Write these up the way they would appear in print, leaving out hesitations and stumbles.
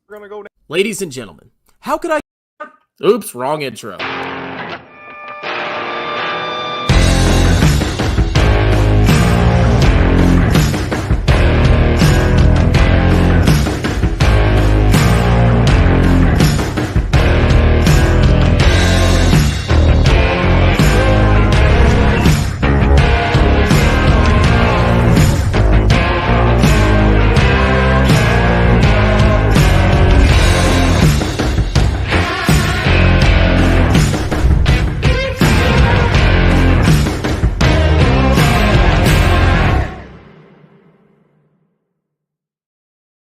We're gonna go now. Ladies and gentlemen, how could I... Oops, wrong intro.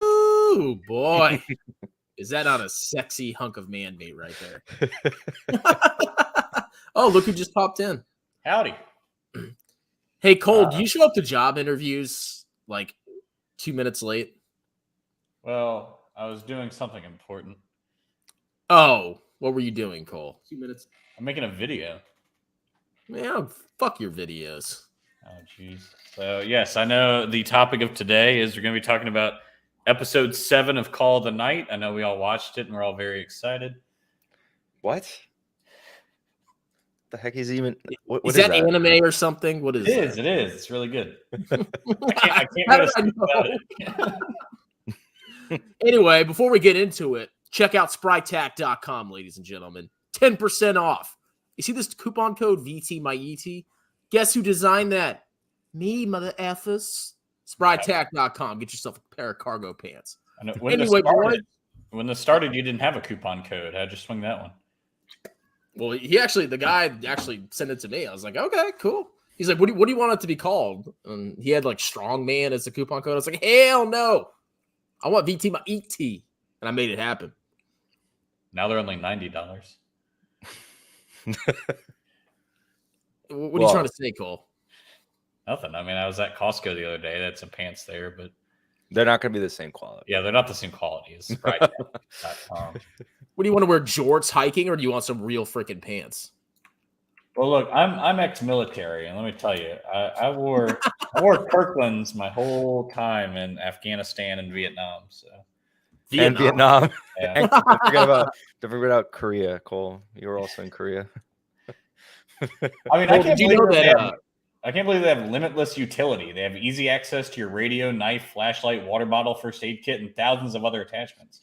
Oh boy, is that not a sexy hunk of man meat right there? Oh, look who just popped in. Howdy. Hey, Cole, do you show up to job interviews like 2 minutes late? Well, I was doing something important. Oh, what were you doing, Cole? 2 minutes. I'm making a video. Man, fuck your videos. Oh, jeez. So, yes, I know the topic of today is we're going to be talking about episode 7 of Call of the Night. I know we all watched it and we're all very excited. What? The heck is even? What is that anime or something? What is it? It is. It's really good. I can't go to sleep without it. Anyway, before we get into it, check out sprytac.com, ladies and gentlemen. 10% off. You see this coupon code VTMyET? Guess who designed that? Me, mother effers. Sprytac.com. Get yourself a pair of cargo pants. I know. When this started, you didn't have a coupon code. How'd you swing that one? Well, the guy actually sent it to me. I was like, okay, cool. He's like, what do you want it to be called? And he had like Strongman as the coupon code. I was like, hell no. I want VT my ET. And I made it happen. Now they're only $90. What are you trying to say, Cole? Nothing. I mean, I was at Costco the other day. They had some pants there, but they're not going to be the same quality. Yeah, they're not the same quality as Sprytac.com. What do you want to wear, jorts hiking, or do you want some real freaking pants? Well, look, I'm ex-military, and let me tell you, I wore Kirklands my whole time in Afghanistan and Vietnam. So Vietnam. Yeah. Don't forget about Korea, Cole. You were also in Korea. I mean, I can't believe they have limitless utility. They have easy access to your radio, knife, flashlight, water bottle, first aid kit, and thousands of other attachments.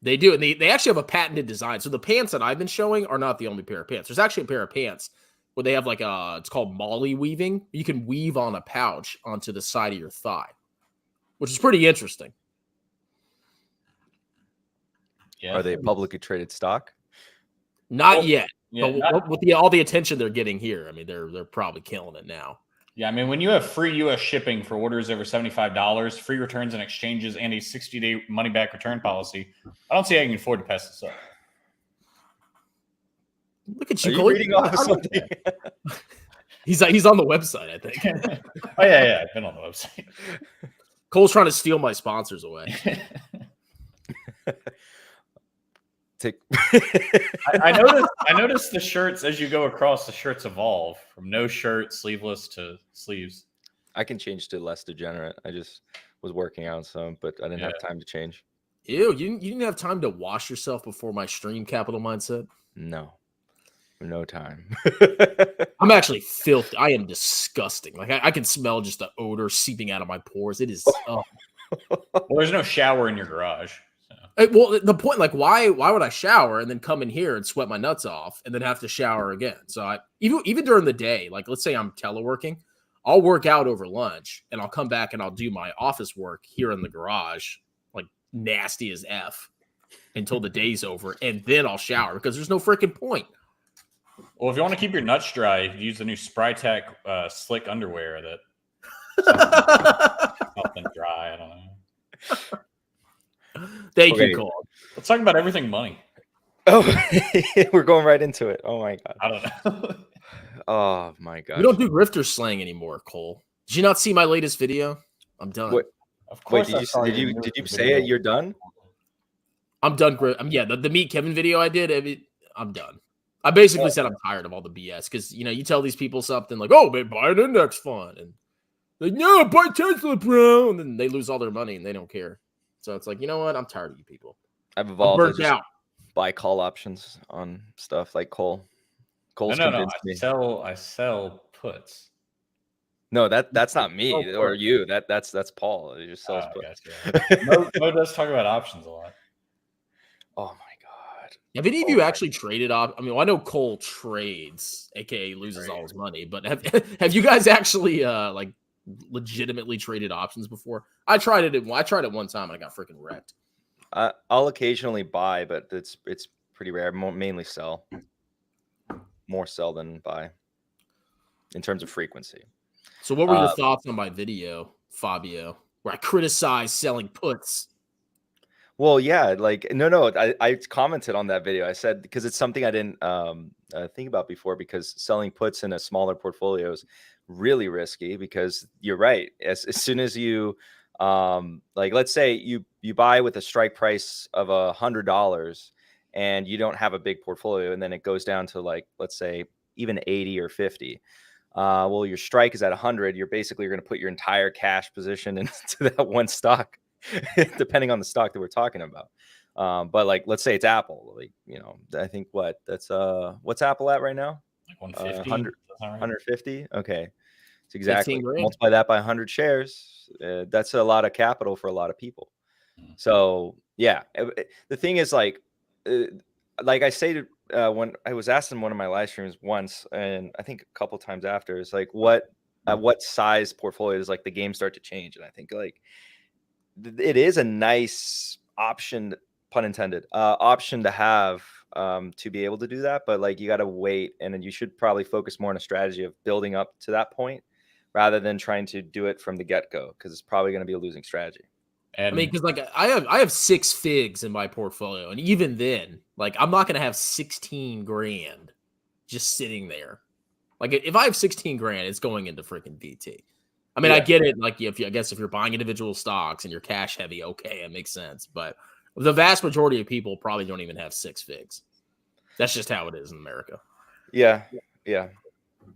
They do, and they actually have a patented design. So the pants that I've been showing are not the only pair of pants. There's actually a pair of pants where they have like it's called molly weaving. You can weave on a pouch onto the side of your thigh, which is pretty interesting. Yeah. Are they publicly traded stock? Not yet. Yeah, but with all the attention they're getting here, I mean, they're probably killing it now. Yeah, I mean, when you have free U.S. shipping for orders over $75, free returns and exchanges, and a 60-day money-back return policy, I don't see how you can afford to pass this up. Look at you, Cole. Reading off of something. He's on the website, I think. Oh, yeah, I've been on the website. Cole's trying to steal my sponsors away. I noticed the shirts as you go across, the shirts evolve from no shirt, sleeveless to sleeves. I can change to less degenerate. I just was working out some, but I didn't have time to change. Ew, you didn't have time to wash yourself before my stream, Capital Mindset? No time. I'm actually filthy. I am disgusting. Like I can smell just the odor seeping out of my pores. It is. Well, there's no shower in your garage. Well, the point, like, why would I shower and then come in here and sweat my nuts off and then have to shower again? So I even during the day, like, let's say I'm teleworking, I'll work out over lunch and I'll come back and I'll do my office work here in the garage, like nasty as F, until the day's over, and then I'll shower because there's no freaking point. Well, if you want to keep your nuts dry, use the new Sprytac slick underwear that something dry. I don't know. Thank you, Cole. Let's talk about everything money. Oh, we're going right into it. Oh my god. I don't know. Oh my god. We don't do grifter slang anymore, Cole. Did you not see my latest video? I'm done. Wait, of course. Did you say it? You're done? I'm done. Yeah, the Meet Kevin video I did. I'm done. I basically said I'm tired of all the BS because you tell these people something like, "Oh, man, buy an index fund," and like, "No, buy Tesla, bro," and then they lose all their money and they don't care. So it's like, you know what? I'm tired of you people. I've I'm evolved to burnt just out. buy call options on stuff like coal. Coal's No. convinced me. I sell puts. No, that's not me Oh, or put. you. That's Paul. He just sells puts. Gotcha. Mo does talk about options a lot. Oh my god. Have any of you actually traded op? I mean, well, I know Cole trades, aka loses all his money, but have you guys actually like legitimately traded options before? I tried it. I tried it one time and I got freaking wrecked. I'll occasionally buy, but it's pretty rare. Mainly sell. More sell than buy in terms of frequency. So what were your thoughts on my video, Fabio, where I criticized selling puts? Well, yeah, like no, I commented on that video. I said because it's something I didn't think about before, because selling puts in a smaller portfolio is really risky, because you're right. As soon as you like, let's say you buy with a strike price of $100 and you don't have a big portfolio, and then it goes down to, like, let's say even 80 or 50. Well, your strike is at 100. You're basically going to put your entire cash position into that one stock, depending on the stock that we're talking about. But like, let's say it's Apple. Like, I think what's Apple at right now? Like 150, 150. Okay, it's exactly $15,000. Multiply that by 100 shares. That's a lot of capital for a lot of people. So yeah, the thing is, like I say, when I was asked in one of my live streams once, and I think a couple times after, it's like, what size portfolio does like the game start to change? And I think, like, it is a nice option, pun intended, option to have, to be able to do that. But like, you got to wait, and then you should probably focus more on a strategy of building up to that point rather than trying to do it from the get-go, because it's probably going to be a losing strategy. And I mean, because like I have 6 figs in my portfolio, and even then, like, I'm not gonna have 16 grand just sitting there. Like, if I have 16 grand, it's going into freaking VT. I mean, I get it. Like, I guess if you're buying individual stocks and you're cash heavy, okay, it makes sense. But the vast majority of people probably don't even have 6 figs. That's just how it is in America. Yeah.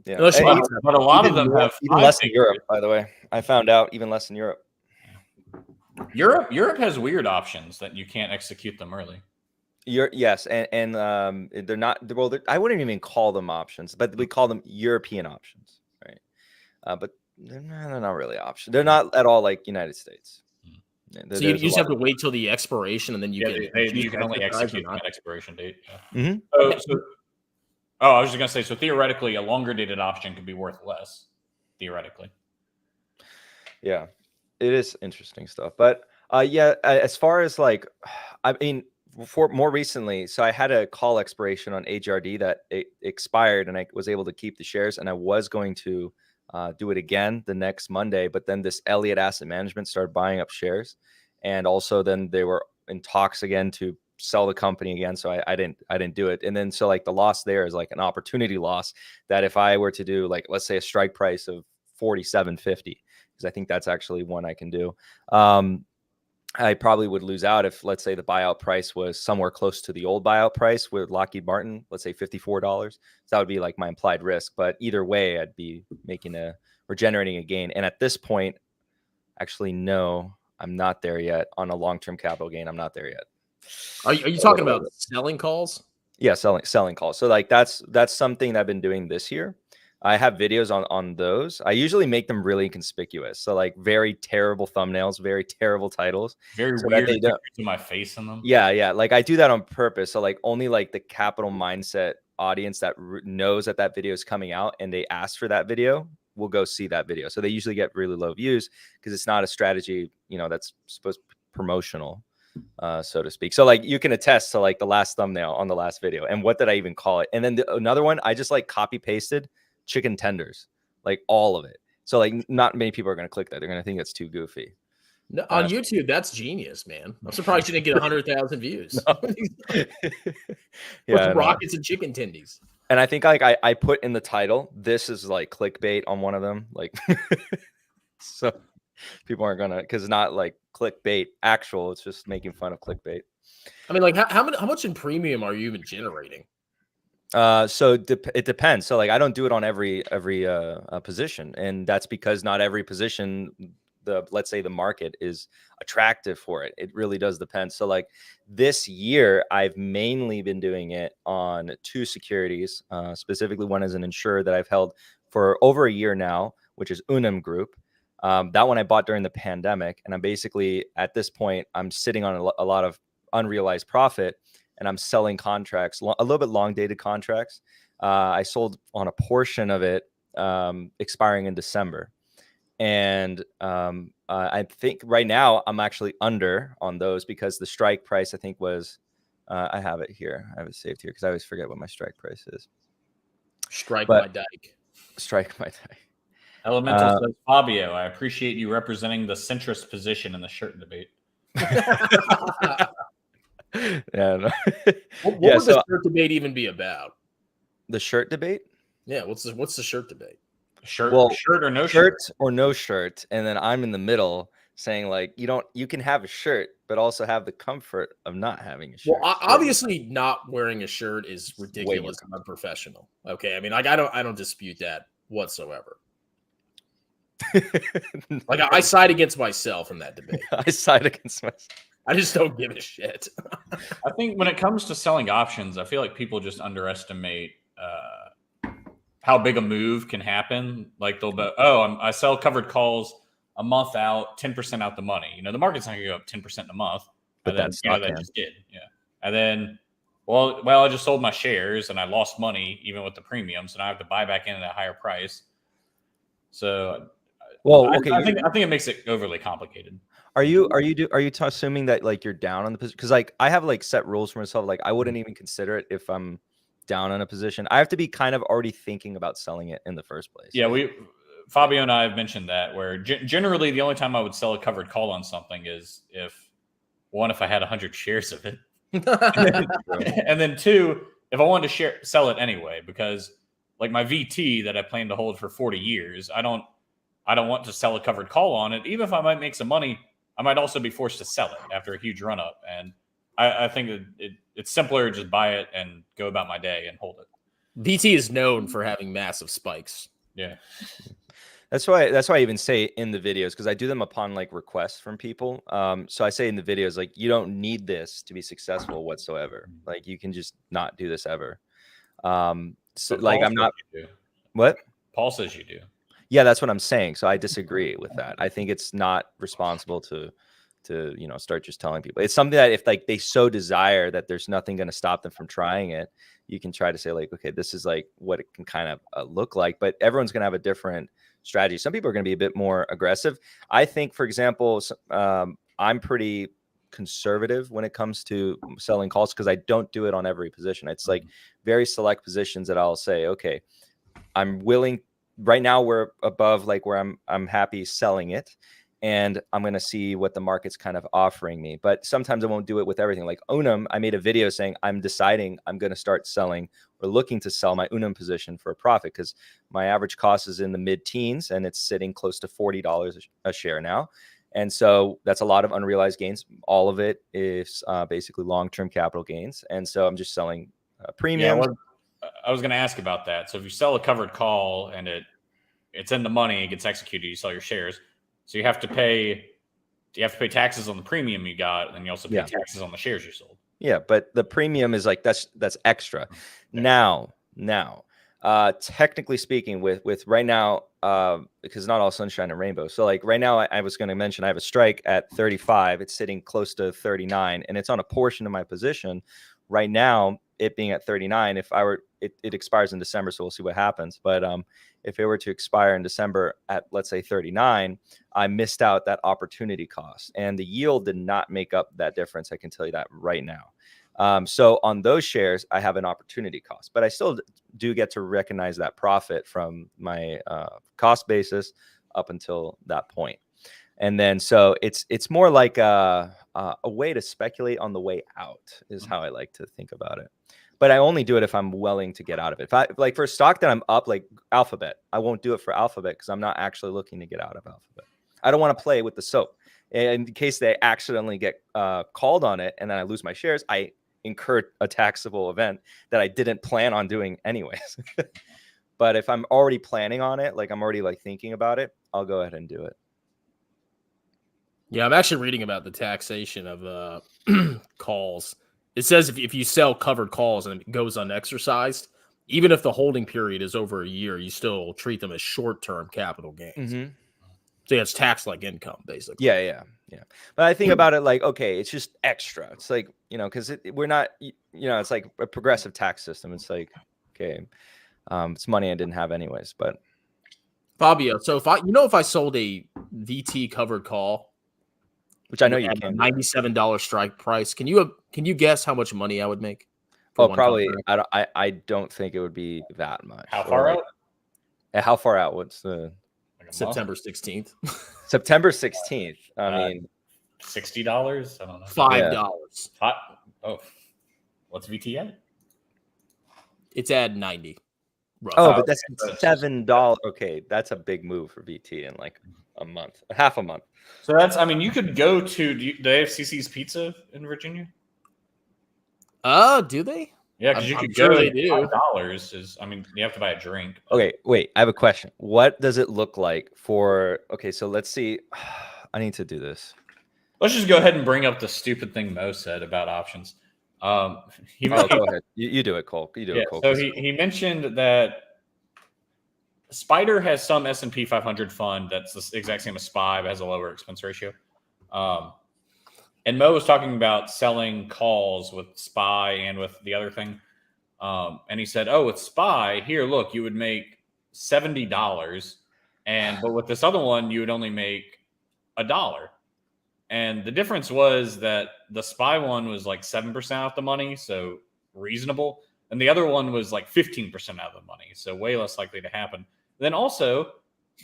Unless you need but a lot of them have even less in Europe, by the way. I found out even less in Europe. Europe has weird options that you can't execute them early. Yes, and they're not, well, I wouldn't even call them options, but we call them European options, right? But they're not really options. They're not at all like United States. So you just have to wait till the expiration, and then you can only execute that expiration date. Mm-hmm. I was just gonna say, so theoretically, a longer dated option could be worth less. Theoretically. Yeah, it is interesting stuff. But as far as, like, I mean, for more recently, so I had a call expiration on HRD that it expired, and I was able to keep the shares, and I was going to do it again the next Monday, but then this Elliott Asset Management started buying up shares, and also then they were in talks again to sell the company again, so I didn't do it. And then, so like, the loss there is like an opportunity loss, that if I were to do, like, let's say a strike price of 47.50, because I think that's actually one I can do, I probably would lose out if, let's say, the buyout price was somewhere close to the old buyout price with Lockheed Martin, let's say $54. So that would be like my implied risk. But either way, I'd be generating a gain. And at this point, actually, no, I'm not there yet on a long-term capital gain. I'm not there yet. Are you talking about selling calls? Yeah, selling calls. So like, that's something that I've been doing this year. I have videos on those. I usually make them really conspicuous. So like, very terrible thumbnails, very terrible titles. Very weird to my face in them. Yeah. Like, I do that on purpose. So like, only like the capital mindset audience that knows that video is coming out and they ask for that video will go see that video. So they usually get really low views because it's not a strategy, that's supposed to be promotional, so to speak. So like, you can attest to like the last thumbnail on the last video. And what did I even call it? And then another one, I just like copy pasted chicken tenders, like all of it. So like, not many people are going to click that. They're going to think it's too goofy. No, on YouTube, that's genius, man. I'm surprised you didn't get 100,000 views. With rockets and chicken tendies. And I think like I put in the title, this is like clickbait on one of them. Like, so people aren't gonna, because it's not like clickbait actual, it's just making fun of clickbait. I mean, like, how much in premium are you even generating? So it depends. So like, I don't do it on every position, and that's because not every position let's say the market is attractive for it. It really does depend. So like this year, I've mainly been doing it on 2 securities. Specifically, one is an insurer that I've held for over a year now, which is Unum Group. That one I bought during the pandemic, and I'm basically at this point I'm sitting on a lot of unrealized profit, and I'm selling contracts, a little bit long dated contracts. I sold on a portion of it expiring in December. And I think right now I'm actually under on those because the strike price I think was, I have it here. I have it saved here because I always forget what my strike price is. Strike my dike. Strike my dike. Elemental says, Fabio, I appreciate you representing the centrist position in the shirt debate. Yeah. No. What would the shirt debate even be about? The shirt debate? Yeah. What's the shirt debate? Shirt or no shirt or no shirt, and then I'm in the middle saying like you can have a shirt but also have the comfort of not having a shirt. Well, obviously not wearing a shirt is ridiculous and unprofessional. Okay, I mean, like I don't dispute that whatsoever. Like I side against myself in that debate. I side against myself. I just don't give a shit. I think when it comes to selling options, I feel like people just underestimate how big a move can happen. Like they'll be, I sell covered calls a month out, 10% out the money. You know, the market's not going to go up 10% in a month. But that just did. Yeah. And then, I just sold my shares and I lost money even with the premiums, and I have to buy back in at a higher price. So, I think it makes it overly complicated. Are you assuming that like you're down on the position? Because like I have like set rules for myself. Like I wouldn't even consider it if I'm down on a position. I have to be kind of already thinking about selling it in the first place. Yeah, Fabio and I have mentioned that where generally the only time I would sell a covered call on something is if I had 100 shares of it, and then 2, if I wanted to sell it anyway, because like my VT that I plan to hold for 40 years, I don't want to sell a covered call on it. Even if I might make some money, I might also be forced to sell it after a huge run up. And I think it's simpler to just buy it and go about my day and hold it. VT is known for having massive spikes. Yeah. That's why I even say in the videos, because I do them upon like requests from people. So I say in the videos, like, you don't need this to be successful whatsoever. Like you can just not do this ever. So like I'm not. What? Paul says you do. Yeah, that's what I'm saying. So I disagree with that. I think it's not responsible to start just telling people. It's something that if like they so desire that there's nothing going to stop them from trying it, you can try to say like, okay, this is like what it can kind of look like. But everyone's going to have a different strategy. Some people are going to be a bit more aggressive. I think, for example, I'm pretty conservative when it comes to selling calls because I don't do it on every position. It's like very select positions that I'll say, okay, I'm willing. Right now we're above like where I'm happy selling it, and I'm going to see what the market's kind of offering me. But sometimes I won't do it with everything. Like Unum, I made a video saying I'm deciding I'm going to start selling or looking to sell my Unum position for a profit because my average cost is in the mid-teens and it's sitting close to $40 a share now. And so that's a lot of unrealized gains. All of it is basically long-term capital gains. And so I'm just selling premium. Yeah, I was going to ask about that. So if you sell a covered call and it's in the money, it gets executed, you sell your shares. So you have to pay taxes on the premium you got, and you also pay taxes on the shares you sold. Yeah, but the premium is like that's extra. Yeah. Now, technically speaking, with right now, because not all sunshine and rainbow. So like right now, I was going to mention I have a strike at 35. It's sitting close to 39, and it's on a portion of my position. Right now, it being at 39, if I were, it expires in December, so we'll see what happens. But if it were to expire in December at, let's say, 39, I missed out that opportunity cost. And the yield did not make up that difference. I can tell you that right now. So on those shares, I have an opportunity cost. But I still do get to recognize that profit from my cost basis up until that point. And then so it's more like a way to speculate on the way out is how I like to think about it. But I only do it if I'm willing to get out of it. If I like for stock that I'm up, like Alphabet, I won't do it for Alphabet because I'm not actually looking to get out of Alphabet. I don't want to play with the soap. In case they accidentally get called on it and then I lose my shares, I incur a taxable event that I didn't plan on doing anyways. But if I'm already planning on it, like I'm already like thinking about it, I'll go ahead and do it. Yeah, I'm actually reading about the taxation of calls. It says if you sell covered calls and it goes unexercised, even if the holding period is over a year, you still treat them as short-term capital gains. Mm-hmm. So yeah, it's taxed like income, basically. Yeah. But I think about it like, okay, it's just extra. It's like, because we're not, it's like a progressive tax system. It's like, okay, it's money I didn't have anyways. But Fabio, so if I sold a VT covered call, which I know you at a can. $97 strike price, can you guess how much money I would make? Oh, probably. Contract? I don't think it would be that much. How far out? How far out? What's the September 16th? September 16th. I mean, $60. I don't know. $5. Yeah. Oh, what's VT at? It's at 90. Roughly. Oh, but that's $7. Okay, that's a big move for VT in like a month, half a month. So that's, I mean, you could go to. Do they have CC's Pizza in Virginia? Do they? Yeah, because you could go. They do. $5 is. I mean, you have to buy a drink. Okay, wait. I have a question. What does it look like for? Okay, so let's see. I need to do this. Let's just go ahead and bring up the stupid thing Mo said about options. Go ahead. You do it, Cole. You do it, Cole. So he mentioned that Spider has some S&P 500 fund that's the exact same as SPY, but has a lower expense ratio. And Mo was talking about selling calls with SPY and with the other thing. And he said, with SPY, here, look, you would make $70. But with this other one, you would only make $1. And the difference was that the SPY one was like 7% out the money, so reasonable. And the other one was like 15% out of the money, so way less likely to happen. Then also,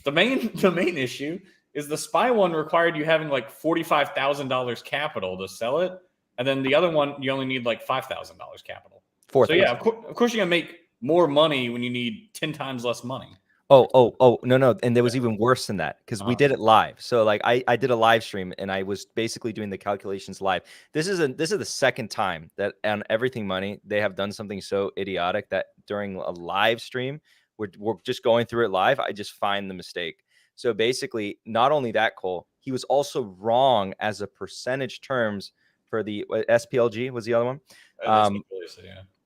the main issue is the SPY one required you having like $45,000 capital to sell it. And then the other one, you only need like $5,000 capital. So yeah, of course you're going to make more money when you need 10 times less money. Oh, no. And there was even worse than that because we did it live. So like I did a live stream and I was basically doing the calculations live. This is the second time that on Everything Money, they have done something so idiotic that during a live stream, we're just going through it live. I just find the mistake. So basically, not only that, Cole, he was also wrong as a percentage terms for the SPLG was the other one.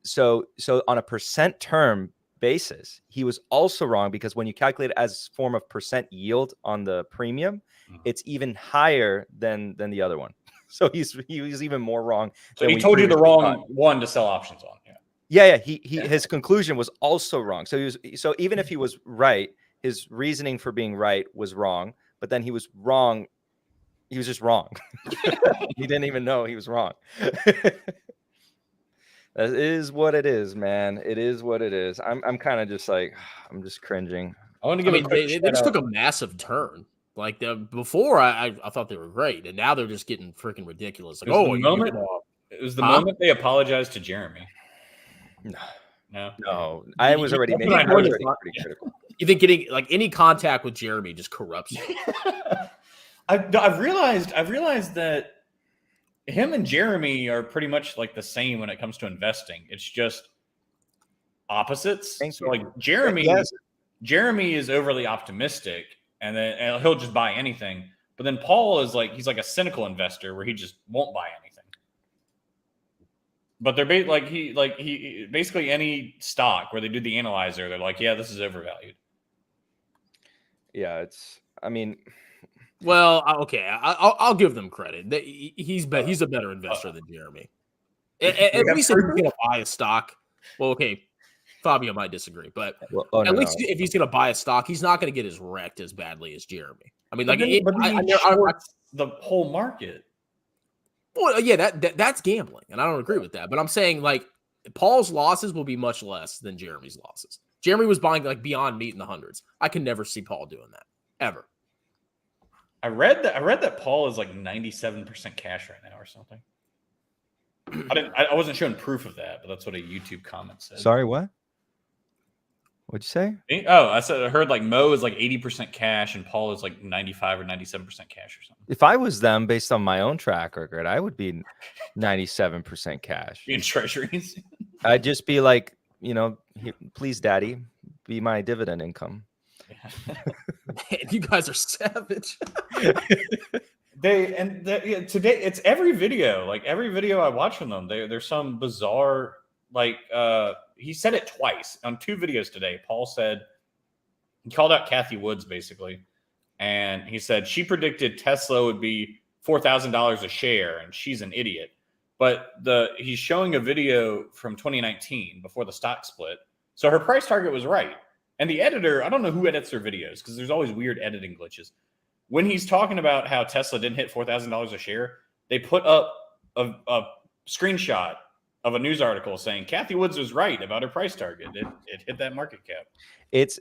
So on a percent term basis, he was also wrong because when you calculate it as form of percent yield on the premium, it's even higher than the other one. So he was even more wrong. So he told you the wrong one to sell options on. Yeah. His conclusion was also wrong. So even if he was right, his reasoning for being right was wrong, but then he was wrong. He was just wrong. He didn't even know he was wrong. That is what it is, man. It is what it is. I'm kind of just like, I'm just cringing. They just took a massive turn. Like before, I thought they were great, and now they're just getting freaking ridiculous. Like, it was the moment they apologized to Jeremy. No. I was already pretty critical. You think getting like any contact with Jeremy just corrupts you? I've realized that him and Jeremy are pretty much like the same when it comes to investing. It's just opposites. So like Jeremy is overly optimistic, and then he'll just buy anything. But then Paul is like, he's like a cynical investor where he just won't buy anything. But they're he basically any stock where they do the analyzer, they're like, yeah, this is overvalued. Yeah, well, okay, I'll give them credit. He's a better investor than Jeremy. At least if he's going to buy a stock. Well, okay, Fabio might disagree, but at least if he's going to buy a stock, he's not going to get as wrecked as badly as Jeremy. I mean, the whole market. Well, yeah, that's gambling, and I don't agree with that. But I'm saying like Paul's losses will be much less than Jeremy's losses. Jeremy was buying like Beyond Meat in the hundreds. I can never see Paul doing that ever. I read that Paul is like 97% cash right now or something. I wasn't showing proof of that, but that's what a YouTube comment said. Sorry, what? What'd you say? I heard like Mo is like 80% cash and Paul is like 95 or 97% cash or something. If I was them, based on my own track record, I would be 97% cash. In treasuries. I'd just be like, please, Daddy, be my dividend income. Man, you guys are savage. Today it's every video. Like every video I watch from them, there's some bizarre like he said it twice on 2 videos today. Paul said he called out Kathy Woods basically, and he said she predicted Tesla would be $4,000 a share, and she's an idiot. But he's showing a video from 2019 before the stock split, so her price target was right. And the editor, I don't know who edits their videos because there's always weird editing glitches. When he's talking about how Tesla didn't hit $4,000 a share, they put up a screenshot of a news article saying Kathy Woods was right about her price target. It hit that market cap. It's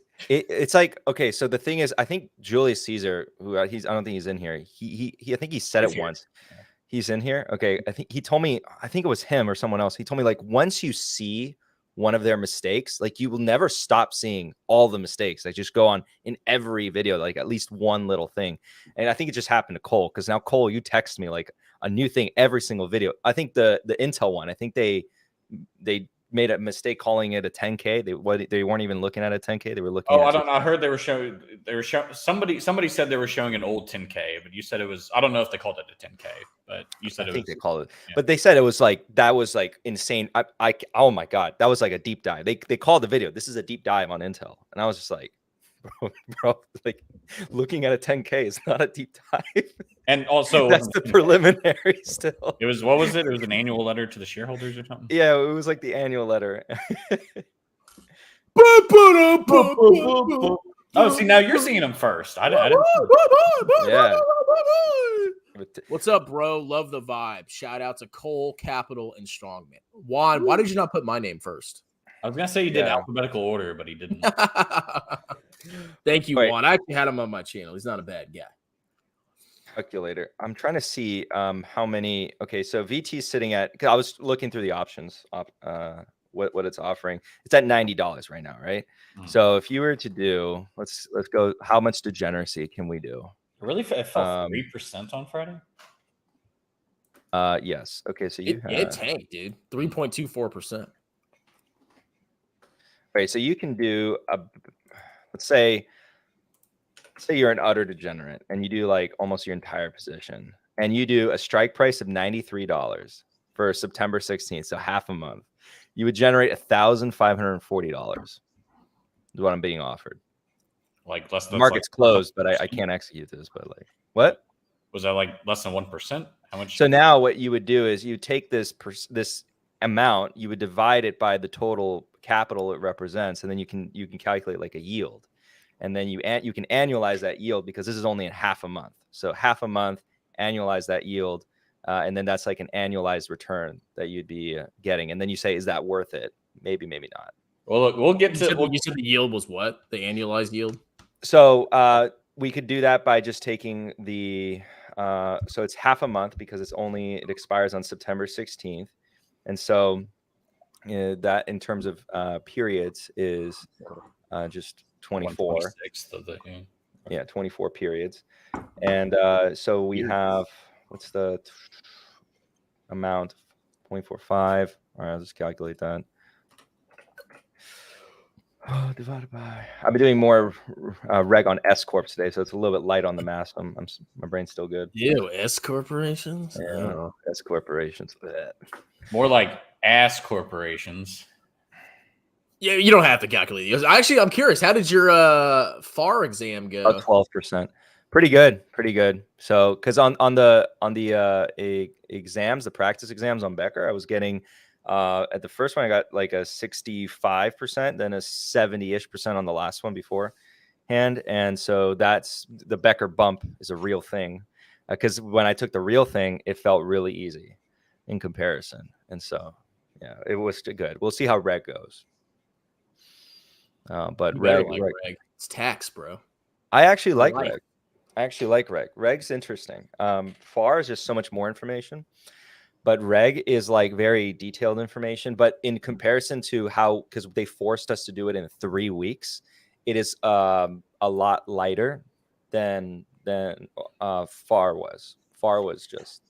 like, okay, so the thing is, I think Julius Caesar, who I don't think he's in here. He I think he said it once. Yeah. He's in here. Okay, I think he told me. I think it was him or someone else. He told me like once you see one of their mistakes, like you will never stop seeing all the mistakes. They just go on in every video, like at least one little thing. And I think it just happened to Cole, because now Cole, you text me like a new thing every single video. I think the Intel one, I think they made a mistake calling it a 10K. They weren't even looking at a 10K. They were looking. Oh, I don't know. I heard they were showing somebody said they were showing an old 10K, but you said it was. I don't know if they called it a 10K, but you said I think they called it. Yeah. But they said it was like that was like insane. Oh my god, that was like a deep dive. They called the video. This is a deep dive on Intel, and I was just like, bro, like looking at a 10K is not a deep dive. And also that's the preliminary still. It was, what was it? It was an annual letter to the shareholders or something? Yeah, it was like the annual letter. Oh, see, now you're seeing them first. I didn't. Yeah. What's up, bro? Love the vibe. Shout out to Cole, Capital, and Strongman. Juan, why did you not put my name first? I was gonna say you did alphabetical order, but he didn't. Thank you, Juan. I actually had him on my channel. He's not a bad guy. Calculator. I'm trying to see how many. Okay, so VT is sitting at. Cause I was looking through the options. What it's offering. It's at $90 right now, right? So if you were to do, let's go. How much degeneracy can we do? It really fell 3% on Friday. Yes. Okay, so it tanked, dude. 3.24%. Right, so you can do let's say you're an utter degenerate and you do like almost your entire position, and you do a strike price of $93 for September 16th, so half a month. You would generate $1,540 is what I'm being offered. Like less than the market's closed, but I can't execute this. But like, what was that, like less than 1%? How much? So now what you would do is you take this amount, you would divide it by the total capital it represents, and then you can calculate like a yield, and then you can annualize that yield, because this is only in half a month. So half a month, annualize that yield, and then that's like an annualized return that you'd be getting, and then you say, is that worth it? Maybe not. Well, look, we'll get to. You said the yield was what? The annualized yield? So we could do that by just taking the. So it's half a month, because it expires on September 16th, and so that in terms of periods is just 24. 24 periods, and so we have, what's the amount? 0.45. All right, I'll just calculate that. Divided by. I've been doing more reg on S corp today, so it's a little bit light on the math. My brain's still good. Ew, S corporations. Yeah, S corporations. More like ass corporations. Yeah, you don't have to calculate these. Actually, I'm curious. How did your FAR exam go? About 12%. Pretty good. So, because on the exams, the practice exams on Becker, I was getting. At the first one, I got like a 65%, then a 70-ish% on the last one beforehand. And so that's the Becker bump is a real thing, because when I took the real thing, it felt really easy in comparison. And so, yeah, it was good. We'll see how reg goes. But reg, it's tax, bro. I actually like reg. Reg's interesting. FAR is just so much more information. But reg is like very detailed information. But in comparison to how, because they forced us to do it in 3 weeks, it is a lot lighter than FAR was. FAR was just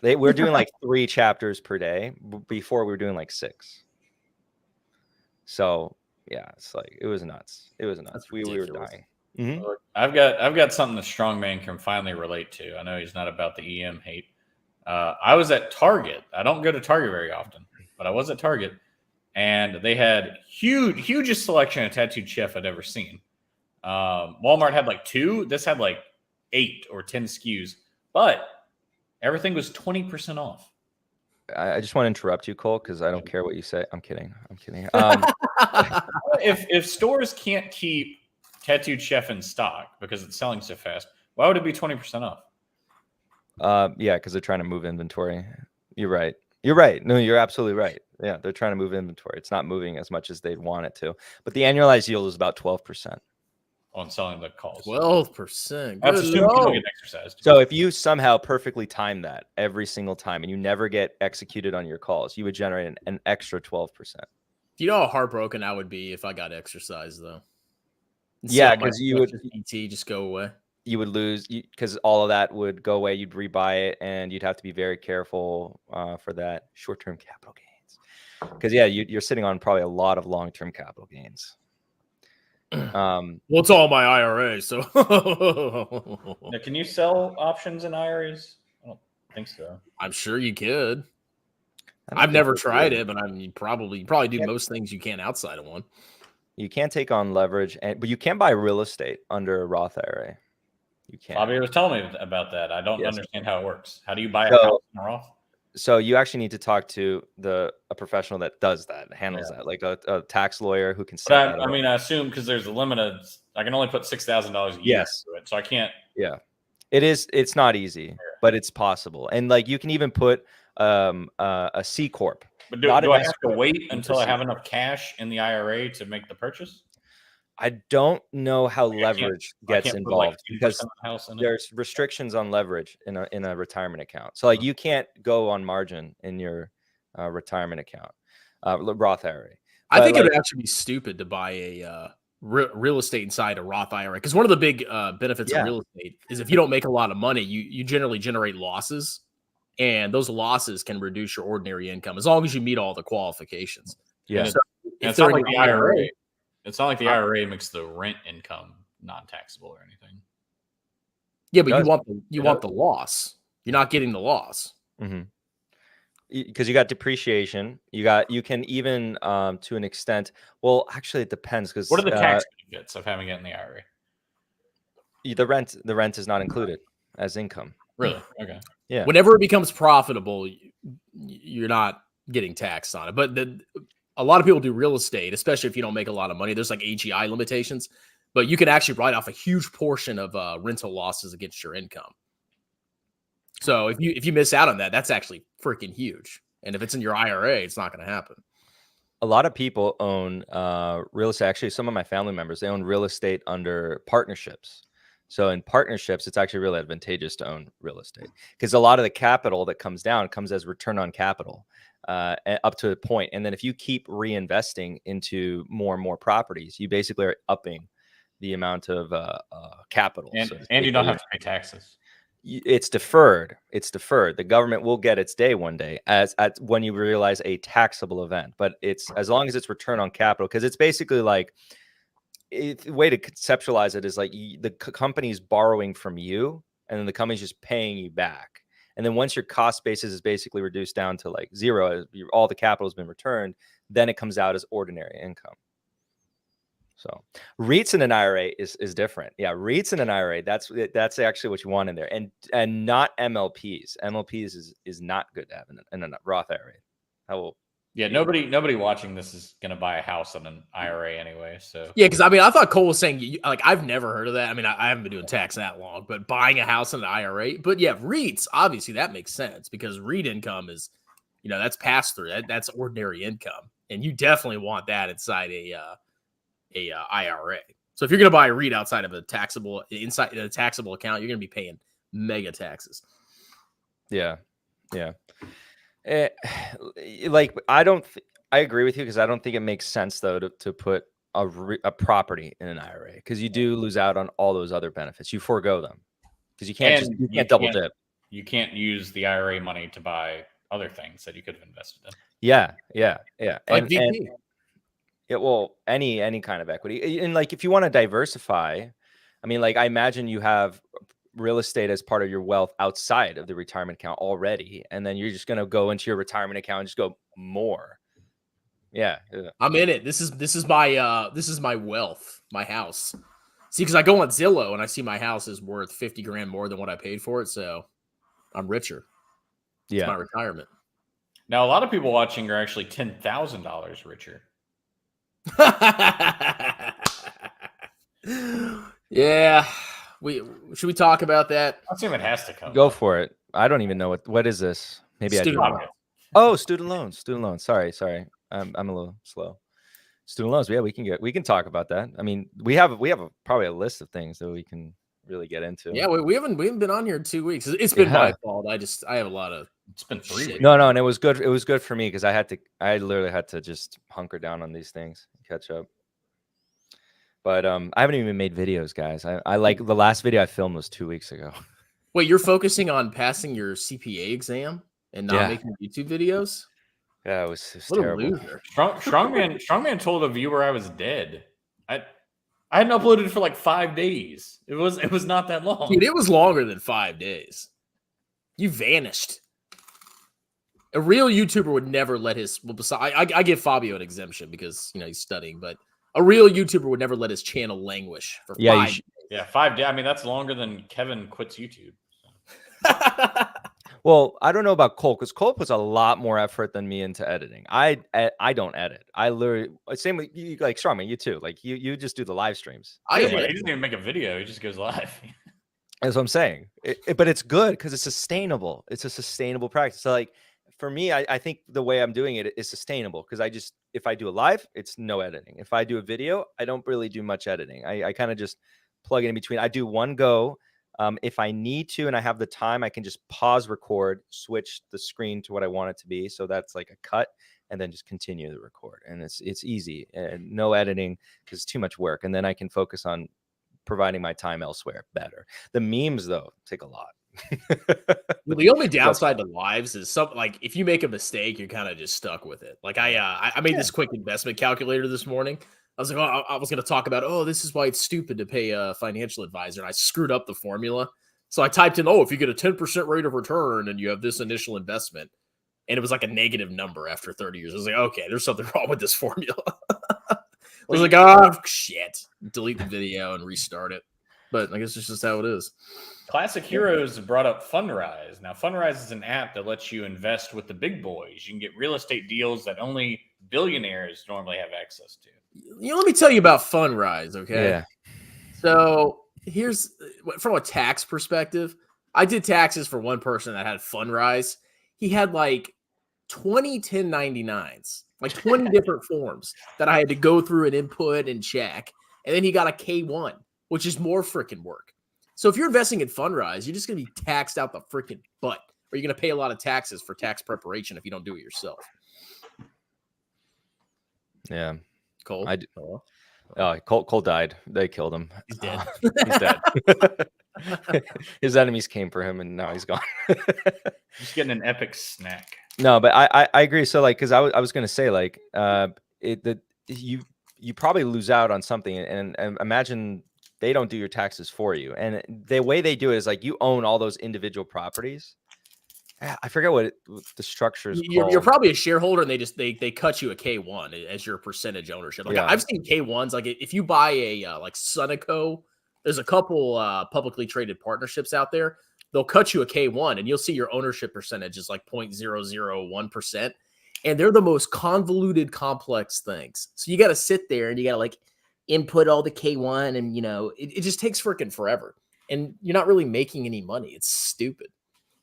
we're doing like 3 chapters per day. Before we were doing like 6. So yeah, it's like it was nuts. We were dying. Mhm. I've got something the strong man can finally relate to. I know he's not about the EM hate. I was at Target. I don't go to Target very often, but I was at Target, and they had hugest selection of tattooed chef I'd ever seen. Walmart had like 2. This had like 8 or 10 SKUs, but everything was 20% off. I just want to interrupt you, Cole, because I don't care what you say. I'm kidding. If stores can't keep tattooed chef in stock because it's selling so fast, why would it be 20% off? Yeah, because they're trying to move inventory. You're right. You're right. No, you're absolutely right. Yeah, they're trying to move inventory. It's not moving as much as they'd want it to. But the annualized yield is about 12%. On selling the calls. 12%. That's assuming you don't get exercised. So if you somehow perfectly time that every single time and you never get executed on your calls, you would generate an extra 12%. Do you know how heartbroken I would be if I got exercise though? Yeah, because you would PT just go away. You would lose because all of that would go away. You'd rebuy it, and you'd have to be very careful for that short-term capital gains. Because yeah, you're sitting on probably a lot of long-term capital gains. Well, it's all my IRA, so. Now, can you sell options in IRAs? I don't think so. I'm sure you could. I've never tried it, but I mean, you probably do most things you can outside of one. You can't take on leverage, but you can buy real estate under a Roth IRA. You can. Bobby was telling me about that. I don't understand how it works. How do you buy a house in a Roth? So you actually need to talk to a professional that does that, handles that, like a tax lawyer who can set that up. I mean, I assume because there's a limited, I can only put $6,000 a year into it, so I can't. Yeah, it's not easy, but it's possible. And like you can even put a C corp. But do I have to wait until I have enough cash in the IRA to make the purchase? I don't know how leverage gets involved because there's restrictions on leverage in a retirement account. So like you can't go on margin in your retirement account, Roth IRA. I think it would actually be stupid to buy a real estate inside a Roth IRA because one of the big benefits of real estate is if you don't make a lot of money, you generally generate losses, and those losses can reduce your ordinary income as long as you meet all the qualifications. Yeah, so it's not like the IRA. It's not like the IRA makes the rent income non-taxable or anything. Yeah, but you want the loss. You're not getting the loss. Because you got depreciation. You can even to an extent. Well, actually, it depends. Because what are the tax benefits of having it in the IRA? The rent is not included as income. Really? Okay. Yeah. Whenever it becomes profitable, you're not getting taxed on it. But a lot of people do real estate, especially if you don't make a lot of money. There's like AGI limitations, but you can actually write off a huge portion of rental losses against your income. So if you miss out on that, that's actually freaking huge. And if it's in your IRA, it's not going to happen. A lot of people own real estate. Actually, some of my family members, they own real estate under partnerships. So in partnerships, it's actually really advantageous to own real estate because a lot of the capital that comes down comes as return on capital up to a point. And then if you keep reinvesting into more and more properties, you basically are upping the amount of capital. And you don't have to pay taxes. It's deferred. It's deferred. The government will get its day one day when you realize a taxable event. But it's as long as it's return on capital, because it's basically like the way to conceptualize it is like the company's borrowing from you, and then the company's just paying you back. And then once your cost basis is basically reduced down to like zero, all the capital has been returned, then it comes out as ordinary income. So REITs in an IRA is different. Yeah, REITs in an IRA, that's actually what you want in there, and not MLPs. MLPs is not good to have in a Roth IRA. Nobody watching this is going to buy a house in an IRA anyway. So yeah, because I mean, I thought Cole was saying like I've never heard of that. I mean, I haven't been doing tax that long, but buying a house in an IRA. But yeah, REITs obviously that makes sense because REIT income is, that's pass through. That's ordinary income, and you definitely want that inside a IRA. So if you're going to buy a REIT outside of inside a taxable account, you're going to be paying mega taxes. Yeah. Like I agree with you because I don't think it makes sense though to put a property in an IRA because you do lose out on all those other benefits. You forego them because you can't double dip. You can't use the IRA money to buy other things that you could have invested in. Yeah. Like VP. Yeah, well, any kind of equity, and like if you want to diversify, I mean, like I imagine you have real estate as part of your wealth outside of the retirement account already, and then you're just going to go into your retirement account and just go more. Yeah. I'm in it. This is my wealth, my house. See, because I go on Zillow and I see my house is worth 50 grand more than what I paid for it, so I'm richer. It's Yeah. my retirement. Now, a lot of people watching are actually $10,000 richer. Yeah. Should we talk about that? I assume it has to come. Go for it. I don't even know what is this. Maybe Student I do. loan. Oh, student loans. Student loans. Sorry. I'm a little slow. Student loans. Yeah, we can talk about that. I mean, we have probably a list of things that we can really get into. Yeah, we haven't been on here in 2 weeks. It's been my fault. I have a lot of. It's been 3 weeks. No, and it was good. It was good for me because I literally had to just hunker down on these things, catch up. But I haven't even made videos, guys. I like the last video I filmed was 2 weeks ago. Wait, you're focusing on passing your CPA exam and not making YouTube videos? Yeah, it was what terrible. A loser. Strongman told a viewer I was dead. I hadn't uploaded for like 5 days. It was not that long. Dude, it was longer than 5 days. You vanished. A real YouTuber would never let his. Well, I give Fabio an exemption because he's studying, but a real YouTuber would never let his channel languish for 5 days. Yeah, 5 days. I mean, that's longer than Kevin quits YouTube. Well, I don't know about Cole because Cole puts a lot more effort than me into editing. I don't edit. I literally same with you, like Strongman, you too. Like you just do the live streams. He doesn't even make a video. He just goes live. That's what I'm saying. But it's good because it's sustainable. It's a sustainable practice. So like for me, I think the way I'm doing it is sustainable because if I do a live, it's no editing. If I do a video, I don't really do much editing. I kind of just plug it in between. I do one go. If I need to and I have the time, I can just pause record, switch the screen to what I want it to be. So that's like a cut and then just continue the record. And it's easy and no editing because it's too much work. And then I can focus on providing my time elsewhere better. The memes, though, take a lot. Well, the only downside to lives is something like if you make a mistake, you're kind of just stuck with it. Like I made this quick investment calculator this morning. I was like, I was going to talk about, this is why it's stupid to pay a financial advisor. And I screwed up the formula. So I typed in, if you get a 10% rate of return and you have this initial investment, and it was like a negative number after 30 years. I was like, okay, there's something wrong with this formula. I was like, shit. Delete the video and restart it. But I guess it's just how it is. Classic Heroes brought up Fundrise. Now, Fundrise is an app that lets you invest with the big boys. You can get real estate deals that only billionaires normally have access to. Let me tell you about Fundrise, okay? Yeah. So here's from a tax perspective. I did taxes for one person that had Fundrise. He had like 20 1099s, like 20 different forms that I had to go through and input and check. And then he got a K1, which is more freaking work. So if you're investing in Fundrise, you're just going to be taxed out the freaking butt, or you're going to pay a lot of taxes for tax preparation if you don't do it yourself. Yeah. Cole? Cole died. They killed him. He's dead. He's dead. His enemies came for him, and now he's gone. Just getting an epic snack. No, but I agree. So like, because I was gonna say like, you probably lose out on something, and imagine they don't do your taxes for you, and the way they do it is like you own all those individual properties. I forget what the structure is called. You're probably a shareholder, and they cut you a K1 as your percentage ownership. Like I've seen K1s. Like if you buy a like Sunoco, there's a couple publicly traded partnerships out there. They'll cut you a K1, and you'll see your ownership percentage is like 0.001%. And they're the most convoluted, complex things. So you got to sit there and you got to like input all the K1, and it just takes freaking forever. And you're not really making any money. It's stupid.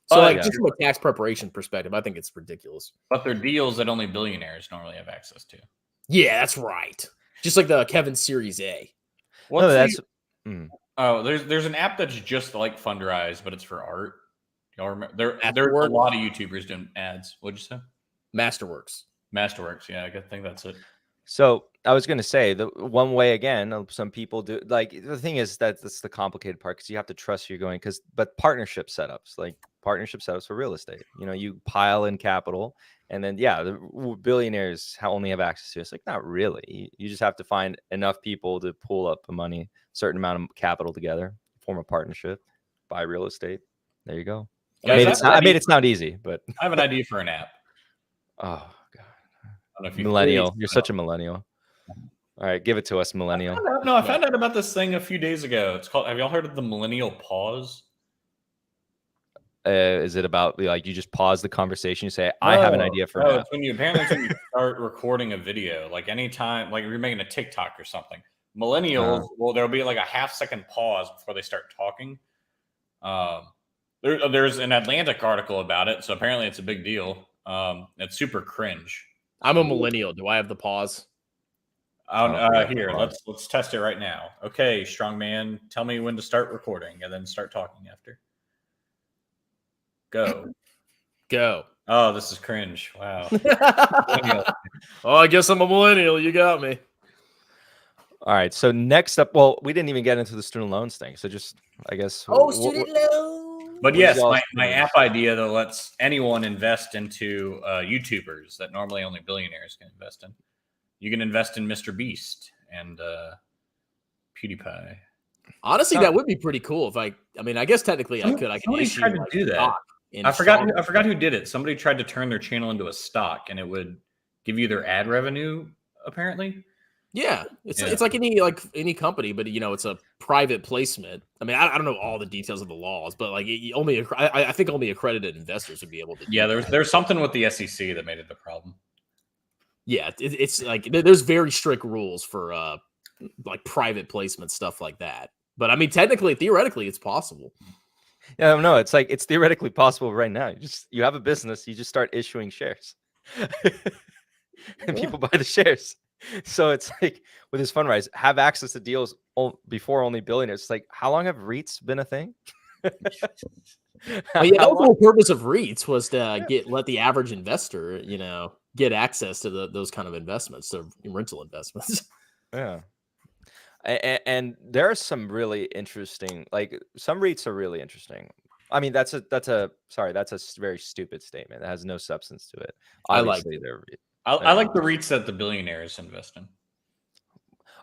So just from a tax preparation perspective, I think it's ridiculous. But they're deals that only billionaires normally have access to. Yeah, that's right. Just like the Kevin Series A. There's an app that's just like Fundrise, but it's for art. Y'all remember? There's a lot of YouTubers doing ads. What'd you say? Masterworks. Yeah, I think that's it. So I was going to say the one way again, some people do like the thing is that's the complicated part because you have to trust who you're going but partnership setups for real estate, you pile in capital And then, yeah, the billionaires only have access to it. It's like, not really. You just have to find enough people to pull up the money, certain amount of capital together, form a partnership, buy real estate. There you go. Guys, I made it sound easy, but I have an idea for an app. oh god, I don't know if millennial. You're such a millennial. All right, give it to us, millennial. I found out about this thing a few days ago. It's called. Have y'all heard of the millennial pause? Is it about like you just pause the conversation? You say, "I have an idea for an app." It's when you start recording a video, like anytime, like you're making a TikTok or something. Millennials, well, there'll be like a half-second pause before they start talking. There's an Atlantic article about it, so apparently it's a big deal. It's super cringe. I'm a millennial. Do I have the pause? Here, let's test it right now. Okay, strong man, tell me when to start recording and then start talking after. Go. Oh, this is cringe. Wow. Oh, I guess I'm a millennial. You got me. All right. So next up, well, we didn't even get into the student loans thing. So just, I guess. Student loans. But yes, my app idea that lets anyone invest into YouTubers that normally only billionaires can invest in. You can invest in Mr. Beast and PewDiePie. Honestly, that would be pretty cool. If I mean, I guess technically I could. Somebody tried to do that. I forgot who did it. Somebody tried to turn their channel into a stock, and it would give you their ad revenue. Apparently, yeah, it's like any company, but it's a private placement. I mean, I don't know all the details of the laws, but like I think only accredited investors would be able to. Yeah, there's something with the SEC that made it a problem. Yeah, it's like there's very strict rules for like private placement stuff like that. But I mean, theoretically, it's possible. Yeah, no, it's like it's theoretically possible right now. You have a business, you just start issuing shares, and people buy the shares. So it's like with this fundraise, have access to deals before only billionaires. It's like, how long have REITs been a thing? Well, yeah, that was the whole purpose of REITs was to let the average investor, get access to those kind of investments, to rental investments. Yeah. And there are some really interesting, like some REITs are really interesting. I mean, that's a very stupid statement. It has no substance to it. Obviously, I like the REITs that the billionaires invest in.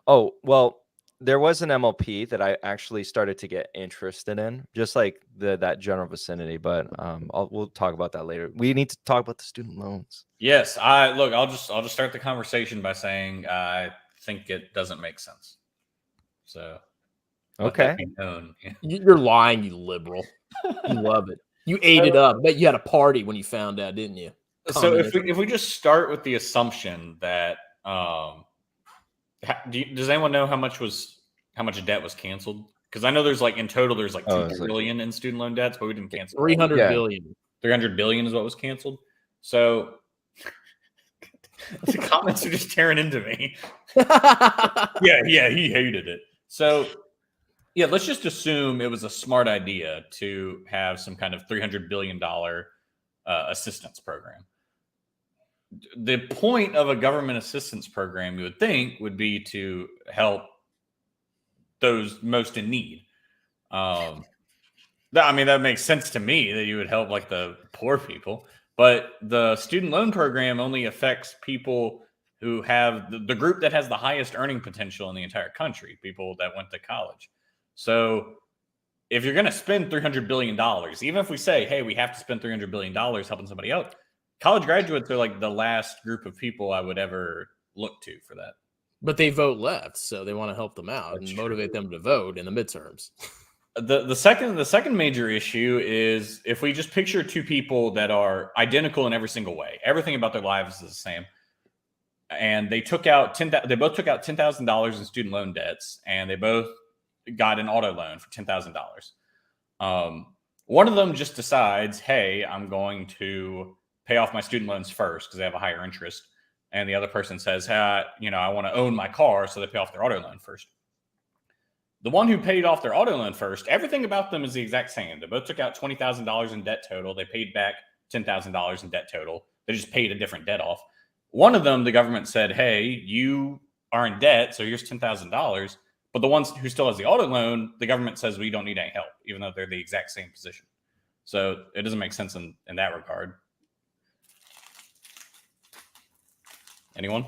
Oh, well, there was an MLP that I actually started to get interested in, just like that general vicinity. But we'll talk about that later. We need to talk about the student loans. Yes, I'll just start the conversation by saying I think it doesn't make sense. So, okay, you're lying, you liberal. You love it. You ate it up. Bet you had a party when you found out, didn't you? So if we just start with the assumption that does anyone know how much debt was canceled? Because I know there's like in total there's like 2 billion in student loan debts, but we didn't cancel 300 billion. 300 billion is what was canceled. So the comments are just tearing into me. yeah, he hated it. So yeah, let's just assume it was a smart idea to have some kind of $300 billion assistance program. The point of a government assistance program, you would think, would be to help those most in need. I mean, that makes sense to me that you would help like the poor people, but the student loan program only affects people who have the group that has the highest earning potential in the entire country, people that went to college. So if you're going to spend $300 billion, even if we say, hey, we have to spend $300 billion helping somebody out, college graduates are like the last group of people I would ever look to for that. But they vote left, so they want to help them out and motivate them to vote in the midterms. The second major issue is if we just picture two people that are identical in every single way, everything about their lives is the same, and they both took out $10,000 in student loan debts, and they both got an auto loan for $10,000. One of them just decides, hey, I'm going to pay off my student loans first because they have a higher interest. And the other person says, hey, I want to own my car, so they pay off their auto loan first. The one who paid off their auto loan first, everything about them is the exact same. They both took out $20,000 in debt total. They paid back $10,000 in debt total. They just paid a different debt off. One of them, the government said, hey, you are in debt, so here's $10,000. But the ones who still has the auto loan, the government says we don't need any help, even though they're the exact same position. So it doesn't make sense in that regard. Anyone?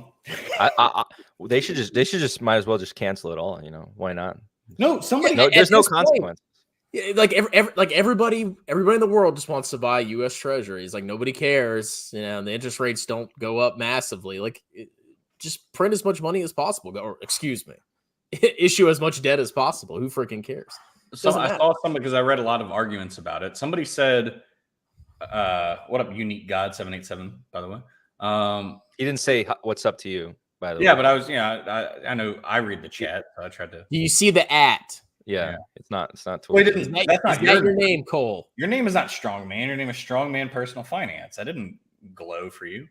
They should just might as well just cancel it all. You know, why not? No, somebody. No, there's no consequence. Yeah, like everybody in the world just wants to buy U.S. Treasuries. Like nobody cares, you know. And the interest rates don't go up massively. Like, just print as much money as possible, or excuse me, issue as much debt as possible. Who freaking cares? So I saw some because I read a lot of arguments about it. Somebody said, "What up, Unique God 787?" By the way, he didn't say what's up to you. By the way, yeah, but I was, I know I read the chat, so I tried to. Do you see the at? Yeah, it's not. Wait, Twitter. that's not your name, Cole. Your name is not Strongman. Your name is Strongman Personal Finance. I didn't glow for you.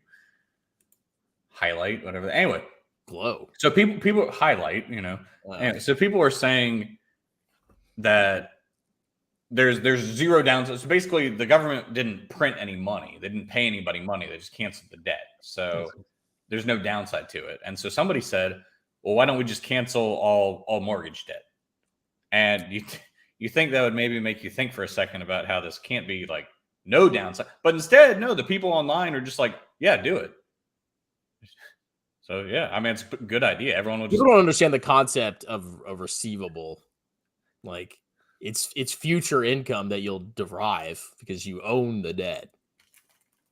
Highlight, whatever. Anyway, glow. So people highlight, you know. Anyway, so people are saying that there's zero downside. So basically, the government didn't print any money. They didn't pay anybody money. They just canceled the debt. So there's no downside to it. And so somebody said, well, why don't we just cancel all mortgage debt? And you think that would maybe make you think for a second about how this can't be like no downside. But instead, no, the people online are just like, yeah, do it. So, yeah, I mean, it's a good idea. Everyone will just... People don't understand the concept of a receivable. Like, it's future income that you'll derive because you own the debt.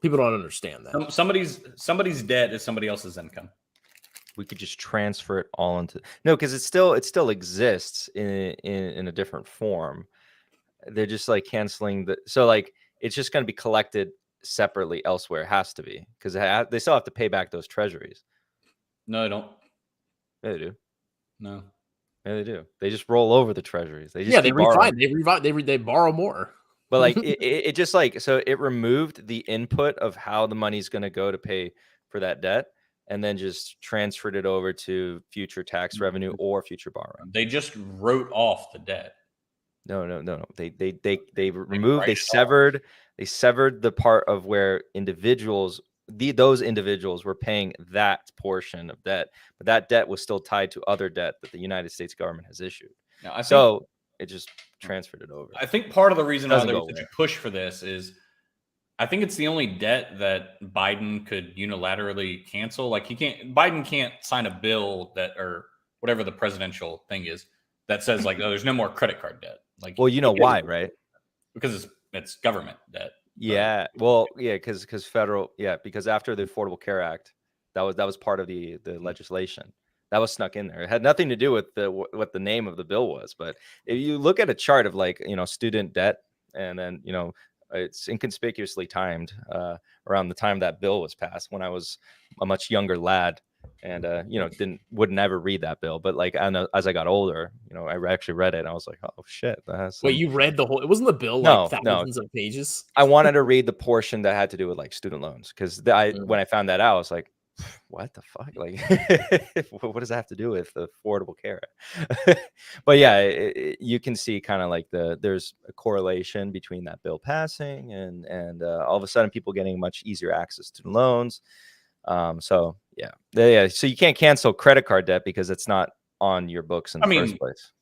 People don't understand that. Somebody's debt is somebody else's income. We could just transfer it all into because it still exists in a different form. They're just like canceling it's just going to be collected separately elsewhere. It has to be because they still have to pay back those treasuries. No, they don't. Yeah, they do. No, yeah, they do. They just roll over the treasuries. They just they revive. They borrow more. But like it just like so it removed the input of how the money's going to go to pay for that debt. And then just transferred it over to future tax revenue or future borrowing. They just wrote off the debt. No. They removed. They severed the part of where those individuals were paying that portion of debt, but that debt was still tied to other debt that the United States government has issued. So it just transferred it over. I think part of the reason why there was such a push for this is, I think it's the only debt that Biden could unilaterally cancel. Like Biden can't sign a bill or whatever the presidential thing is that says like, oh, there's no more credit card debt. Like, well, you know why, right? Because it's government debt. Yeah. Well, yeah, because federal, because after the Affordable Care Act, that was part of the legislation that was snuck in there. It had nothing to do with what the name of the bill was. But if you look at a chart of like, student debt, and then, it's inconspicuously timed around the time that bill was passed when I was a much younger lad and, wouldn't ever read that bill. But like, I know as I got older, I actually read it and I was like, oh shit. Wait, you read the whole, it wasn't the bill like thousands of pages? I wanted to read the portion that had to do with like student loans. Cause when I found that out, I was like, what the fuck? Like, what does that have to do with the Affordable Care? But yeah, you can see kind of like there's a correlation between that bill passing and all of a sudden people getting much easier access to loans. So yeah. So you can't cancel credit card debt because it's not on your books in the first place.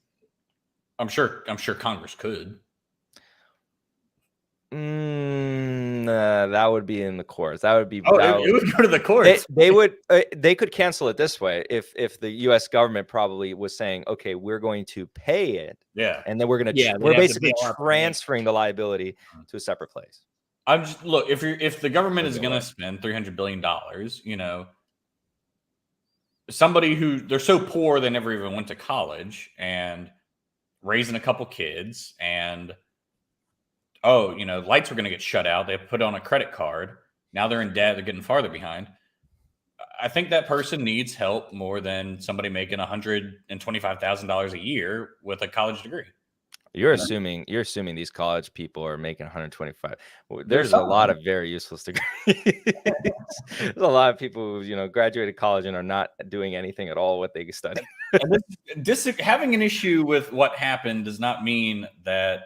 I'm sure Congress could. That would be in the courts. That would be. It would go to the courts. They could cancel it this way if the U.S. government probably was saying, okay, we're going to pay it, and then we're basically transferring the liability to a separate place. Look, if the government is going to spend $300 billion, somebody who they're so poor they never even went to college and raising a couple kids and. Lights were going to get shut out. They put on a credit card. Now they're in debt. They're getting farther behind. I think that person needs help more than somebody making $125,000 a year with a college degree. You're assuming these college people are making 125. There's a lot of very useless degrees. There's a lot of people who graduated college and are not doing anything at all what they study. Having an issue with what happened does not mean that.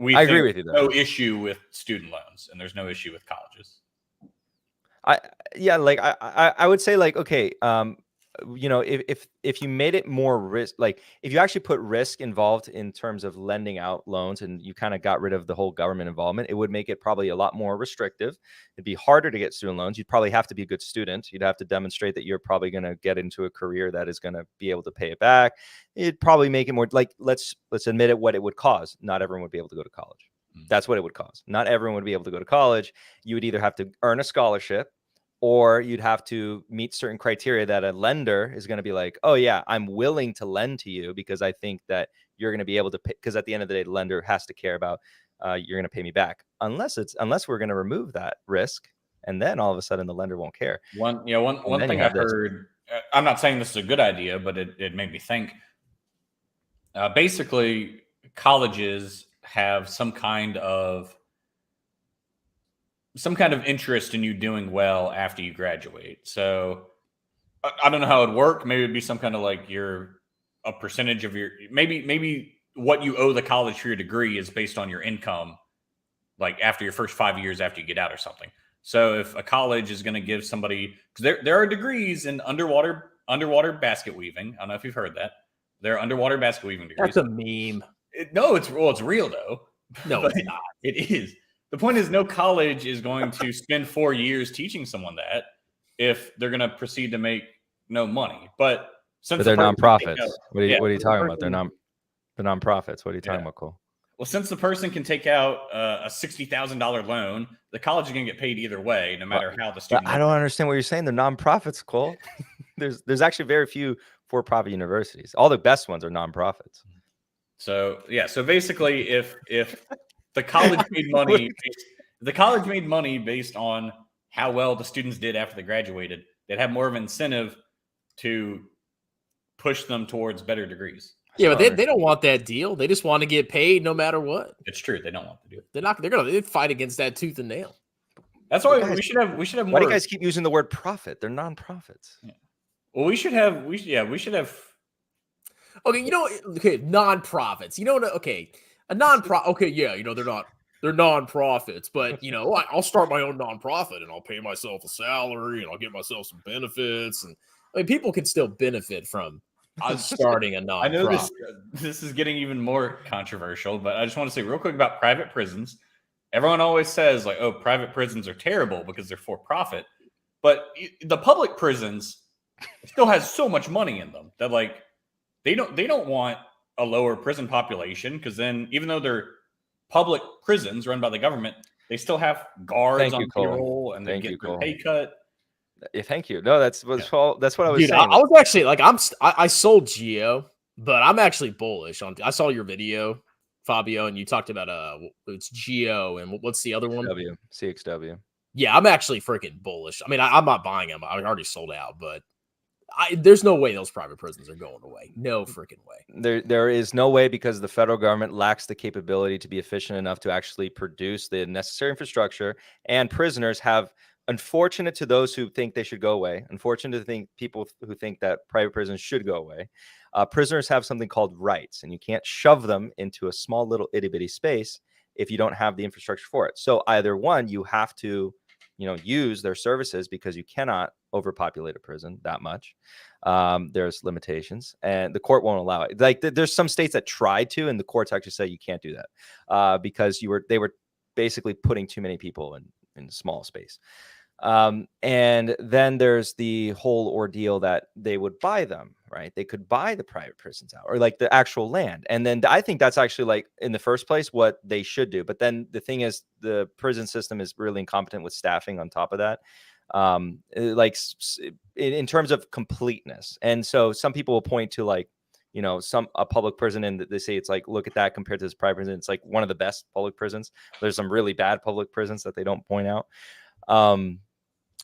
I agree with you. Though. No issue with student loans, and there's no issue with colleges. I would say like okay, if you made it more risk, like if you actually put risk involved in terms of lending out loans, and you kind of got rid of the whole government involvement, it would make it probably a lot more restrictive. It'd be harder to get student loans. You'd probably have to be a good student. You'd have to demonstrate that you're probably going to get into a career that is going to be able to pay it back. It'd probably make it more like, let's admit it, what it would cause. Not everyone would be able to go to college. That's what it would cause. Not everyone would be able to go to college. You would either have to earn a scholarship, or you'd have to meet certain criteria that a lender is going to be like, oh yeah, I'm willing to lend to you because I think that you're going to be able to pay. Because at the end of the day, the lender has to care about you're going to pay me back, unless we're going to remove that risk, and then all of a sudden the lender won't care. One thing I heard. I'm not saying this is a good idea, but it made me think. Basically, colleges have some kind of interest in you doing well after you graduate. So I don't know how it'd work. Maybe it'd be some kind of like a percentage of your, maybe what you owe the college for your degree is based on your income, like after your first 5 years after you get out or something. So if a college is going to give somebody, because there are degrees in underwater basket weaving. I don't know if you've heard that. There are underwater basket weaving degrees. That's a meme. It's real though. No, it's not. It is. The point is, no college is going to spend 4 years teaching someone that if they're going to proceed to make no money. But since they're nonprofits, what are you talking about? They're nonprofits. What are you talking about, Cole? Well, since the person can take out a $60,000 loan, the college is going to get paid either way, no matter how the student. I don't understand what you're saying. They're nonprofits, Cole. There's actually very few for-profit universities. All the best ones are nonprofits. So basically, if the college made money based on how well the students did after they graduated, they'd have more of an incentive to push them towards better degrees. Yeah, but they don't want that deal. They just want to get paid no matter what. It's true. They don't want to do it. They're gonna fight against that tooth and nail. That's why we should have more. Why do you guys keep using the word profit? They're nonprofits. Yeah. Well, we should have. Okay, nonprofits. A nonprofit. Okay, yeah, they're nonprofits, but I'll start my own nonprofit and I'll pay myself a salary and I'll get myself some benefits, and people can still benefit from starting a nonprofit. I know this is getting even more controversial, but I just want to say real quick about private prisons. Everyone always says like, oh, private prisons are terrible because they're for profit, but the public prisons still has so much money in them that like they don't want a lower prison population, because then even though they're public prisons run by the government, they still have guards on payroll and they get their pay cut. Yeah, thank you. No, that's what I was saying. I was actually like, I sold Geo, but I'm actually bullish on. I saw your video, Fabio, and you talked about it's Geo and what's the other one? CXW. Yeah, I'm actually freaking bullish. I mean, I'm not buying them. I already sold out, but there's no way those private prisons are going away. No freaking way. There is no way, because the federal government lacks the capability to be efficient enough to actually produce the necessary infrastructure, and prisoners have. Unfortunate to those who think they should go away. Unfortunate to people who think that private prisons should go away. Prisoners have something called rights, and you can't shove them into a small little itty bitty space if you don't have the infrastructure for it. So either one, you have to, use their services, because you cannot overpopulate a prison that much. There's limitations, and the court won't allow it. Like there's some states that try to, and the courts actually say you can't do that because they were basically putting too many people in a small space. And then there's the whole ordeal that they would buy them, right? They could buy the private prisons out, or like the actual land. And then I think that's actually like in the first place what they should do. But then the thing is, the prison system is really incompetent with staffing on top of that. Like in terms of completeness. And so some people will point to like, a public prison, and they say it's like, look at that compared to this private prison. It's like one of the best public prisons. There's some really bad public prisons that they don't point out.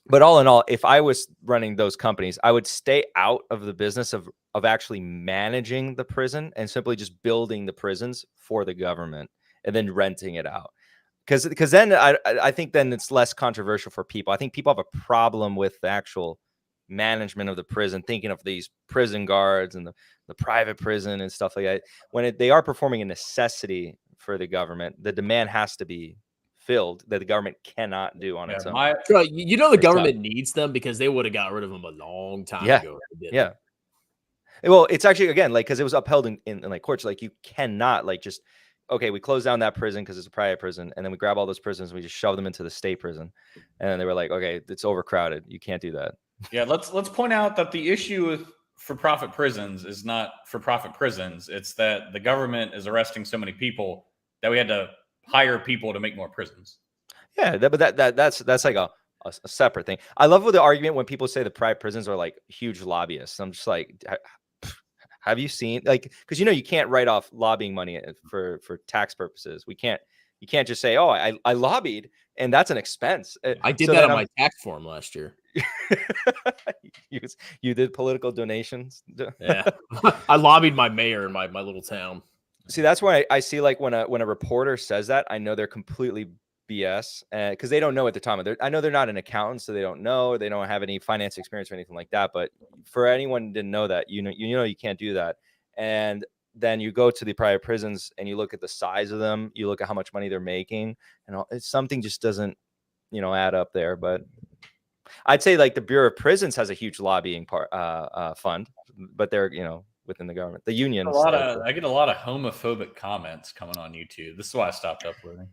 But all in all, if I was running those companies, I would stay out of the business of actually managing the prison and simply just building the prisons for the government and then renting it out. Because then I think then it's less controversial for people. I think people have a problem with the actual management of the prison, thinking of these prison guards and the private prison and stuff like that. When they are performing a necessity for the government, the demand has to be filled that the government cannot do on its own. You know the It's tough. government needs them because they would have got rid of them a long time ago. If they did Yeah. Well, it's actually, again, like, because it was upheld in like courts, like you cannot like just, okay, we close down that prison because it's a private prison, and then we grab all those prisons and we just shove them into the state prison, and then they were like, okay, it's overcrowded, you can't do that. Yeah, let's point out that the issue with for-profit prisons is not for-profit prisons. It's that the government is arresting so many people that we had to hire people to make more prisons. Yeah, but that's like a separate thing. I love the argument when people say the private prisons are like huge lobbyists. I'm just like, have you seen, like, because you can't write off lobbying money for tax purposes. You can't just say, oh, I lobbied and that's an expense. I did that on my tax form last year. You did political donations. Yeah, I lobbied my mayor in my little town. See, that's why I see, like, when a reporter says that, I know they're completely BS, because they don't know at the time. I know they're not an accountant, so they don't know. They don't have any finance experience or anything like that. But for anyone who didn't know that, you can't do that. And then you go to the private prisons and you look at the size of them. You look at how much money they're making, and something just doesn't, add up there. But I'd say like the Bureau of Prisons has a huge lobbying fund, but they're within the government. The unions. I get a lot of homophobic comments coming on YouTube. This is why I stopped uploading.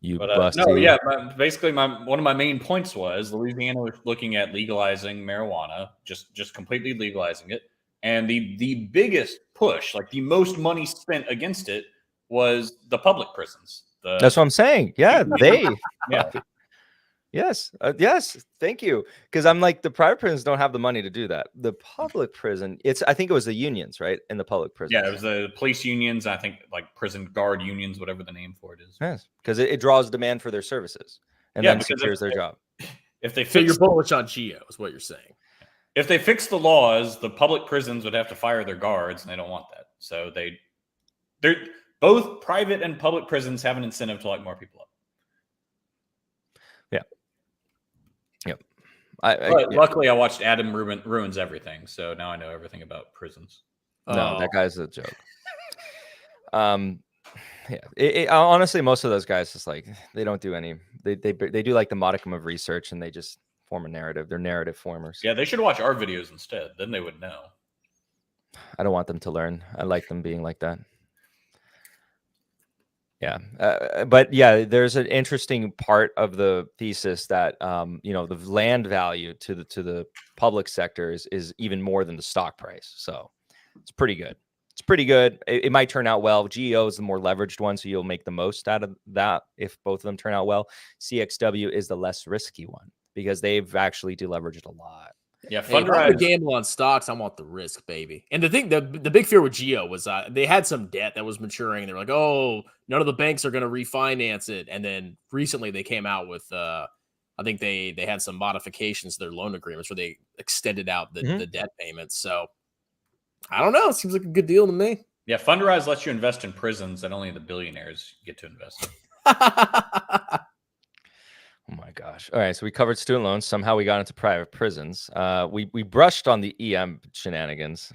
Basically, one of my main points was Louisiana was looking at legalizing marijuana, just completely legalizing it, and the biggest push, like the most money spent against it, was the public prisons. That's what I'm saying. Yeah, Yes. Thank you. Because I'm like, the private prisons don't have the money to do that. The public prison, I think it was the unions, right? In the public prison. Yeah, it was the police unions. I think like prison guard unions, whatever the name for it is. Yes, because it draws demand for their services and then secures their job. If they so you're bullish on Geo, is what you're saying. If they fix the laws, the public prisons would have to fire their guards, and they don't want that. So they're both private and public prisons have an incentive to lock more people up. Yeah. Yep. Luckily, I watched Adam Ruins Everything, so now I know everything about prisons. No, that guy's a joke. Honestly, most of those guys just like they don't do any. They do like the modicum of research, and they just form a narrative. They're narrative formers. Yeah, they should watch our videos instead. Then they would know. I don't want them to learn. I like them being like that. Yeah. But yeah, there's an interesting part of the thesis that, the land value to the public sector is even more than the stock price. So it's pretty good. It might turn out well. GEO is the more leveraged one, so you'll make the most out of that if both of them turn out well. CXW is the less risky one because they've actually deleveraged a lot. Yeah, if I'm gonna gamble on stocks, I want the risk, baby. And the big fear with Geo was they had some debt that was maturing, and they were like, "Oh, none of the banks are going to refinance it." And then recently, they came out with, I think they had some modifications to their loan agreements where they extended out the debt payments. So I don't know. It seems like a good deal to me. Yeah, Fundrise lets you invest in prisons that only the billionaires get to invest in. Oh my gosh. All right. So we covered student loans. Somehow we got into private prisons. We brushed on the EM shenanigans,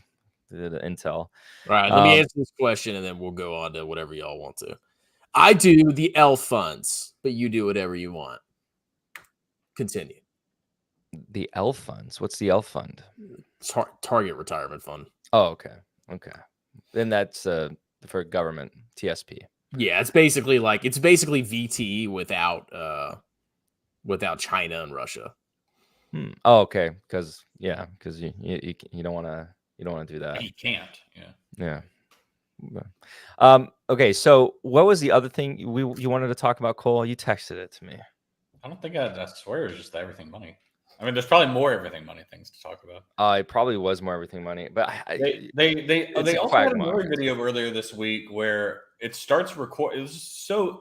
the intel. All right. Let me answer this question and then we'll go on to whatever y'all want to. I do the L funds, but you do whatever you want. Continue. The L funds. What's the L fund? Target Retirement Fund. Oh, okay. Then that's for government, TSP. Yeah, it's basically VTE without China and Russia. Oh, okay. Because you don't want to do that. You can't. Yeah. Okay. So what was the other thing you wanted to talk about, Cole? You texted it to me. I don't think I swear it was just the everything money. I mean, there's probably more everything money things to talk about. It probably was more everything money, but they also had another video earlier this week where it starts record. It was so.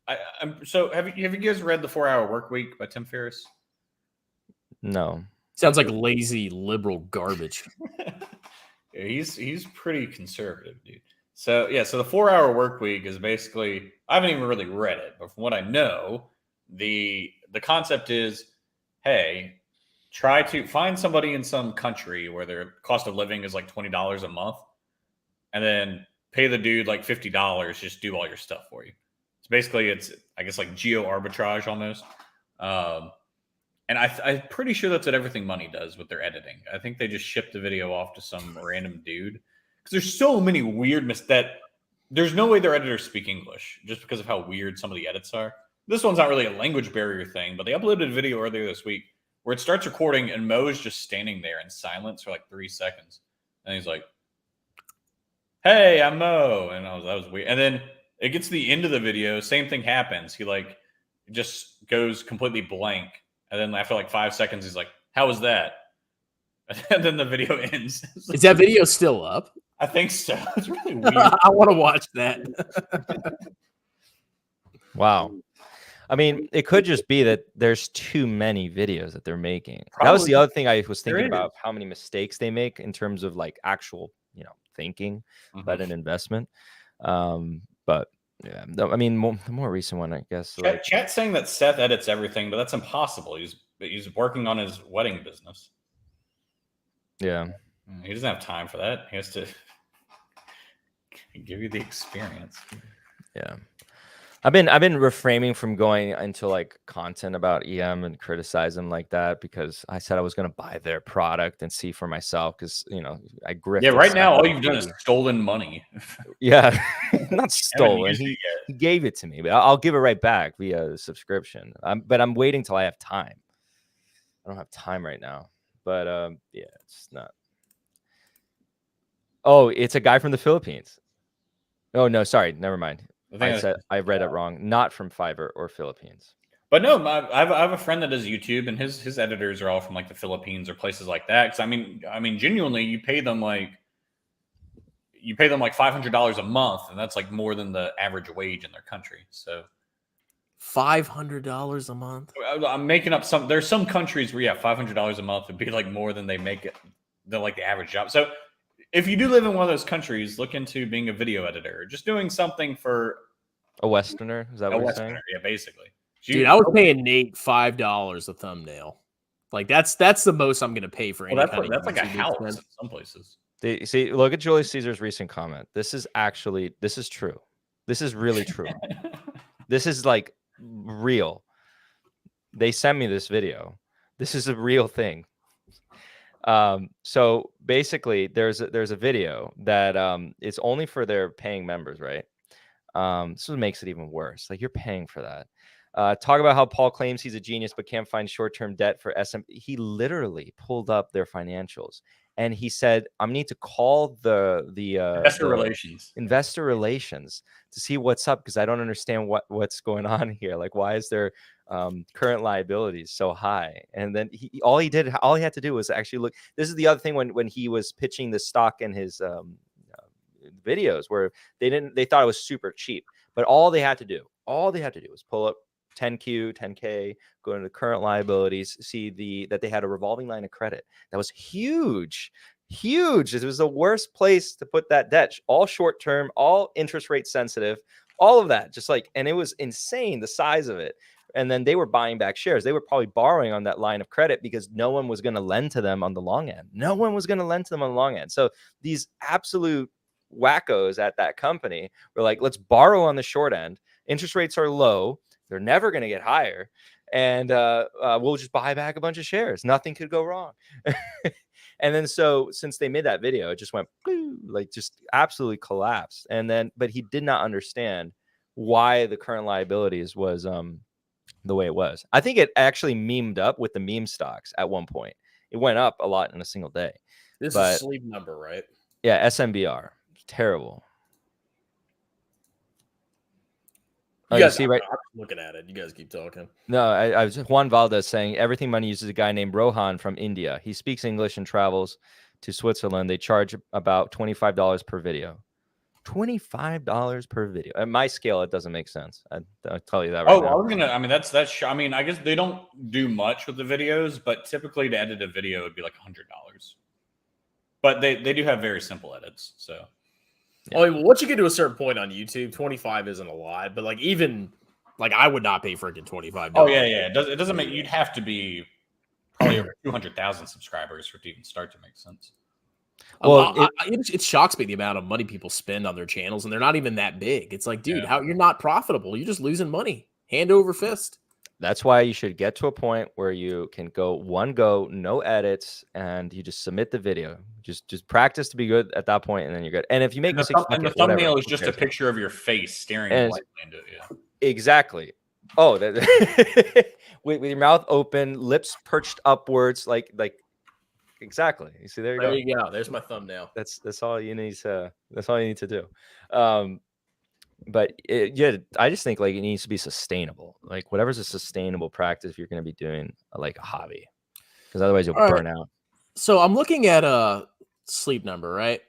Have you guys read The 4-Hour Work Week by Tim Ferriss? No. Sounds like lazy liberal garbage. Yeah, he's pretty conservative, dude. So the 4-Hour Work Week is basically, I haven't even really read it, but from what I know, the concept is, hey, try to find somebody in some country where their cost of living is like $20 a month, and then pay the dude like $50, just do all your stuff for you. basically I guess like geo arbitrage almost. And I'm pretty sure that's what Everything Money does with their editing. I think they just ship the video off to some random dude because there's so many weird that there's no way their editors speak English just because of how weird some of the edits are. This one's not really a language barrier thing, but they uploaded a video earlier this week where it starts recording and Mo is just standing there in silence for like 3 seconds, and he's like, "Hey, I'm Mo," and that was weird. And then it gets to the end of the video, same thing happens. He like just goes completely blank. And then after like 5 seconds, he's like, "How was that?" And then the video ends. Is that video still up? I think so. It's really weird. I want to watch that. Wow. I mean, it could just be that there's too many videos that they're making. Probably. That was the other thing I was thinking There about, is. how many mistakes they make in terms of like actual, thinking about an investment. But yeah, I mean, the more recent one, I guess. Chat's saying that Seth edits everything, but that's impossible. He's working on his wedding business. Yeah, he doesn't have time for that. He has to give you the experience. Yeah, I've been refraining from going into like content about EM and criticize them like that, because I said I was going to buy their product and see for myself, because I grifted. Yeah, right now all you've done is stolen money. Yeah, not stolen. He gave it to me, but I'll give it right back via the subscription. But I'm waiting till I have time. I don't have time right now. But yeah, it's not. Oh, it's a guy from the Philippines. Oh no, sorry, never mind. I read it wrong. Not from Fiverr or Philippines. But no, I have a friend that does YouTube, and his editors are all from like the Philippines or places like that. Because I mean, genuinely, you pay them like $500 a month, and that's like more than the average wage in their country. So $500 a month. I'm making up some. There's some countries where $500 a month would be like more than they make it, than like the average job. So if you do live in one of those countries, look into being a video editor, or just doing something for a Westerner. Is that what you're saying? Yeah, basically. Dude, I was paying Nate $5 a thumbnail. Like that's the most I'm gonna pay for any kind of. That's like a house in some places. See, look at Julius Caesar's recent comment. This is true. This is really true. This is like real. They sent me this video. This is a real thing. So basically there's a video that it's only for their paying members, right? This makes it even worse. Like, you're paying for that. Talk about how Paul claims he's a genius but can't find short-term debt for SM. He literally pulled up their financials and he said, "I need to call the investor relations to see what's up, because I don't understand what's going on here. Like, why is their current liabilities so high?" And then all he had to do was actually look. This is the other thing when he was pitching the stock in his videos, where they thought it was super cheap, but all they had to do was pull up 10K, go into current liabilities, see that they had a revolving line of credit that was huge. It was the worst place to put that debt. All short term, all interest rate sensitive, all of that. Just like, and it was insane, the size of it. And then they were buying back shares. They were probably borrowing on that line of credit because no one was going to lend to them on the long end. So these absolute wackos at that company were like, let's borrow on the short end. Interest rates are low. They're never going to get higher. And we'll just buy back a bunch of shares. Nothing could go wrong. And then so since they made that video, it just went like just absolutely collapsed. And then, but he did not understand why the current liabilities was the way it was. I think it actually memed up with the meme stocks at one point. It went up a lot in a single day. This is a sleep number, right? Yeah, SMBR. Terrible. You guys see, right? I'm looking at it. You guys keep talking. No, I was Juan Valdez saying Everything Money uses a guy named Rohan from India. He speaks English and travels to Switzerland. They charge about $25 per video. $25 per video. At my scale, it doesn't make sense. I'll tell you that right now. I was gonna. I mean, that's. I mean, I guess they don't do much with the videos, but typically to edit a video would be like $100. But they do have very simple edits. So. Yeah. I mean, once you get to a certain point on YouTube, 25 isn't a lot, but like even like I would not pay freaking $25. Oh yeah. It doesn't make. You'd have to be probably over 200,000 subscribers for it to even start to make sense. Well, it shocks me the amount of money people spend on their channels, and they're not even that big. It's like, dude, Yeah. how you're not profitable? You're just losing money, hand over fist. that's why you should get to a point where you can go, no edits, and you just submit the video. Just practice to be good at that point, and then you're good. And if you make And mistakes, the thumbnail is just a picture of your face staring blankly into it. Yeah. Exactly. Oh, with your mouth open, lips perched upwards, like exactly. You see, there you go. There's my thumbnail. That's all you need to. That's all you need to do. But yeah, I just think like it needs to be sustainable. Like whatever's a sustainable practice, if you're going to be doing like a hobby, because otherwise you'll burn out. So I'm looking at a Sleep Number, right?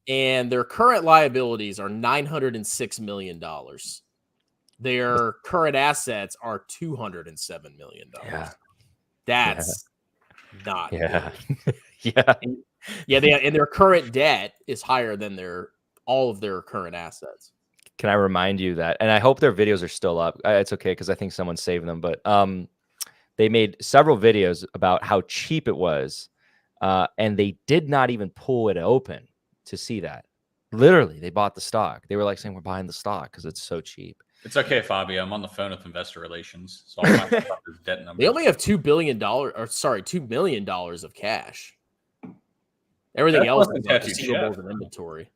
And their current liabilities are $906 million. Their current assets are $207 million. Yeah. That's not good. Yeah. And their current debt is higher than all of their current assets. Can I remind you that? And I hope their videos are still up. It's okay because I think someone saved them. But they made several videos about how cheap it was, and they did not even pull it open to see that. Literally, they bought the stock. They were like saying, "We're buying the stock because it's so cheap." It's okay, Fabio. I'm on the phone with investor relations, so I'll find out his debt number. They only have $2 million of cash. Everything else is like receivables and inventory.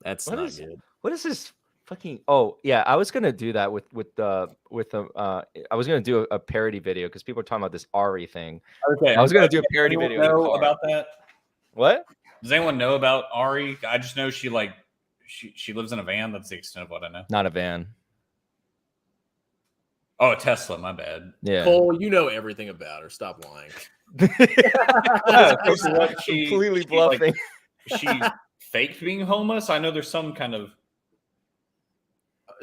That's not good. What is this fucking? Oh yeah, I was gonna do that with I was gonna do a parody video because people are talking about this RE thing. Okay, I was gonna do a parody video. Know about that? What? Does anyone know about Ari? I just know she lives in a van. That's the extent of what I know. Not a van. Oh, a Tesla. My bad. Yeah. Cole, you know everything about her. Stop lying. Completely bluffing. She faked being homeless. I know there's some kind of.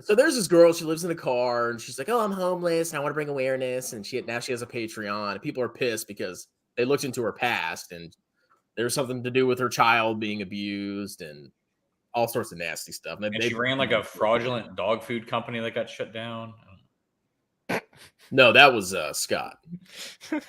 So there's this girl. She lives in a car, and she's like, "Oh, I'm homeless, and I want to bring awareness." And now she has a Patreon. And people are pissed because they looked into her past, and there's something to do with her child being abused and all sorts of nasty stuff. And she ran like a fraudulent dog food company that got shut down. No, that was Scott. Can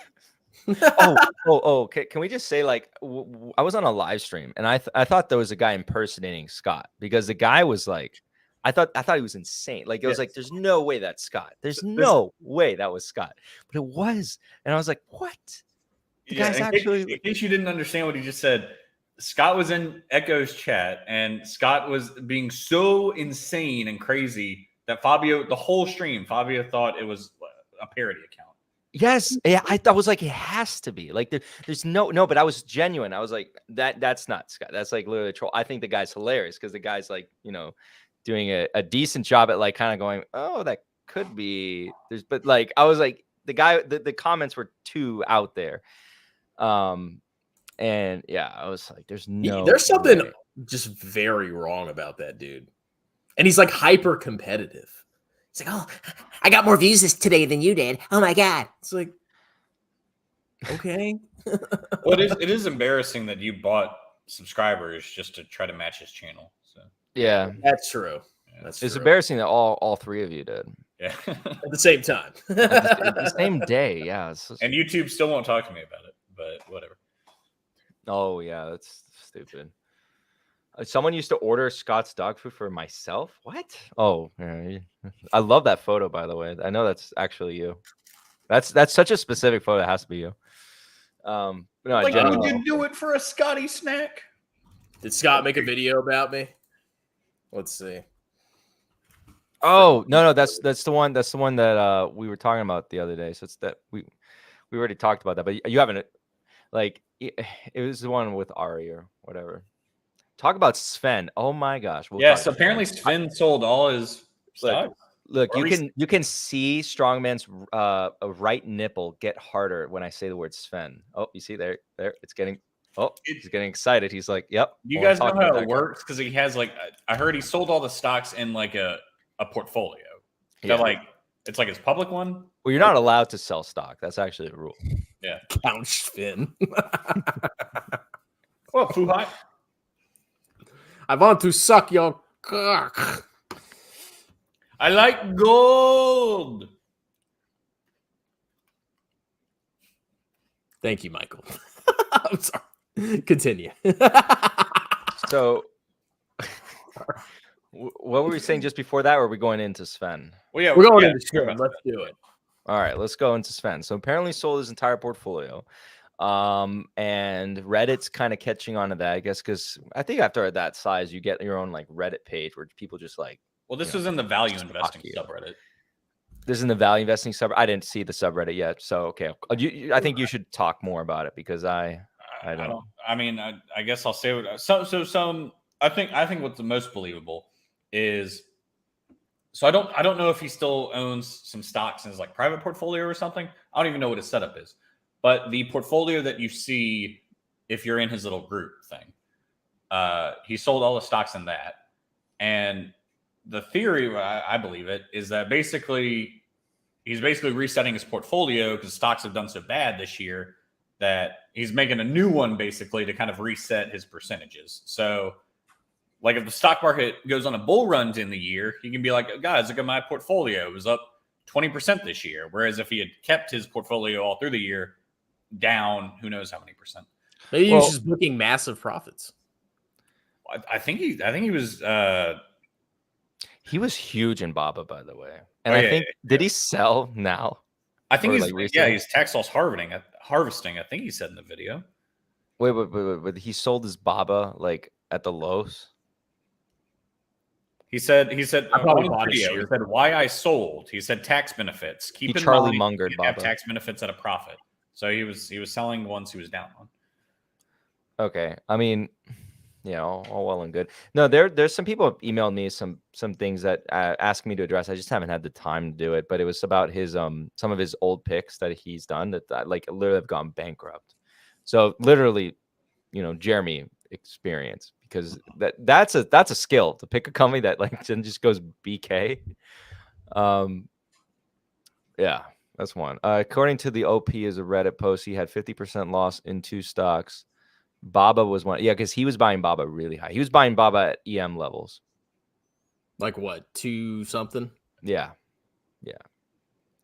we just say like I was on a live stream and I thought there was a guy impersonating Scott because the guy was like, I thought he was insane. Like it was like, there's no way that's Scott. There's no way that was Scott, but it was, and I was like, what? The guy's actually. In case you didn't understand what he just said, Scott was in Echo's chat and Scott was being so insane and crazy that the whole stream, Fabio thought it was a parody account. Yes, yeah, I was like, it has to be like there's no, but I was genuine. I was like, that's not Scott. That's like literally a troll. I think the guy's hilarious because the guy's like, doing a decent job at like kind of going, oh, that could be but like I was like the comments were too out there. And yeah, I was like, there's something just very wrong about that dude. And he's like hyper competitive. He's like, oh, I got more views today than you did. Oh my God. It's like, okay. Well, it is embarrassing that you bought subscribers just to try to match his channel. So yeah, that's true. Yeah. It's embarrassing that all three of you did. Yeah. At the same time. the same day, yeah. And YouTube still won't talk to me about it, but whatever. Oh yeah, that's stupid. Someone used to order Scott's dog food for myself. What? Oh, yeah. I love that photo, by the way. I know that's actually you. That's such a specific photo. It has to be you. No, like, would you do it for a Scotty snack? Did Scott make a video about me? Let's see. Oh no, that's the one. That's the one that we were talking about the other day. So it's that we already talked about that, but you haven't. Like it was the one with Ari or whatever. Talk about Sven. Oh my gosh. Yes, apparently Sven sold all his stock. Look, you can see Strongman's right nipple get harder when I say the word Sven. Oh, you see there it's getting. Oh, he's getting excited. He's like, "Yep." You guys know how it works because he has like I heard he sold all the stocks in like a portfolio. Yeah. That, like it's like his public one. Well, you're not allowed to sell stock. That's actually a rule. Yeah. Count Sven. Well, Fuhai. I want to suck your cock. I like gold. Thank you, Michael. I'm sorry. Continue. So, what were we saying just before that? Or are we going into Sven? Well, yeah, We're going yeah, into Sven. Let's do it. All right, let's go into Sven. So apparently sold his entire portfolio. And Reddit's kind of catching on to that, I guess, because I think after that size, you get your own like Reddit page where people just like. Well, this was in the value just investing talk to you. subreddit. This is in the value investing subreddit. I didn't see the subreddit yet, so okay. I think you should talk more about it because I don't. I mean, I guess I'll say what. Some. I think what's the most believable is. So I don't know if he still owns some stocks in his like private portfolio or something. I don't even know what his setup is. But the portfolio that you see if you're in his little group thing, he sold all the stocks in that. And the theory, I believe it, is that he's basically resetting his portfolio because stocks have done so bad this year that he's making a new one basically to kind of reset his percentages. So like if the stock market goes on a bull run in the year, he can be like, guys, look at my portfolio. It was up 20% this year. Whereas if he had kept his portfolio all through the year down, who knows how many percent. Maybe he was just booking massive profits. I think he was he was huge in Baba, by the way. And I think did he sell now? I think he's tax loss harvesting. I think he said in the video. Wait, he sold his Baba like at the lows. He said I probably bought video, he said why I sold. He said tax benefits. Keep in Charlie mind Mungered you have Baba. tax benefits at a profit. So he was selling ones he was down on. Okay. I mean, all well and good. No, there's some people emailed me some things that asked me to address. I just haven't had the time to do it, but it was about his some of his old picks that he's done that like literally have gone bankrupt. So literally, Jeremy experience, because that's a skill to pick a company that like then just goes BK. Yeah, that's one. According to the OP is a Reddit post, he had 50% loss in 2 stocks. Baba was one. Yeah, because he was buying Baba really high. He was buying Baba at EM levels. Like what, 2 something? Yeah.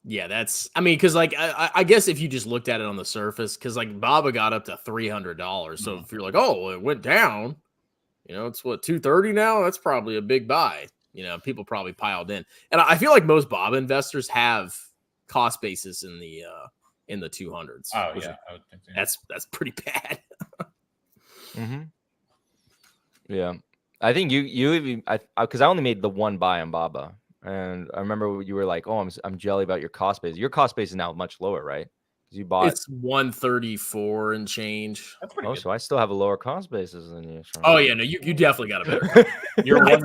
That's. I mean, because like I guess if you just looked at it on the surface, because like Baba got up to $300. So if you're like, oh, it went down, it's what, 230 now. That's probably a big buy. People probably piled in, and I feel like most Baba investors have cost basis in the 200s. Oh yeah, I would think so. That's pretty bad. Mm-hmm. Yeah, I think you because I only made the one buy on Baba, and I remember you were like, "Oh, I'm jelly about your cost base. Your cost base is now much lower, right? Because you bought it's 134 and change. That's pretty good. So I still have a lower cost basis than you. Oh yeah, no, you definitely got a better. You're one.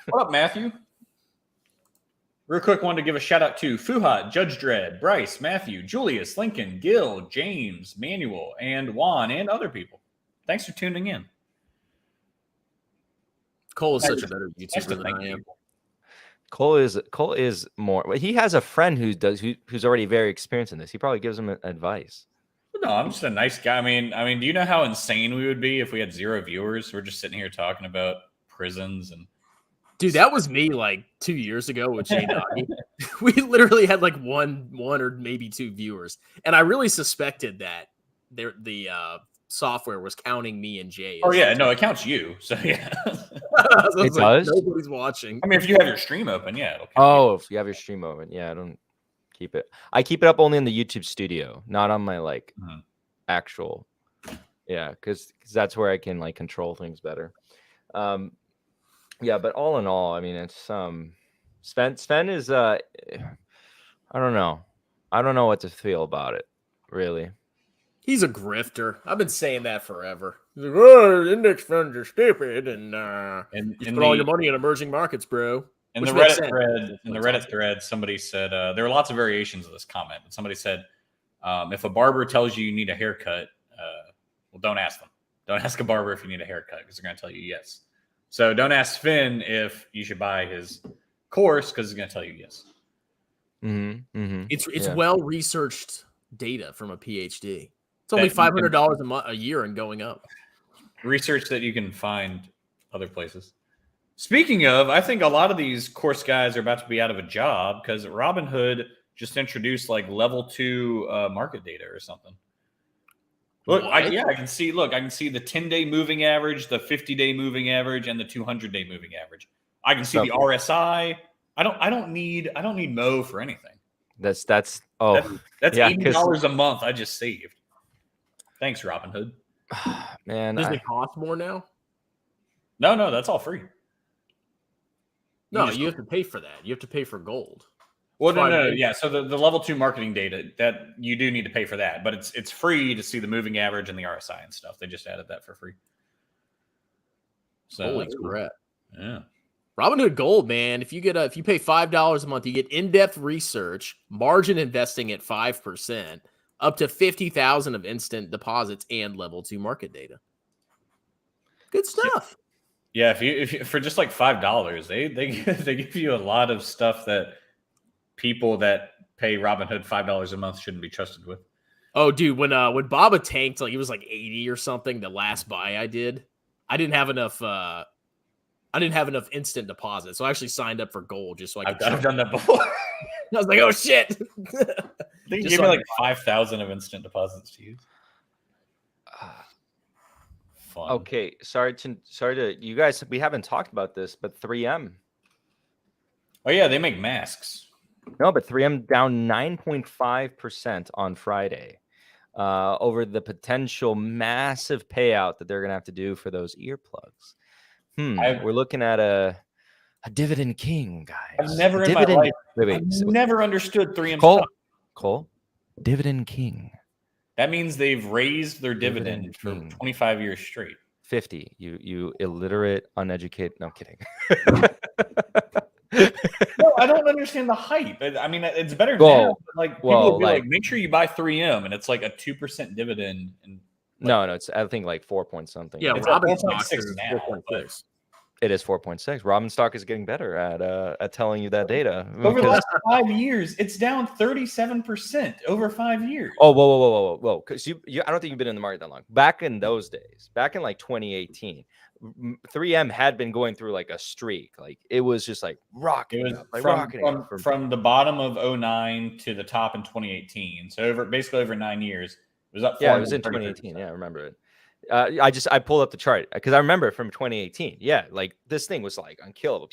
What up, Matthew? Real quick, wanted to give a shout out to Fuhat, Judge Dredd, Bryce, Matthew, Julius, Lincoln, Gil, James, Manuel, and Juan, and other people. Thanks for tuning in. Cole is such a better YouTuber than I am. Cole is more. He has a friend who's already very experienced in this. He probably gives him advice. No, I'm just a nice guy. I mean, do you know how insane we would be if we had 0 viewers? We're just sitting here talking about prisons and. Dude, that was me like 2 years ago with Jay Doggy. We literally had like one or maybe 2 viewers, and I really suspected that the software was counting me and Jay. Oh yeah, no, it counts you. So yeah, it does. Nobody's watching. I mean, if you have your stream open, yeah. It'll count if you have your stream open, yeah, I don't keep it. I keep it up only in the YouTube studio, not on my like actual. Yeah, because that's where I can like control things better. Yeah, but all in all, I mean, it's Sven is I don't know what to feel about it, really. He's a grifter. I've been saying that forever. He's like, oh, index funds are stupid, and you put all your money in emerging markets, bro. In the Reddit thread, somebody said there are lots of variations of this comment, but somebody said if a barber tells you need a haircut, well, don't ask them. Don't ask a barber if you need a haircut because they're going to tell you yes. So don't ask Finn if you should buy his course because he's going to tell you yes. It's well researched data from a PhD. It's only $500 a year and going up. Research that you can find other places. Speaking of, I think a lot of these course guys are about to be out of a job because Robinhood just introduced like level 2 market data or something. Look, I can see. Look, I can see the 10-day moving average, the 50-day moving average, and the 200-day moving average. I can see the RSI. I don't need Mo for anything. That's that's yeah, $80 a month I just saved. Thanks, Robinhood. Man, does it cost more now? No, that's all free. No, you have to pay for that. You have to pay for gold. Well, no. Yeah, so the level 2 marketing data, that you do need to pay for that, but it's free to see the moving average and the RSI and stuff. They just added that for free. So holy crap! Yeah, Robinhood Gold, man. If you pay $5 a month, you get in-depth research, margin investing at 5%, up to 50,000 of instant deposits, and level 2 market data. Good stuff. Yeah, if you for just like $5, they give you a lot of stuff that people that pay Robinhood $5 a month shouldn't be trusted with. Oh, dude, when Baba tanked, like he was like 80 or something, the last buy I did, I didn't have enough instant deposit, so I actually signed up for gold just so I could. I've done that before. I was like, oh shit. They gave me like 5,000 of instant deposits to use. Fun. Okay, sorry to you guys. We haven't talked about this, but 3M. Oh yeah, they make masks. No, but 3M down 9.5% on Friday over the potential massive payout that they're going to have to do for those earplugs. We're looking at a dividend king, guys. I've never in my life never understood 3M stock. Cole, dividend king. That means they've raised their dividend for 25 years straight. 50. You illiterate, uneducated. No, I'm kidding. No, I don't understand the hype. I mean, it's better now. But like people would be like, make sure you buy 3M, and it's like a 2% dividend. And no, it's I think like 4 point something. Yeah, it's Robin 4.6 now. 4.6. It is 4.6. Robin stock is getting better at telling you that data. Over the last 5 years, it's down 37% over 5 years. Oh, whoa! Because you, I don't think you've been in the market that long. Back in those days, back in like 2018, 3M had been going through like a streak. Like it was just like rocketing up, from the bottom of 2009 to the top in 2018. So basically over 9 years, it was up. Yeah, it was in 2018. Yeah, I remember it. I pulled up the chart because I remember from 2018. Yeah, like this thing was like unkillable.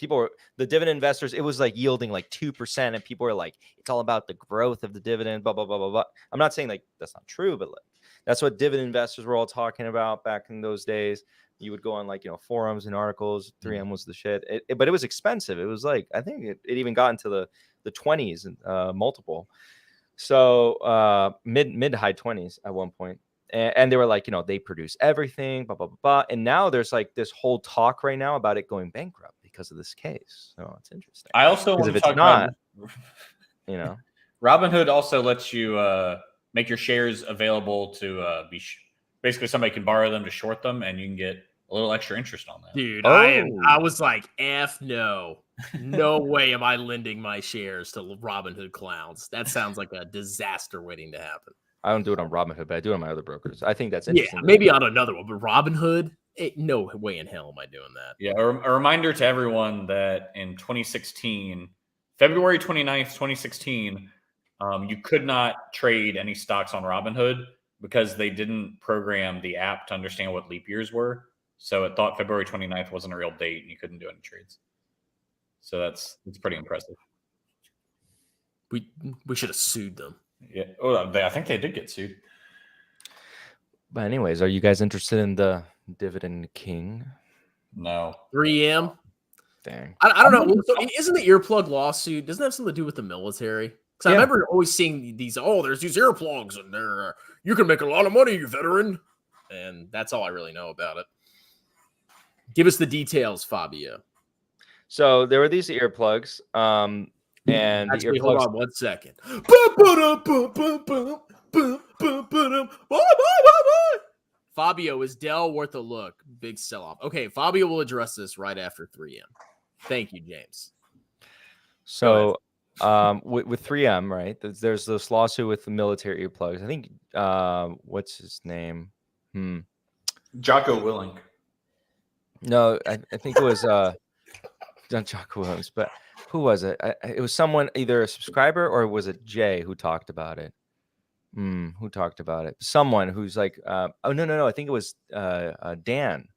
The dividend investors, it was like yielding like 2%, and people were like, it's all about the growth of the dividend, blah, blah, blah, blah, blah. I'm not saying like that's not true, but like, that's what dividend investors were all talking about back in those days. You would go on like, forums and articles. 3M was the shit. But it was expensive. It was like, I think it even got into the 20s and multiple. So mid to high 20s at one point. And they were like, they produce everything, blah, blah, blah, blah. And now there's like this whole talk right now about it going bankrupt because of this case. So it's interesting. I also want to talk about, Robinhood also lets you make your shares available to basically somebody can borrow them to short them, and you can get a little extra interest on that. Dude, I was like, no way am I lending my shares to Robinhood clowns. That sounds like a disaster waiting to happen. I don't do it on Robinhood, but I do it on my other brokers. I think that's interesting. Yeah, maybe on another one, but Robinhood, no way in hell am I doing that. Yeah, a reminder to everyone that in 2016, February 29th, 2016, you could not trade any stocks on Robinhood because they didn't program the app to understand what leap years were. So it thought February 29th wasn't a real date, and you couldn't do any trades. So it's pretty impressive. We should have sued them. Yeah. Oh, I think they did get sued. But anyways, are you guys interested in the dividend king? No. 3M? Dang. I don't know. So isn't the earplug lawsuit, doesn't that have something to do with the military? Because I remember always seeing these, there's these earplugs and you can make a lot of money, you veteran. And that's all I really know about it. Give us the details, Fabio. So there were these earplugs. And actually, hold on 1 second. Fabio, is Dell worth a look? Big sell-off. Okay, Fabio will address this right after 3M. Thank you, James. So with 3M, right, there's this lawsuit with the military earplugs. I think, what's his name? Jocko Willink. No, I think it was not Jocko Williams, but who was it? It was someone, either a subscriber or was it Jay who talked about it? Who talked about it? Someone who's like, oh no, I think it was Dan.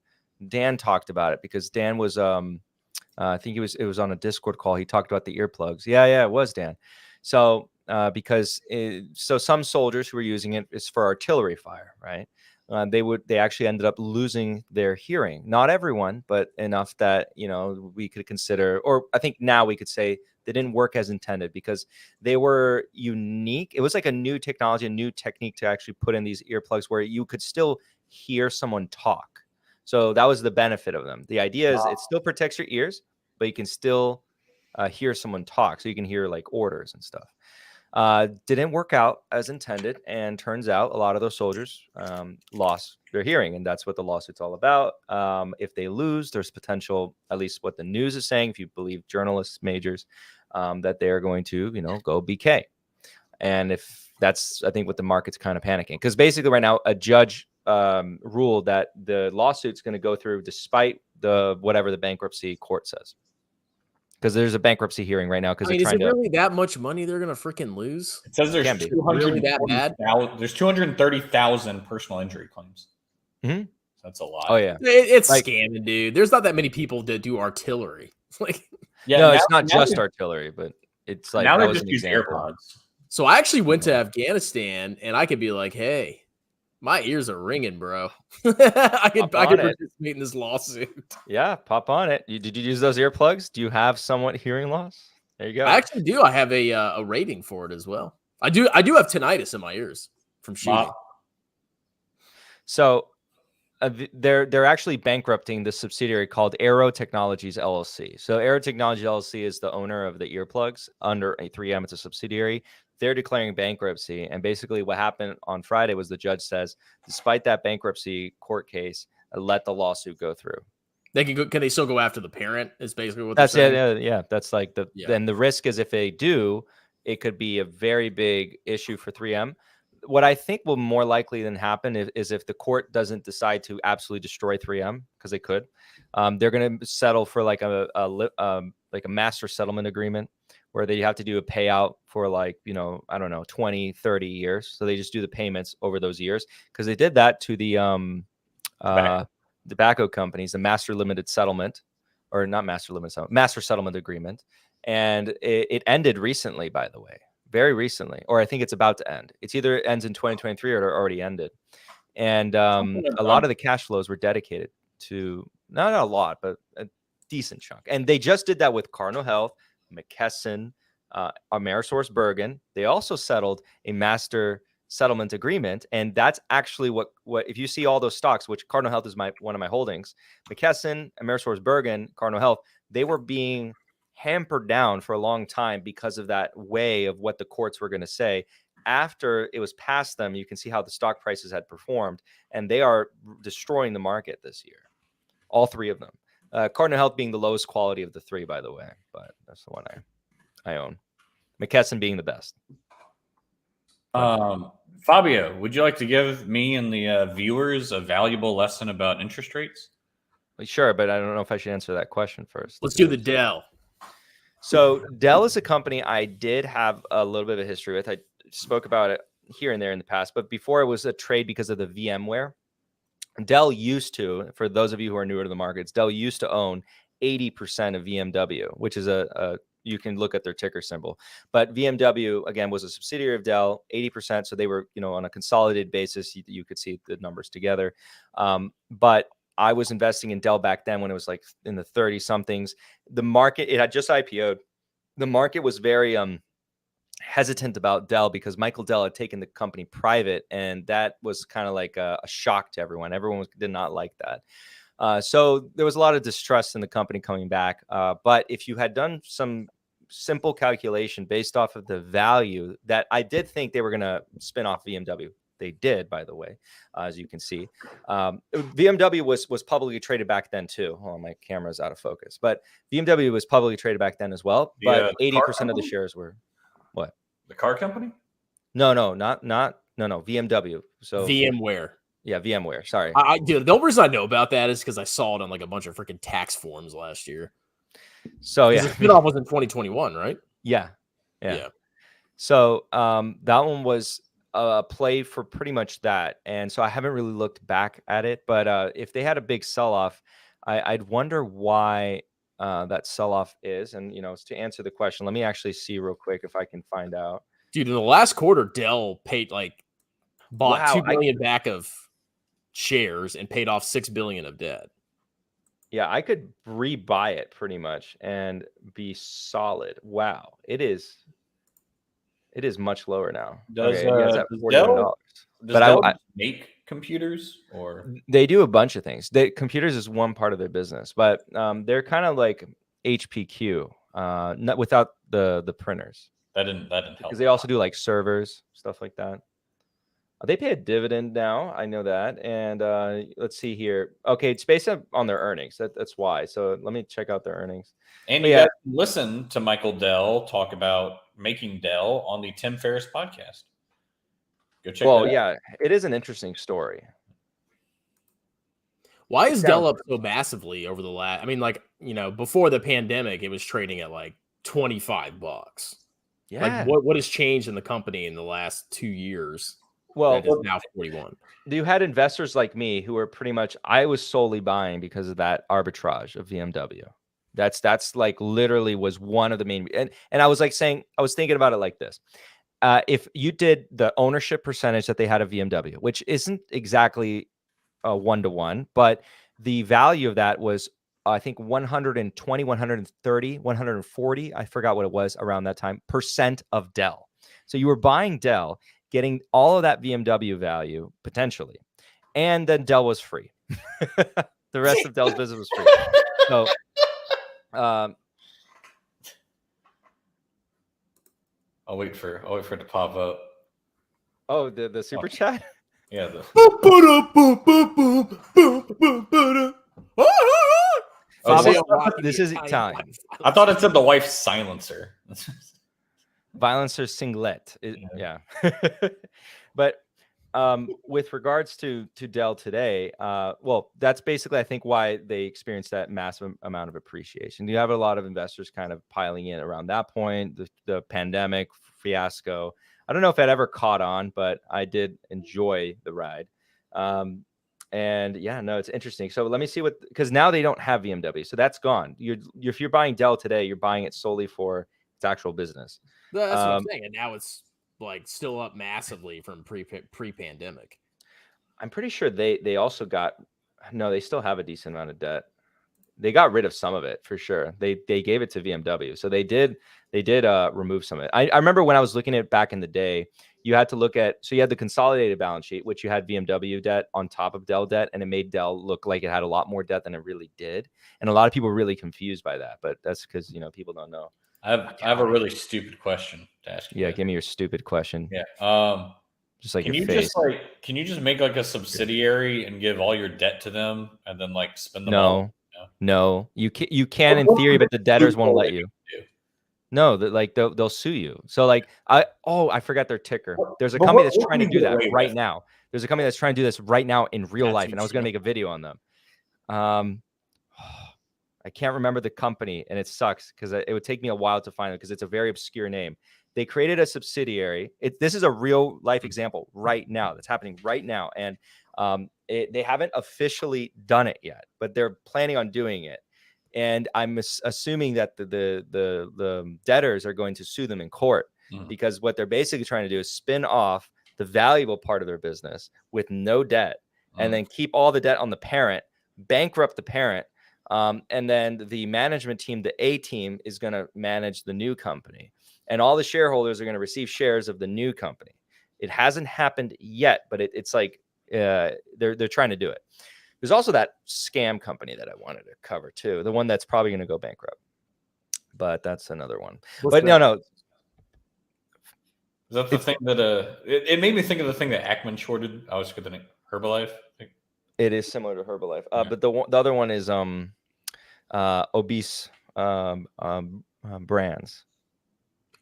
Dan talked about it because Dan was I think it was on a Discord call. He talked about the earplugs. Yeah, it was Dan. So so some soldiers who were using it is for artillery fire, right? They actually ended up losing their hearing. Not everyone, but enough that we could consider, or I think now we could say they didn't work as intended because they were unique. It was like a new technology, a new technique to actually put in these earplugs where you could still hear someone talk. So that was the benefit of them. The idea is it still protects your ears, but you can still hear someone talk. So you can hear like orders and stuff. Didn't work out as intended. And turns out a lot of those soldiers lost their hearing. And that's what the lawsuit's all about. If they lose, there's potential, at least what the news is saying, if you believe journalists, majors, that they're going to, go BK. And if that's, I think, what the market's kind of panicking. Because basically right now, a judge ruled that the lawsuit's going to go through despite whatever the bankruptcy court says. Because there's a bankruptcy hearing right now. Because is it really that much money they're going to freaking lose? It says there's really that bad. There's 230,000 personal injury claims. Mm-hmm. So that's a lot. Oh yeah, it's like, scamming, dude. There's not that many people that do artillery. Like, yeah, no, it's not just artillery, but it's like now that they was just an use example. AirPods. So I actually went to Afghanistan, and I could be like, hey. My ears are ringing, bro. I could participate in this lawsuit. Yeah, pop on it. Did you use those earplugs? Do you have somewhat hearing loss? There you go. I actually do. I have a rating for it as well. I do have tinnitus in my ears from shooting. Wow. So they're actually bankrupting the subsidiary called Aero Technologies LLC. So Aero Technologies LLC is the owner of the earplugs under a 3M. It's a subsidiary. They're declaring bankruptcy. And basically what happened on Friday was the judge says, despite that bankruptcy court case, let the lawsuit go through. Can they still go after the parent is basically what that's they're saying? Yeah. That's like then the risk is if they do, it could be a very big issue for 3M. What I think will more likely than happen is if the court doesn't decide to absolutely destroy 3M, because they could, they're going to settle for like a master settlement agreement where they have to do a payout for like, I don't know, 20, 30 years. So they just do the payments over those years because they did that to the tobacco companies, the master limited settlement, or not master limited settlement, master settlement agreement. And it ended recently, by the way, very recently, or I think it's about to end. It's either ends in 2023 or it already ended. And a lot of the cash flows were dedicated to, not a lot, but a decent chunk. And they just did that with Cardinal Health, McKesson, AmerisourceBergen. They also settled a master settlement agreement, and that's actually what if you see all those stocks, which Cardinal Health is one of my holdings, McKesson, AmerisourceBergen, Cardinal Health, they were being hampered down for a long time because of that way of what the courts were going to say. After it was past them, you can see how the stock prices had performed, and they are destroying the market this year. All three of them. Cardinal Health being the lowest quality of the three, by the way, but that's the one I own. McKesson being the best. Fabio, would you like to give me and the viewers a valuable lesson about interest rates? Sure, but I don't know if I should answer that question first. Let's do the Dell. So Dell is a company I did have a little bit of a history with. I spoke about it here and there in the past, but before it was a trade because of the VMware. Dell used to, for those of you who are newer to the markets, Dell used to own 80% of VMW, which is you can look at their ticker symbol. But VMW, again, was a subsidiary of Dell, 80%. So they were, on a consolidated basis, you could see the numbers together. But I was investing in Dell back then when it was like in the 30 somethings. The market, it had just IPO'd. The market was very hesitant about Dell because Michael Dell had taken the company private, and that was kind of like a shock to everyone. Everyone did not like that. So there was a lot of distrust in the company coming back. But if you had done some simple calculation based off of the value that I did think they were going to spin off VMW. They did, by the way, as you can see. VMW was publicly traded back then too. Oh, my camera's out of focus. But VMW was publicly traded back then as well. But 80% of the shares were what? The car company? No, VMW. So VMware. Yeah, VMware. Sorry. Dude, the only reason I know about that is because I saw it on like a bunch of freaking tax forms last year. So yeah, the spinoff was in 2021, right? Yeah. So that one was play for pretty much that. And so I haven't really looked back at it. But if they had a big sell-off, I'd wonder why that sell-off is. And, to answer the question, let me actually see real quick if I can find out. Dude, in the last quarter, Dell bought Wow, $2 billion back of shares and paid off $6 billion of debt. Yeah, I could rebuy it pretty much and be solid. Wow, it is much lower now. Does it's at $41. Dell make computers, or they do a bunch of things. Computers is one part of their business, but they're kind of like HPQ, not without the printers. That didn't help. Because they also do like servers, stuff like that. They pay a dividend now. I know that. And let's see here. Okay, it's based on their earnings. That's why. So let me check out their earnings. And you guys can listen to Michael Dell talk about making Dell on the Tim Ferriss podcast. Go check that out. Yeah, it is an interesting story. Why is Dell up so massively over the last? I mean, before the pandemic, it was trading at like $25. Yeah. Like what has changed in the company in the last 2 years? Well, it's now 41. You had investors like me who were pretty much, I was solely buying because of that arbitrage of VMW. That's like literally was one of the main, and I was thinking about it like this. If you did the ownership percentage that they had of VMW, which isn't exactly 1-to-1, but the value of that was, I think 120, 130, 140, I forgot what it was around that time, % of Dell. So you were buying Dell, getting all of that VMW value potentially, and then Dell was free. The rest of Dell's business was free. So, I'll wait for it to pop up. Oh, the super chat. Yeah. This is Italian. I thought it said the wife's silencer. Violencer singlet. Yeah. But with regards to Dell today, that's basically, I think, why they experienced that massive amount of appreciation. You have a lot of investors kind of piling in around that point, the pandemic fiasco. I don't know if it ever caught on, but I did enjoy the ride. And yeah, no, it's interesting. So let me see because now they don't have VMW. So that's gone. If you're buying Dell today, you're buying it solely for its actual business. That's what I'm saying. And now it's like still up massively from pre-pandemic. I'm pretty sure they also they still have a decent amount of debt. They got rid of some of it for sure. They gave it to VMW. So they did remove some of it. I remember when I was looking at it back in the day, you had to look at, so you had the consolidated balance sheet, which you had VMW debt on top of Dell debt, and it made Dell look like it had a lot more debt than it really did. And a lot of people were really confused by that, but that's because, people don't know. I have a really stupid question to ask you. Yeah, give me your stupid question. Yeah. Just like can your you face. Can you just make like a subsidiary and give all your debt to them and then like spend them all? No. You can in theory, but the debtors won't let you. No, they'll sue you. So I forgot their ticker. There's a company that's trying to do that right now. There's a company that's trying to do this right now in real life, and I was going to make a video on them. I can't remember the company, and it sucks because it would take me a while to find it because it's a very obscure name. They created a subsidiary. This is a real life example right now that's happening right now, and they haven't officially done it yet, but they're planning on doing it. And I'm assuming that the debtors are going to sue them in court because what they're basically trying to do is spin off the valuable part of their business with no debt and then keep all the debt on the parent, bankrupt the parent. And then the management team, the A team, is going to manage the new company. And all the shareholders are going to receive shares of the new company. It hasn't happened yet, but it's like they're trying to do it. There's also that scam company that I wanted to cover too, the one that's probably going to go bankrupt. But that's another one. No. Is that the thing that it made me think of the thing that Ackman shorted? I was going to think Herbalife. It is similar to Herbalife, but the other one is obese brands.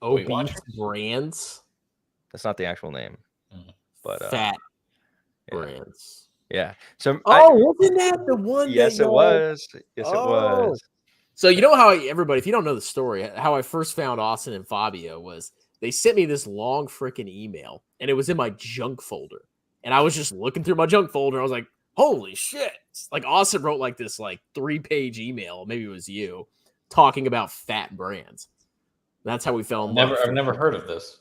Obese brands. That's not the actual name, but fat brands. Yeah. So wasn't that the one? Yes, it was. Yes, it was. So you know how everybody, if you don't know the story, how I first found Austin and Fabio was they sent me this long freaking email, and it was in my junk folder. And I was just looking through my junk folder. I was like, holy shit. Like Austin wrote like this like 3-page email. Maybe it was you talking about fat brands. That's how we fell in love. I've never heard of this.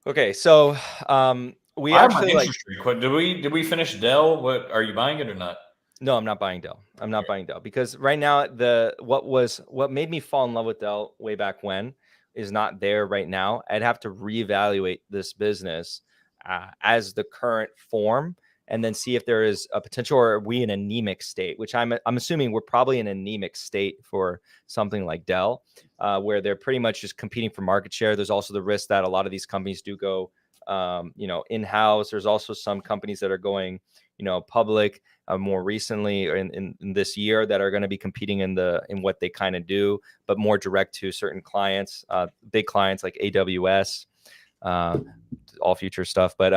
Okay, so we actually like. Did we finish Dell? What are you buying it or not? No, I'm not buying Dell. I'm not buying Dell because right now what made me fall in love with Dell way back when is not there right now. I'd have to reevaluate this business as the current form, and then see if there is a potential, or are we in anemic state, which I'm assuming we're probably in an anemic state for something like Dell, where they're pretty much just competing for market share. There's also the risk that a lot of these companies do go, in-house. There's also some companies that are going, public more recently or in this year that are going to be competing in what they kind of do, but more direct to certain clients, big clients like AWS, all future stuff. But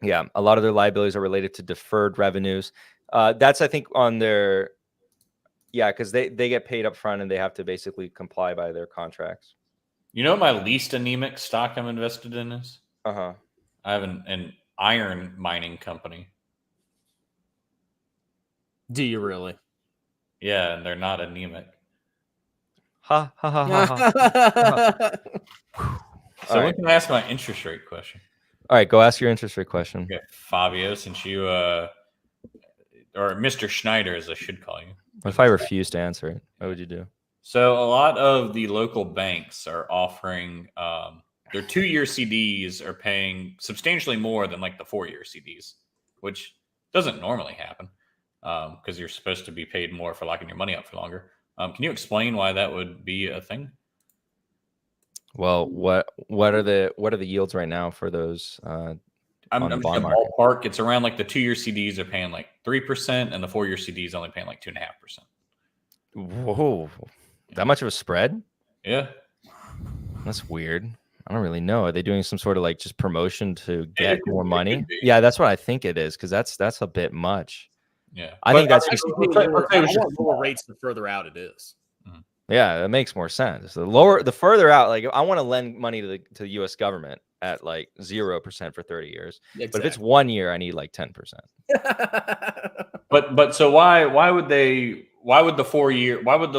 yeah, a lot of their liabilities are related to deferred revenues. That's, I think, on their, because they get paid up front and they have to basically comply by their contracts. You know what my least anemic stock I'm invested in is? I have an iron mining company. Do you really? Yeah, and they're not anemic. Ha ha ha ha ha. So we can ask my interest rate question. All right, go ask your interest rate question. Okay, Fabio, since you or Mr. Schneider, as I should call you. What if I refuse to answer it? What would you do? So a lot of the local banks are offering their 2-year CDs are paying substantially more than like the 4-year CDs, which doesn't normally happen because you're supposed to be paid more for locking your money up for longer. Can you explain why that would be a thing? Well, what are the yields right now for those? I'm just going to ballpark. It's around like the 2-year CDs are paying like 3%, and the 4-year CDs only paying like 2.5%. Whoa, that much of a spread? Yeah, that's weird. I don't really know. Are they doing some sort of like just promotion to get more money? Yeah, that's what I think it is, because that's a bit much. Yeah, I think that's just lower rates the further out it is. Yeah, that makes more sense. The further out, like I want to lend money to the U.S. government at like 0% for 30 years. Exactly. But if it's 1 year, I need like 10%. But so why would the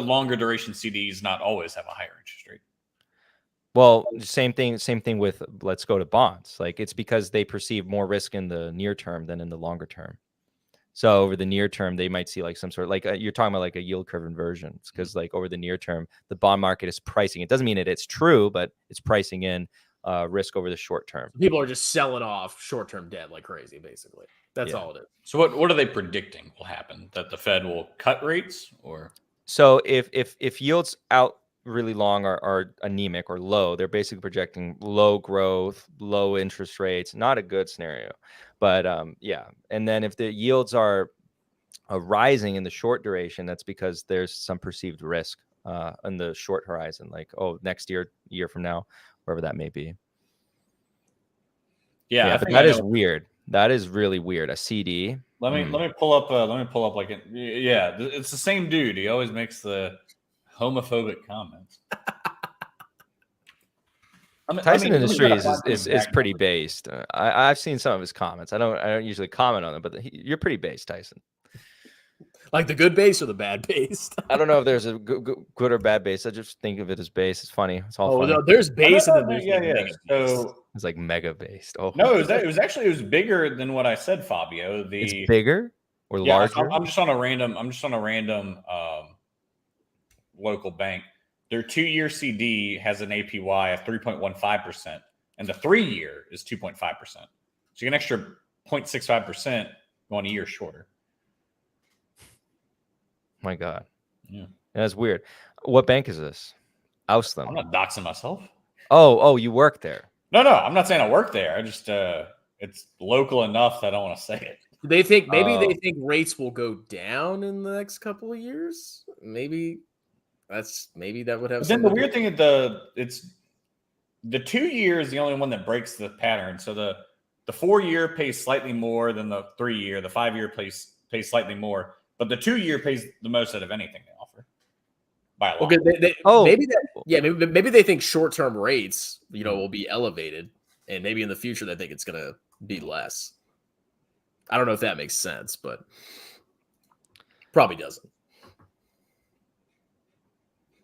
longer duration CDs not always have a higher interest rate? Well, same thing with, let's go to bonds. Like it's because they perceive more risk in the near term than in the longer term. So over the near term, they might see like some sort of like you're talking about like a yield curve inversion. It's because like over the near term, the bond market is pricing. It doesn't mean it's true, but it's pricing in risk over the short term. People are just selling off short-term debt like crazy, basically. That's all it is. So what are they predicting will happen? That the Fed will cut rates, or? So if yields out really long are anemic or low, they're basically projecting low growth, low interest rates. Not a good scenario. But and then if the yields are rising in the short duration, that's because there's some perceived risk in the short horizon, like next year from now, wherever that may be. Yeah, but that is weird. That is really weird. A CD. Let me pull up. Like it. Yeah, it's the same dude. He always makes the homophobic comments. Tyson Industries is pretty based. I've seen some of his comments. I don't usually comment on them, but you're pretty based, Tyson. Like the good base or the bad base? I don't know if there's a good or bad base. I just think of it as base. It's funny. It's all funny. No, there's base and then there's mega. So it's like mega based. Oh no, it was bigger than what I said, Fabio. It's bigger or larger? I'm just on a random local bank. Their 2-year CD has an APY of 3.15%, and the 3-year is 2.5%. So you get an extra 0.65% going a year shorter. My God. Yeah. That's weird. What bank is this? Oust them. I'm not doxing myself. Oh, you work there. No, I'm not saying I work there. I just it's local enough that I don't want to say it. They think they think rates will go down in the next couple of years. Maybe that would have. But then the weird thing is the 2-year is the only one that breaks the pattern. So the 4-year pays slightly more than the 3-year. The 5-year pays slightly more, but the 2-year pays the most out of anything they offer. by a lot. Maybe maybe they think short-term rates, will be elevated, and maybe in the future they think it's going to be less. I don't know if that makes sense, but probably doesn't.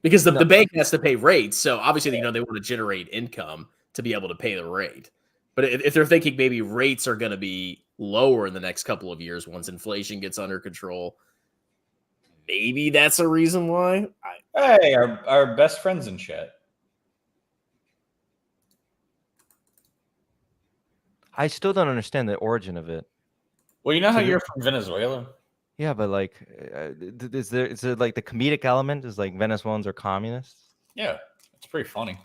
Because the bank has to pay rates, so obviously they want to generate income to be able to pay the rate. But if they're thinking maybe rates are going to be lower in the next couple of years once inflation gets under control, maybe that's a reason why. Hey, our best friends in chat. I still don't understand the origin of it. Well, you know how you're from Venezuela? Yeah, but like, is there like the comedic element is like Venezuelans are communists? Yeah, it's pretty funny.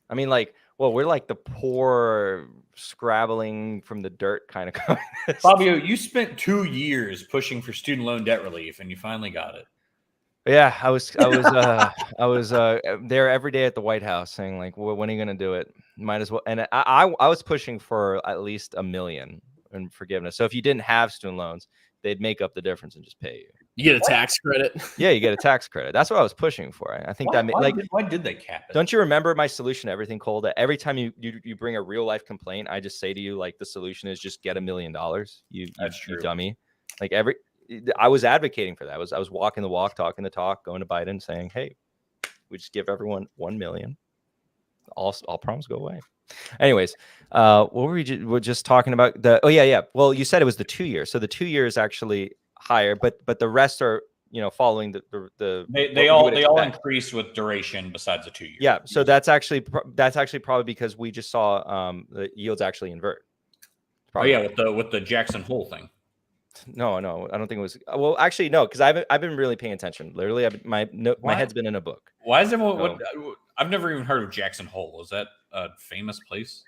I mean, like, well, we're like the poor scrabbling from the dirt kind of communists. Fabio, you spent 2 years pushing for student loan debt relief, and you finally got it. Yeah, I was there every day at the White House saying like, well, when are you going to do it? Might as well. And I was pushing for at least $1 million in forgiveness. So if you didn't have student loans, they'd make up the difference and just pay you. You get a tax credit. Yeah, you get a tax credit. That's what I was pushing for. I think why did they cap it? Don't you remember my solution to everything, Cole? That every time you bring a real life complaint, I just say to you like the solution is just get $1 million. You dummy. Like I was advocating for that. I was walking the walk, talking the talk, going to Biden, saying, "Hey, we just give everyone $1 million. All problems go away." Anyways, what were we're just talking about? Yeah. Well, you said it was the 2 years, so the 2 years actually higher, but the rest are following the they all increase with duration besides the 2 years. Yeah, so that's actually probably because we just saw the yields actually invert. Probably. Oh yeah, with the Jackson Hole thing. No, I don't think it was. Well, actually, no, because I've been really paying attention. Literally, my head's been in a book. Why is everyone? I've never even heard of Jackson Hole. Is that a famous place?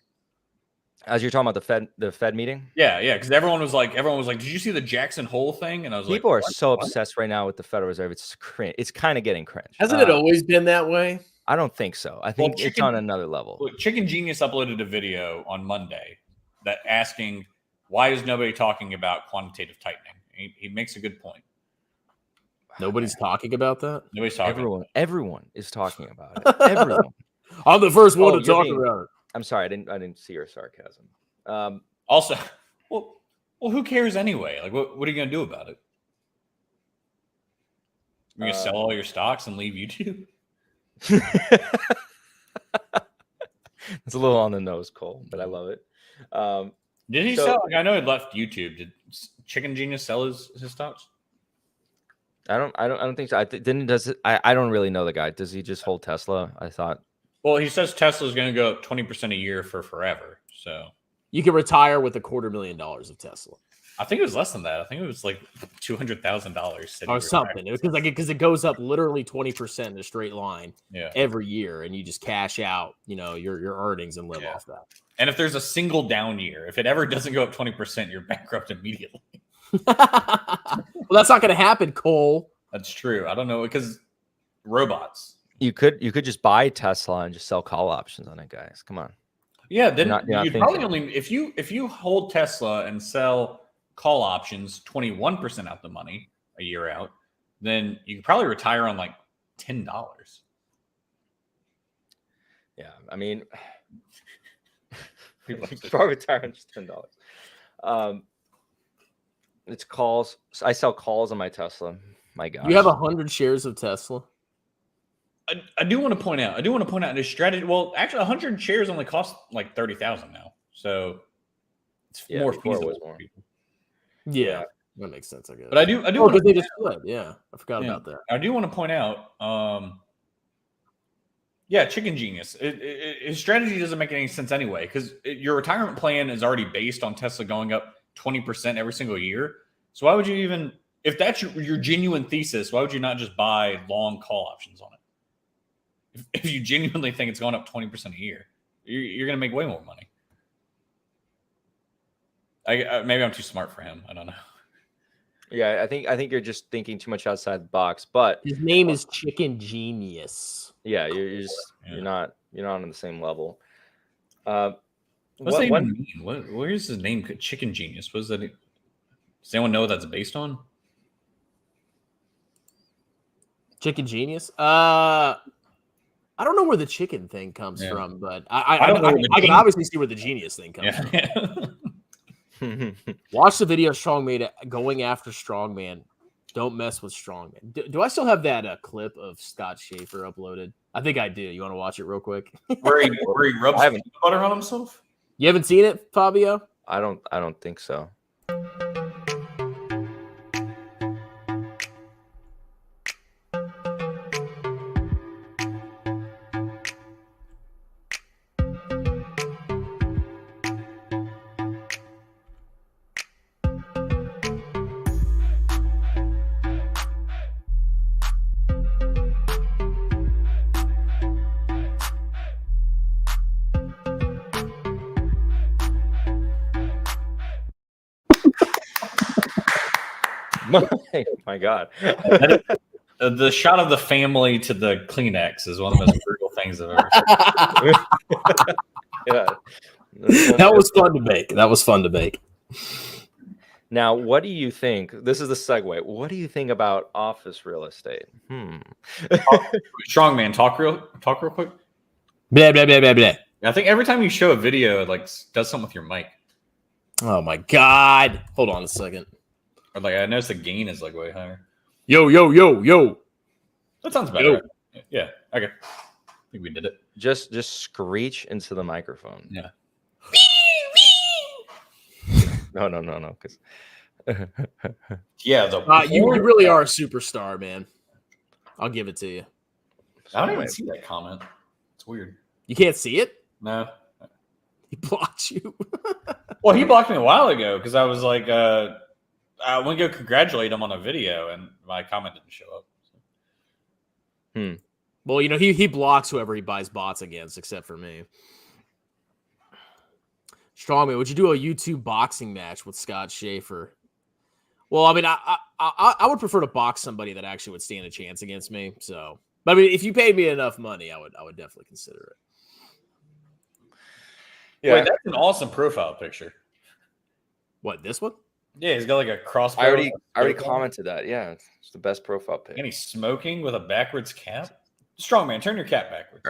As you're talking about the Fed meeting? Yeah, because everyone was like, did you see the Jackson Hole thing? And I was like, people are so obsessed right now with the Federal Reserve. It's cringe. It's kind of getting cringe. Hasn't it always been that way? I don't think so. I think it's on another level. Look, Chicken Genius uploaded a video on Monday that asking, why is nobody talking about quantitative tightening? He makes a good point. Nobody's talking about that? Nobody's talking. Everyone is talking about it. Everyone. I'm the first one to talk about it. I'm sorry, I didn't see your sarcasm. Also, well, who cares anyway? Like, what are you gonna do about it? You're gonna sell all your stocks and leave YouTube? It's a little on the nose, Cole, but I love it. Did he sell? Like, I know he left YouTube. Did Chicken Genius sell his stocks? I don't think so. I don't really know the guy. Does he just hold Tesla? I thought. Well, he says Tesla's going to go up 20% a year for forever. So you can retire with $250,000 of Tesla. I think it was less than that. I think it was like $200,000 or something. Because it goes up literally 20% in a straight line every year, and you just cash out, your earnings and live off that. And if there's a single down year, if it ever doesn't go up 20%, you're bankrupt immediately. Well, that's not going to happen, Cole. That's true. I don't know, because robots. You could just buy Tesla and just sell call options on it, guys. Come on. Yeah, then you'd probably only if you hold Tesla and sell call options 21% out the money a year out, then you could probably retire on like $10. Yeah, I mean, people probably retire on just $10. It's calls. I sell calls on my Tesla. My God, you have 100 shares of Tesla. I do want to point out this strategy. Well, actually, 100 shares only cost like $30,000 now, so it's more feasible for people. Yeah, that makes sense, I guess. But I do. Because they just split. Yeah, I forgot about that. I do want to point out. Chicken Genius. His strategy doesn't make any sense anyway, because your retirement plan is already based on Tesla going up 20% every single year. So why would you even, if that's your genuine thesis, why would you not just buy long call options on it? If you genuinely think it's going up 20% a year, you're going to make way more money. Maybe I'm too smart for him. I don't know. Yeah, I think you're just thinking too much outside the box. But his name is Chicken Genius. Yeah, you're not on the same level. What's that even mean? Where's his name? Chicken Genius. What is that? Does anyone know what that's based on? Chicken Genius. I don't know where the chicken thing comes from, but I can obviously see where the genius thing comes from. Watch the video Strongman going after Strongman. Don't mess with Strongman. Do I still have that clip of Scott Schaefer uploaded? I think I do. You want to watch it real quick? where he rubs peanut butter on himself? You haven't seen it, Fabio? I don't think so. My God. The shot of the family to the Kleenex is one of the most brutal things I've ever seen. Yeah. That was fun to make. That was fun to make. Now, what do you think? This is the segue. What do you think about office real estate? Strongman, talk real quick. Blah, blah, blah, blah, blah. I think every time you show a video, it like does something with your mic. Oh my God. Hold on a second. Or like I noticed the gain is like way higher. Yo. That sounds better. Yeah. Okay. I think we did it. Just screech into the microphone. Yeah. No. Because yeah, you really are a superstar, man. I'll give it to you. I don't even see that comment. It's weird. You can't see it? No. He blocked you. Well, he blocked me a while ago because I was like, I went to go congratulate him on a video, and my comment didn't show up. Well, he blocks whoever he buys bots against, except for me. Strongman, would you do a YouTube boxing match with Scott Schaefer? Well, I mean, I would prefer to box somebody that actually would stand a chance against me. So, but I mean, if you paid me enough money, I would definitely consider it. Yeah, wait, that's an awesome profile picture. What, this one? Yeah, he's got like a crossbow. I already commented that. Yeah, it's the best profile pic. And he's smoking with a backwards cap. Strongman, turn your cap backwards.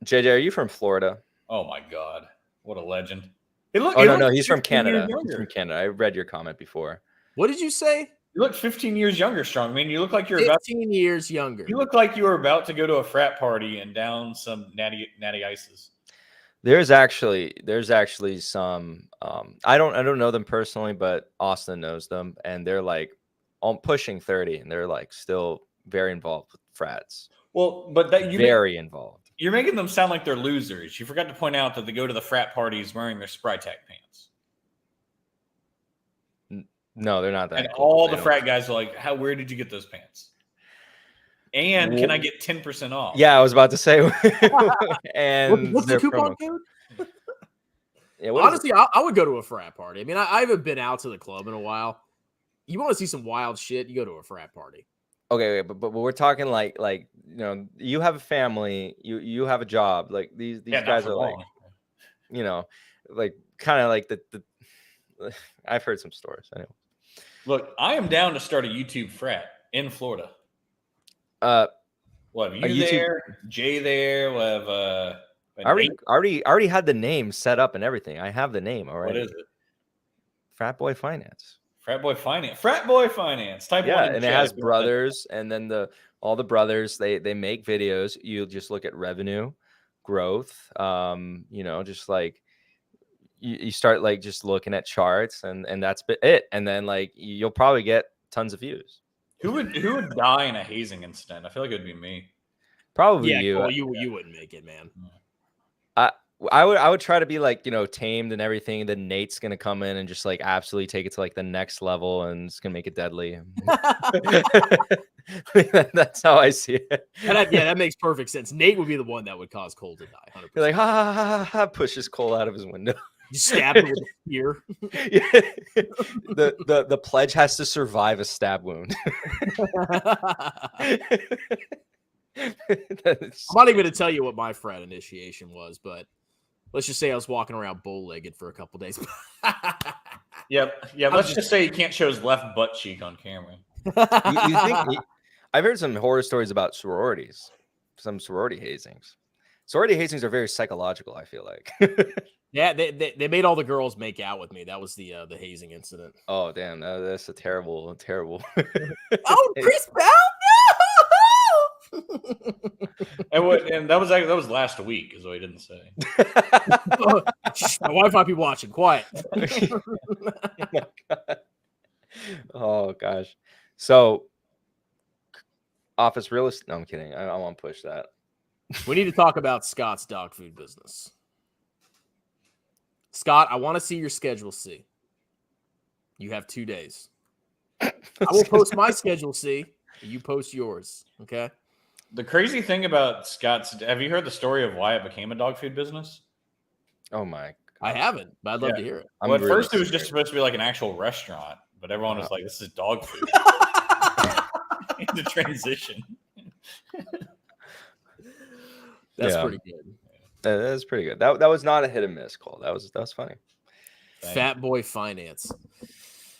JJ, are you from Florida? Oh my God, what a legend! No, he's from Canada. He's from Canada. I read your comment before. What did you say? You look 15 years younger, Strongman. You look like you're 15 years younger. You look like you were about to go to a frat party and down some natty ices. There's actually some I don't know them personally, but Austin knows them, and they're like pushing 30, and they're like still very involved with frats. Well, but involved. You're making them sound like they're losers. You forgot to point out that they go to the frat parties wearing their Sprytech pants. No, they're not that. And all the frat guys are like, where did you get those pants? And can I get 10% off? Yeah, I was about to say. And what's the coupon code? Yeah, honestly, I would go to a frat party. I mean, I haven't been out to the club in a while. You want to see some wild shit, you go to a frat party. Okay, but we're talking like you have a family, you have a job. Like these guys are like, like kind of like the I've heard some stories anyway. Look, I am down to start a YouTube frat in Florida. We'll have you there, Jay there. We'll have I already had the name set up and everything. I have the name already. What is it? Frat Boy Finance. Frat Boy Finance. Frat Boy Finance. Type one. And it has brothers, and then all the brothers they make videos. You just look at revenue, growth. Just like you start like just looking at charts, and that's it. And then like you'll probably get tons of views. Who would die in a hazing incident? I feel like it would be me. Probably you. you. Cole, you wouldn't make it, man. I would try to be like, tamed and everything. Then Nate's gonna come in and just like absolutely take it to like the next level, and it's gonna make it deadly. That's how I see it. That makes perfect sense. Nate would be the one that would cause Cole to die. 100%. You're like, ha, pushes Cole out of his window. You stab him with a spear. The pledge has to survive a stab wound. I'm not even going to tell you what my frat initiation was, but let's just say I was walking around bow-legged for a couple days. Yep. Yeah. Let's just say he can't show his left butt cheek on camera. You think? I've heard some horror stories about sororities, some sorority hazings. Sorority hazings are very psychological, I feel like. Yeah, they made all the girls make out with me. That was the hazing incident. Oh damn, that's a terrible. Oh, Chris Bell, no! And that was last week, is what he didn't say. My wife might be watching. Quiet. Oh gosh. So office real estate. No, I'm kidding. I won't push that. We need to talk about Scott's dog food business. Scott, I want to see your Schedule C. You have 2 days. I will post my Schedule C. You post yours. Okay. The crazy thing about Scott's, have you heard the story of why it became a dog food business? Oh my. I haven't, but I'd love to hear it. Well, at first it was just supposed to be like an actual restaurant, but everyone was like, this is dog food. The transition. That's pretty good. That is pretty good. That was not a hit and miss call. That was funny. Fat boy finance.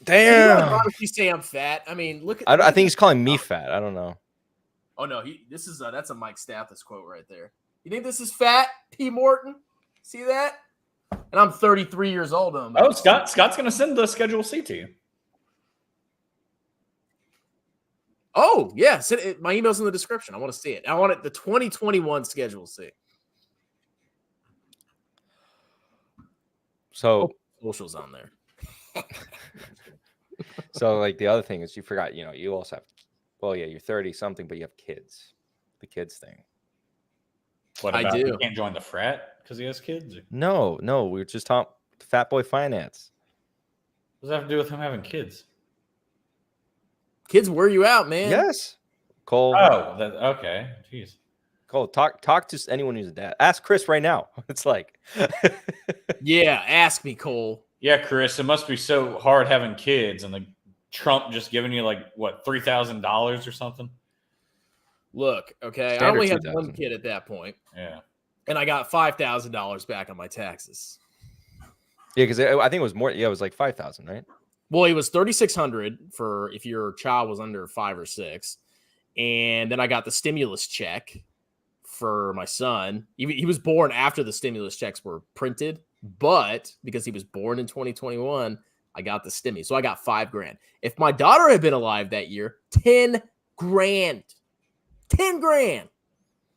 Damn. Honestly, say I'm fat. I mean, look at. I think he's calling me fat. I don't know. Oh no, that's a Mike Stathis quote right there. You think this is fat, P. Morton? See that? And I'm 33 years old. Oh, Scott's gonna send the Schedule C to you. Oh yeah, my email's in the description. I want to see it. I want it the 2021 Schedule C. So socials on there. So like the other thing is you forgot, you also have, well, yeah, you're 30 something, but you have kids. The kids thing. What about he can't join the frat because he has kids? No, we were just talking fat boy finance. What does that have to do with him having kids? Kids wear you out, man. Yes. Cole. Oh, okay. Jeez. Cole, talk to anyone who's a dad. Ask Chris right now. It's like yeah, ask me, Cole. Yeah, Chris, it must be so hard having kids and like Trump just giving you like what, $3,000 or something. Look, okay, Standard I only had 2,000. one kid at that point. Yeah. And I got $5,000 back on my taxes. Yeah, because I think it was more. Yeah, it was like 5,000, right? Well, it was $3,600 for if your child was under 5 or 6, and then I got the stimulus check for my son. He was born after the stimulus checks were printed, but because he was born in 2021, I got the stimmy. So I got $5,000. If my daughter had been alive that year, $10,000. $10,000.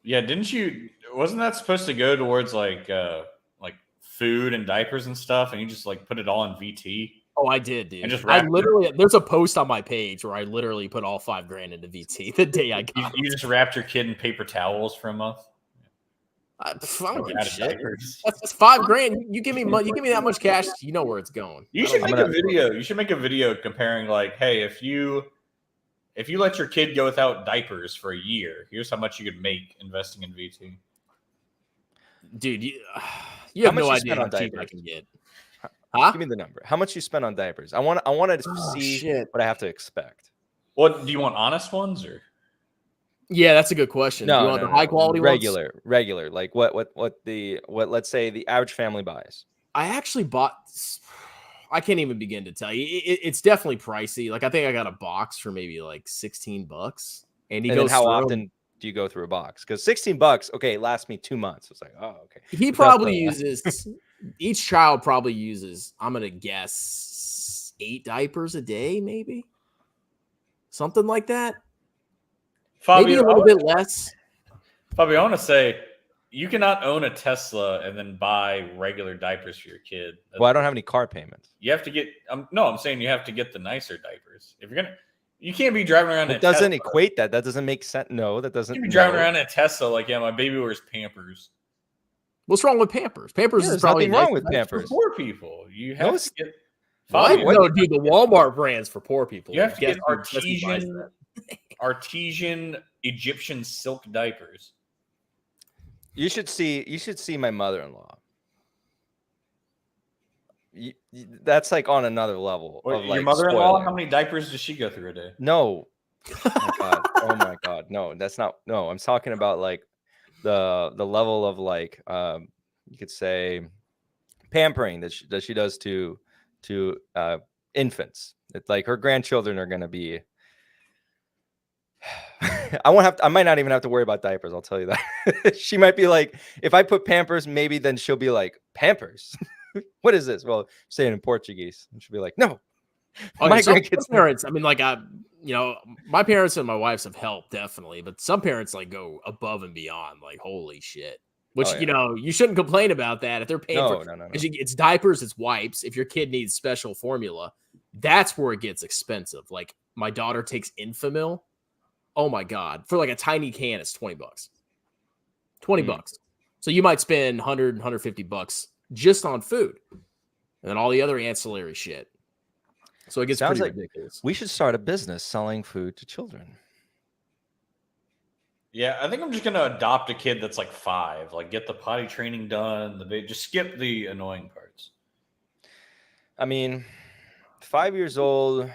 Yeah, wasn't that supposed to go towards like food and diapers and stuff, and you just like put it all in VT? Oh, I did, dude. And just there's a post on my page where I literally put all $5,000 into VT the day I got you just wrapped your kid in paper towels for a month. I don't give a shit. Diapers. That's $5,000. You give me money. You give me that much cash. You know where it's going. You should make a video. You should make a video comparing like, hey, if you let your kid go without diapers for a year, here's how much you could make investing in VT. Dude, you have no idea how cheap I can get. Huh? Give me the number. How much you spend on diapers? I want to see what I have to expect. What do you want? Honest ones or? Yeah, that's a good question. No, do you want the high quality regular. Like what let's say the average family buys. I actually bought. I can't even begin to tell you. It's definitely pricey. Like I think I got a box for maybe like $16, and he goes. How often do you go through a box? Because $16, okay, lasts me 2 months. It's like, oh, okay. He probably uses. Each child probably uses. I'm gonna guess 8 diapers a day, maybe something like that. Fabio, maybe a little bit less. Fabio, I want to say you cannot own a Tesla and then buy regular diapers for your kid. Well, I don't have any car payments. You have to get. I'm saying you have to get the nicer diapers. If you're gonna, you can't be driving around. It doesn't equate that. That doesn't make sense. No, that doesn't. You can't be driving around in a Tesla like, yeah, my baby wears Pampers. What's wrong with Pampers? Pampers is probably nothing wrong with Pampers. For poor people. You have to get. No, dude, the Walmart brand's for poor people. You have to get artesian Egyptian silk diapers. You should see my mother-in-law. That's like on another level. Wait, of like your mother-in-law, spoiling. how many diapers does she go through a day? No. Oh my god. No, that's not. No, I'm talking about like the level of like you could say pampering that she does to infants. It's like her grandchildren are going to be I might not even have to worry about diapers. I'll tell you that. She might be like, if I put Pampers, maybe then she'll be like, Pampers? What is this? Well, say it in Portuguese. And she'll be like, no. Oh, My yeah, some grandkids. parents, I mean, like, my parents and my wife's have helped, definitely. But some parents, like, go above and beyond. Like, holy shit. Which, Oh, yeah. you shouldn't complain about that. If they're paying No. because it's diapers, it's wipes. If your kid needs special formula, that's where it gets expensive. Like, my daughter takes Infamil. Oh my God. For like a tiny can, it's $20. $20. So you might spend 100, 150 bucks just on food. And then all the other ancillary shit. So it gets Sounds pretty like ridiculous. we should start a business selling food to children. Yeah, I think I'm just gonna adopt a kid that's like 5. Like, get the potty training done. Just skip the annoying parts. I mean, 5 years old,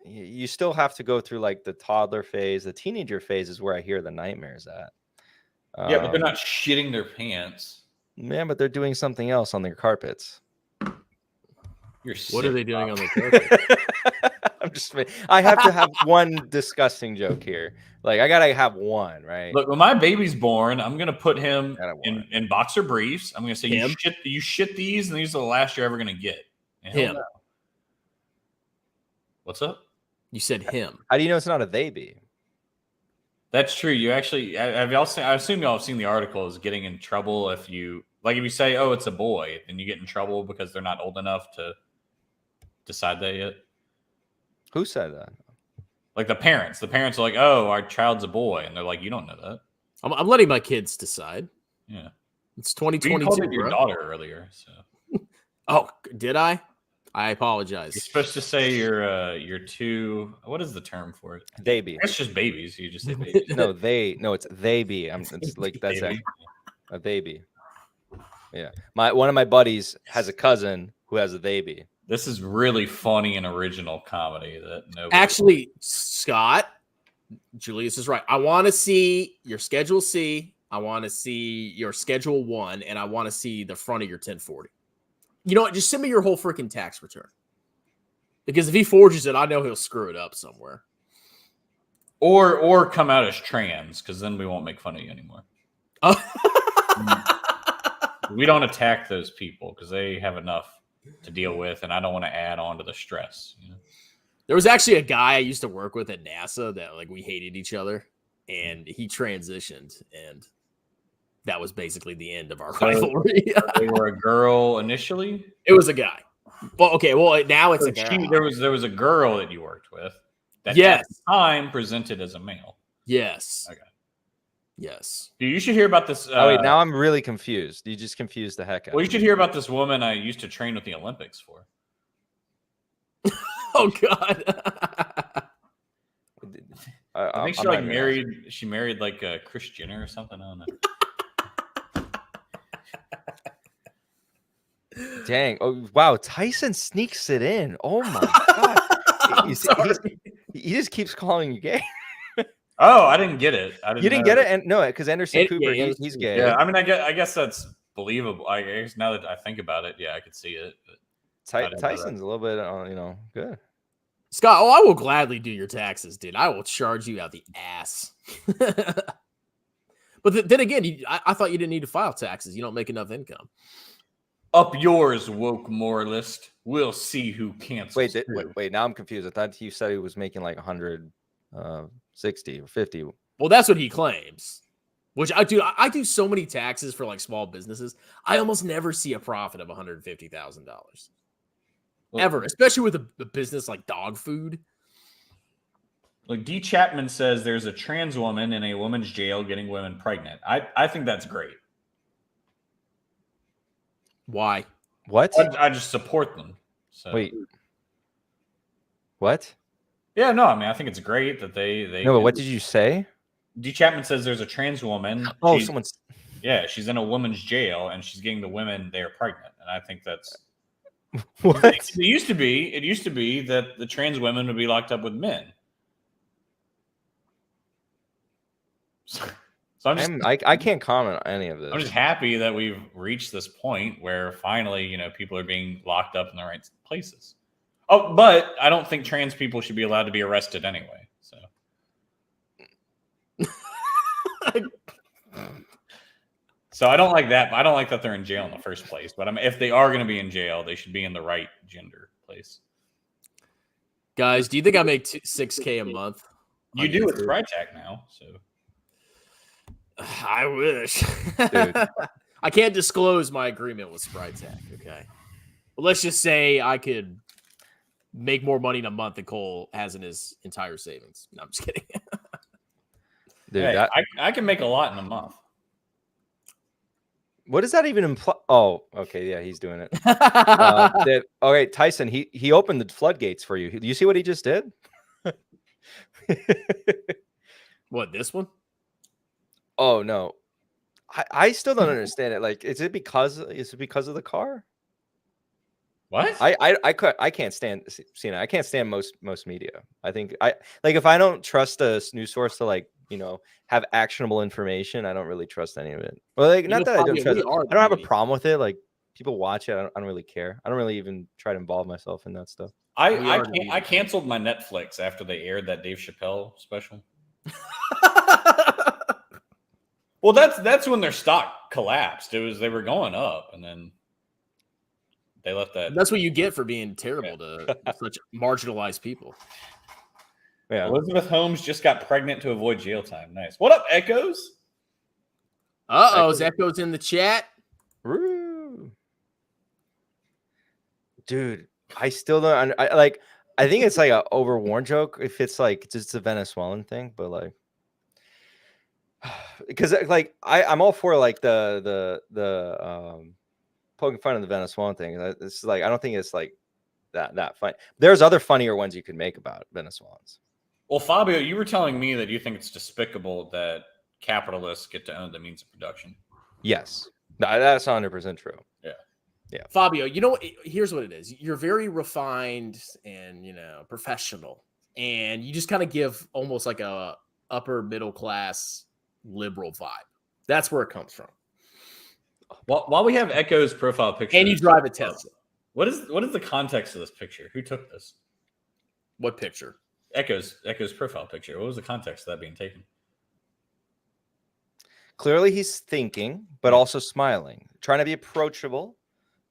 you still have to go through like the toddler phase. The teenager phase is where I hear the nightmares at. Yeah, but they're not shitting their pants. Yeah, but they're doing something else on their carpets. You're sick, What are they doing on the carpet? I have to have one disgusting joke here. Like, I gotta have one, right? Look, when my baby's born, I'm gonna put him Gotta one. in boxer briefs. I'm gonna say, you shit these, and these are the last you're ever gonna get. And Him. What's up? You said him. How do you know it's not a baby? That's true. You actually, I assume y'all have seen the article is getting in trouble if you say, oh, it's a boy, then you get in trouble because they're not old enough to decide that yet. Who said that? Like the parents. The parents are like, oh, our child's a boy. And they're like, you don't know that. I'm letting my kids decide. Yeah. It's You 2022. called it your daughter earlier. So. Oh, did I? I apologize. You're supposed to say you're two. What is the term for it? They be. It's just babies. You just say babies. No, it's they be. It's like that's a baby. Yeah. One of my buddies has a cousin who has a baby. This is really funny and original comedy that nobody. Actually, Scott, Julius is right. I want to see your Schedule C. I want to see your Schedule 1, and I want to see the front of your 1040. You know what? Just send me your whole freaking tax return. Because if he forges it, I know he'll screw it up somewhere. Or come out as trans, because then we won't make fun of you anymore. We don't attack those people because they have enough to deal with, and I don't want to add on to the stress. You know? There was actually a guy I used to work with at NASA that like we hated each other, and he transitioned, and that was basically the end of our rivalry. They were a girl initially. It was a guy. Well, okay. Well, now it's a guy. There was a girl that you worked with that yes. at the time presented as a male. Yes. Okay. Yes. Dude, you should hear about this. Oh wait, now I'm really confused. You just confused the heck out. Well, you should hear about this woman I used to train with the Olympics for. Oh God. I think she like married. She married like Kris Jenner or something. I don't know. Dang! Oh wow! Tyson sneaks it in. Oh my God! He just keeps calling you gay. Oh, I didn't get it. You didn't get it, and no, because Anderson Cooper, he's gay. Yeah, I mean, I guess that's believable. I guess now that I think about it, yeah, I could see it. Tyson's a little bit, good. Scott, I will gladly do your taxes, dude. I will charge you out the ass. But then again, I thought you didn't need to file taxes. You don't make enough income. Up yours, woke moralist. We'll see who cancels. Wait. Now I'm confused. I thought you said he was making like 160 or 50. Well, that's what he claims. Which I do. I do so many taxes for like small businesses. I almost never see a profit of $150,000 ever, especially with a business like dog food. Like D. Chapman says, there's a trans woman in a woman's jail getting women pregnant. I think that's great. Why? What? I just support them. So. Wait. What? Yeah, no, I mean, I think it's great that they. No, but what did you say? D. Chapman says there's a trans woman. Oh, she's in a woman's jail and she's getting the women there pregnant, and I think that's. What? It used to be that the trans women would be locked up with men. So I can't comment on any of this. I'm just happy that we've reached this point where finally, people are being locked up in the right places. Oh, but I don't think trans people should be allowed to be arrested anyway. So So I don't like that. I don't like that they're in jail in the first place. But if they are going to be in jail, they should be in the right gender place. Guys, do you think I make $6K a month? You do with SpryTech now, so I wish. Dude. I can't disclose my agreement with SpryTech, okay? But let's just say I could make more money in a month than Cole has in his entire savings. No, I'm just kidding. Dude, hey, I can make a lot in a month. What does that even imply? Oh, okay, yeah, he's doing it. Okay, Tyson, he opened the floodgates for you. Do you see what he just did? What, this one? Oh no, I still don't understand it. Like, is it because of the car? What? I can't stand CNN. I can't stand most media. I think if I don't trust a news source to have actionable information, I don't really trust any of it. Well, like, not that I don't trust it. I don't have a problem with it. Like, people watch it. I don't really care. I don't really even try to involve myself in that stuff. I canceled my Netflix after they aired that Dave Chappelle special. Well, that's when their stock collapsed. They were going up, and then they left that. That's what you get for being terrible to such marginalized people. Yeah. Elizabeth Holmes just got pregnant to avoid jail time. Nice. What up, Echoes? Echoes in the chat. Woo. Dude, I still don't. I think it's like a overworn joke if it's like just a Venezuelan thing, but like, because like I'm all for like the poking fun of the Venezuelan thing. It's like I don't think it's like that funny. There's other funnier ones you can make about Venezuelans. Well, Fabio, you were telling me that you think it's despicable that capitalists get to own the means of production. Yes, that's 100% true. Yeah, Fabio, here's what it is. You're very refined and professional, and you just kind of give almost like a upper middle class liberal vibe. That's where it comes from. While we have Echo's profile picture, and you drive a Tesla. What is the context of this picture? Who took this? What picture? Echo's profile picture. What was the context of that being taken? Clearly, he's thinking, but also smiling, trying to be approachable.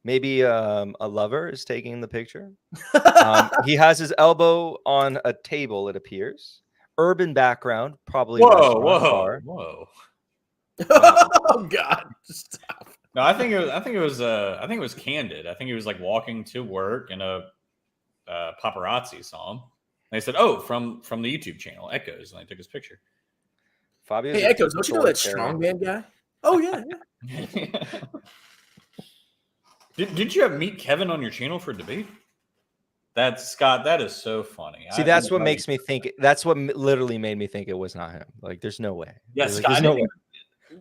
Maybe a lover is taking the picture. He has his elbow on a table, it appears. Urban background, probably. Whoa. Oh God! Stop. No, I think it was candid. I think he was like walking to work, and a paparazzi saw him. And they said, "Oh, from the YouTube channel Echoes," and they took his picture. Fabio's hey, Echoes, don't you know that strongman guy? Oh yeah. Did you have Meet Kevin on your channel for debate? Scott. That is so funny. See, that's what makes me think. That's what literally made me think it was not him. Like, there's no way. Yeah, Scott. There's no way.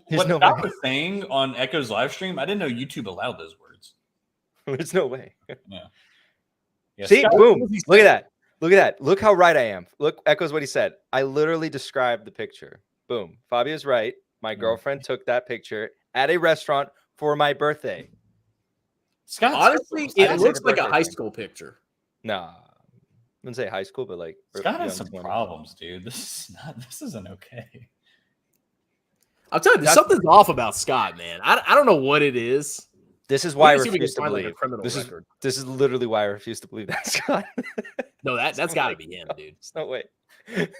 What Scott was saying on Echo's live stream, I didn't know YouTube allowed those words. There's no way. Yeah. See, Scott, boom. Look at that. Look at that. Look how right I am. Look, Echoes what he said. I literally described the picture. Boom. Fabio's right. My girlfriend took that picture at a restaurant for my birthday. Scott, honestly, it looks like a high school picture. Nah, I wouldn't say high school, but like Scott has some problems, dude. This isn't okay. I'm telling you, something's off about Scott, man. I don't know what it is. This is why I refuse to believe. Like this is literally why I refuse to believe that, Scott. No, that's got to be him, dude. There's no way.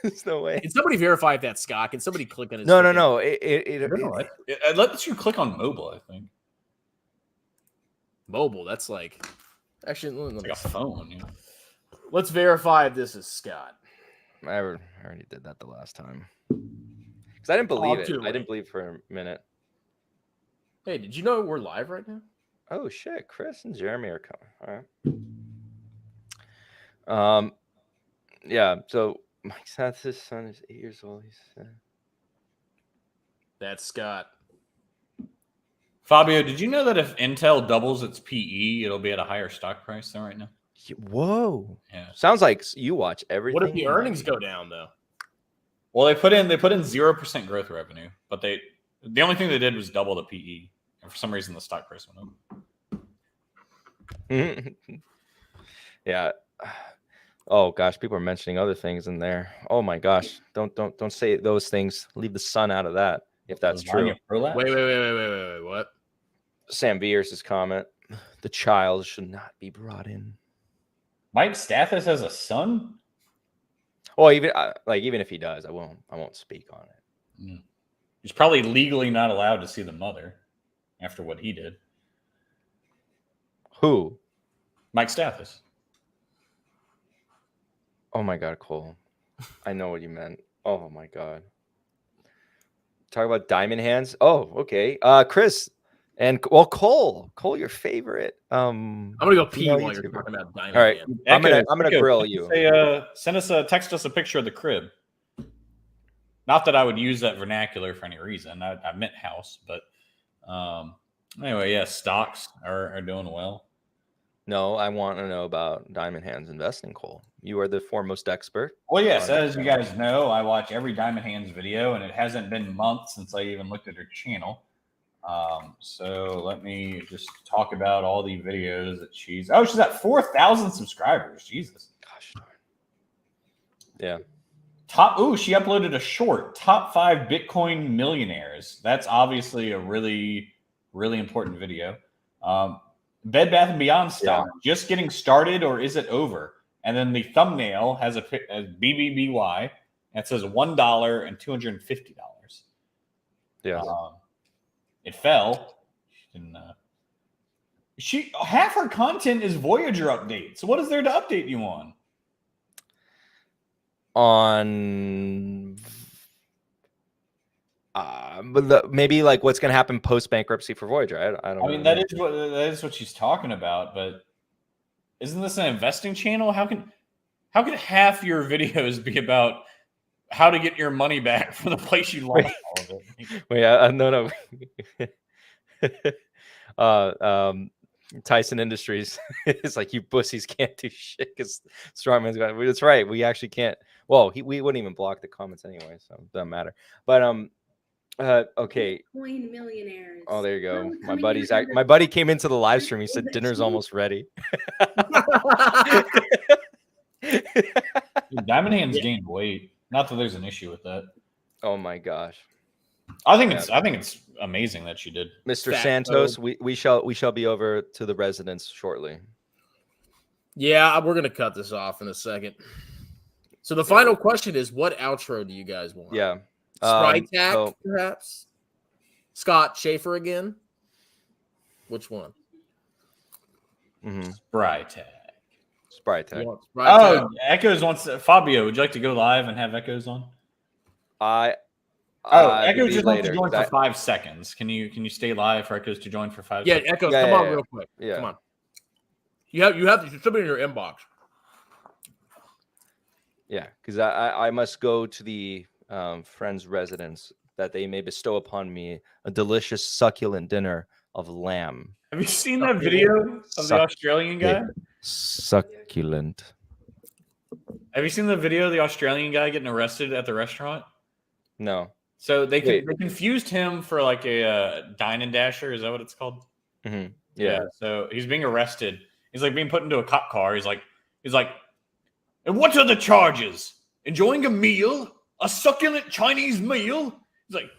There's no way. Can somebody verify if that's Scott? Can somebody click on his? No. It lets you click on mobile, I think. Mobile, that's like actually like a phone. Yeah. Let's verify if this is Scott. I already did that the last time because I didn't believe it. I didn't believe for a minute. Hey, did you know we're live right now? Oh shit! Chris and Jeremy are coming. All right. Yeah. So Mike says his son is 8 years old. He said that's Scott. Fabio, did you know that if Intel doubles its PE, it'll be at a higher stock price than right now? Whoa. Yeah. Sounds like you watch everything. What if the earnings go down though? Well, they put in 0% growth revenue, but the only thing they did was double the PE, and for some reason the stock price went up. Yeah. Oh gosh, people are mentioning other things in there. Oh my gosh, don't say those things. Leave the sun out of that if that's true. Wait. What? Sam Beers' comment: the child should not be brought in. Mike Stathis has a son. Well, even if he does, I won't speak on it. He's probably legally not allowed to see the mother after what he did. Who? Mike Stathis. Oh my God, Cole. I know what you meant. Oh my God. Talk about diamond hands. Oh, okay. Chris and Cole, your favorite. I'm gonna go pee while you're YouTuber. talking about diamond. All right, hand. I'm gonna grill you. Text us a picture of the crib. Not that I would use that vernacular for any reason. I meant house, but anyway, yeah, stocks are doing well. No, I want to know about diamond hands investing, Cole. You are the foremost expert. Well, yes, as you guys know, I watch every Diamond Hands video, and it hasn't been months since I even looked at her channel. So let me just talk about all the videos that she's at 4,000 subscribers. Jesus. Gosh darn. Yeah. She uploaded a short, top 5 Bitcoin millionaires. That's obviously a really, really important video. Bed Bath & Beyond stock, just getting started, or is it over? And then the thumbnail has a BBBY, and it says $1 and $250. Yeah. It fell. Half her content is Voyager updates. So what is there to update you on? But maybe like what's going to happen post bankruptcy for Voyager. I don't. I mean, that is what she's talking about. But isn't this an investing channel? How can half your videos be about how to get your money back from the place you lost all of it? Wait, no. Tyson Industries is like, you pussies can't do shit because Strongman's going. That's right. We actually can't. Well, we wouldn't even block the comments anyway, so it doesn't matter. But okay. Bitcoin millionaires. Oh, there you go. My buddy came into the live stream. He said dinner's almost ready. Dude, Diamond Hands gained weight. Not that there's an issue with that. Oh my gosh. I think it's amazing that she did. Mr. Santos, we shall be over to the residence shortly. Yeah, we're gonna cut this off in a second. So the final question is, what outro do you guys want? Yeah. Sprytack, perhaps? Scott Schaefer again? Which one? Mm-hmm. Sprytack. Oh, Echoes wants Fabio. Would you like to go live and have Echoes on? Echoes just wants to join for 5 seconds. Can you stay live for Echoes to join for 5 seconds? Yeah, Echoes, come on real quick. Yeah. Come on. You have to should be in your inbox. Yeah, because I must go to the friend's residence that they may bestow upon me a delicious, succulent dinner of lamb. Have you seen that video of the Australian guy? Succulent. Have you seen the video of the Australian guy getting arrested at the restaurant? No. So they confused him for like a dine and dasher. Is that what it's called? Mm-hmm. Yeah. So he's being arrested. He's like being put into a cop car. He's like, and what are the charges? Enjoying a meal, a succulent Chinese meal. He's like,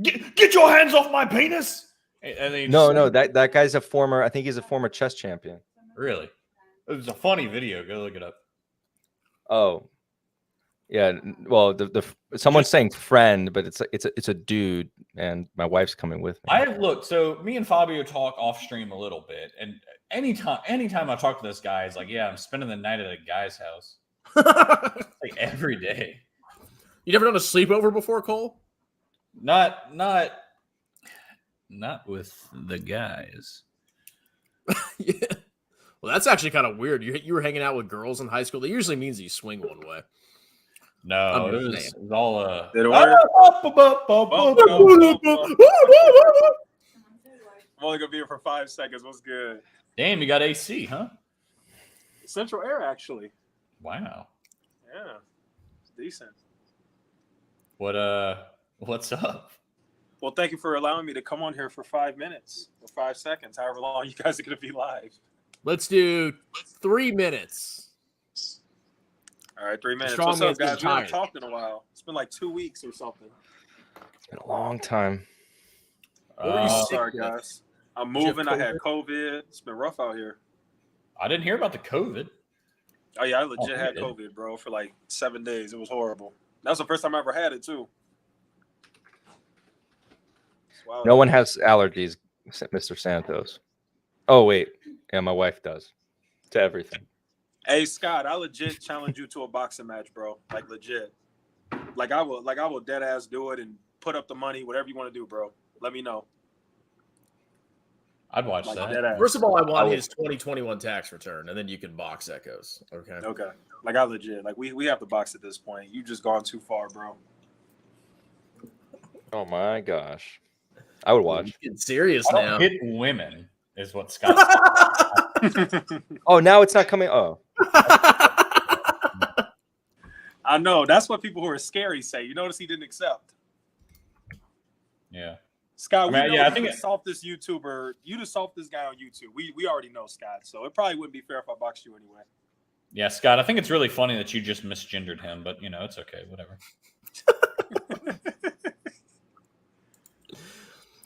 get your hands off my penis. And no, that guy's a former. I think he's a former chess champion. Really? It was a funny video. Go look it up. Oh, yeah. Well, someone's saying friend, but it's a dude, and my wife's coming with me. I have looked. So me and Fabio talk off stream a little bit, and anytime I talk to this guy, he's like, "Yeah, I'm spending the night at a guy's house." Like every day. You never done a sleepover before, Cole? Not with the guys. Yeah. Well, that's actually kind of weird. You were hanging out with girls in high school. That usually means you swing one way. No, it was all Did it work? I'm only gonna be here for 5 seconds. What's good? Damn, you got AC, huh? Central air, actually. Wow. Yeah, it's decent. What's up? Well, thank you for allowing me to come on here for 5 minutes or 5 seconds, however long you guys are gonna be live. Let's do 3 minutes. All right, 3 minutes. Strong What's up, man's getting guys? We haven't tired. talked in a while. It's been like 2 weeks or something. It's been a long time. What were you sick Sorry, with? guys. I'm Did you have moving. I had COVID. It's been rough out here. I didn't hear about the COVID. Oh yeah, I legit had really? COVID, bro, for like 7 days. It was horrible. That was the first time I ever had it too. Wow. No one has allergies, Mr. Santos. Oh wait, yeah, my wife does to everything. Hey Scott, I legit challenge you to a boxing match, bro. Like legit. Like I will dead ass do it and put up the money, whatever you want to do, bro. Let me know. I'd watch Like that. dead ass. First of all, I want will. his 2021 tax return, and then you can box Echoes. Okay. Okay. Like I legit. Like we have to box at this point. You just gone too far, bro. Oh my gosh, I would watch. Getting serious I don't now. hit women, is what Scott said. Oh, now it's not coming. Oh, I know. That's what people who are scary say. You notice he didn't accept. Yeah. Scott, we I mean, know yeah, I you think the softest YouTuber. You the softest guy on YouTube. We already know, Scott. So it probably wouldn't be fair if I boxed you anyway. Yeah, Scott, I think it's really funny that you just misgendered him, but, you know, it's okay. Whatever.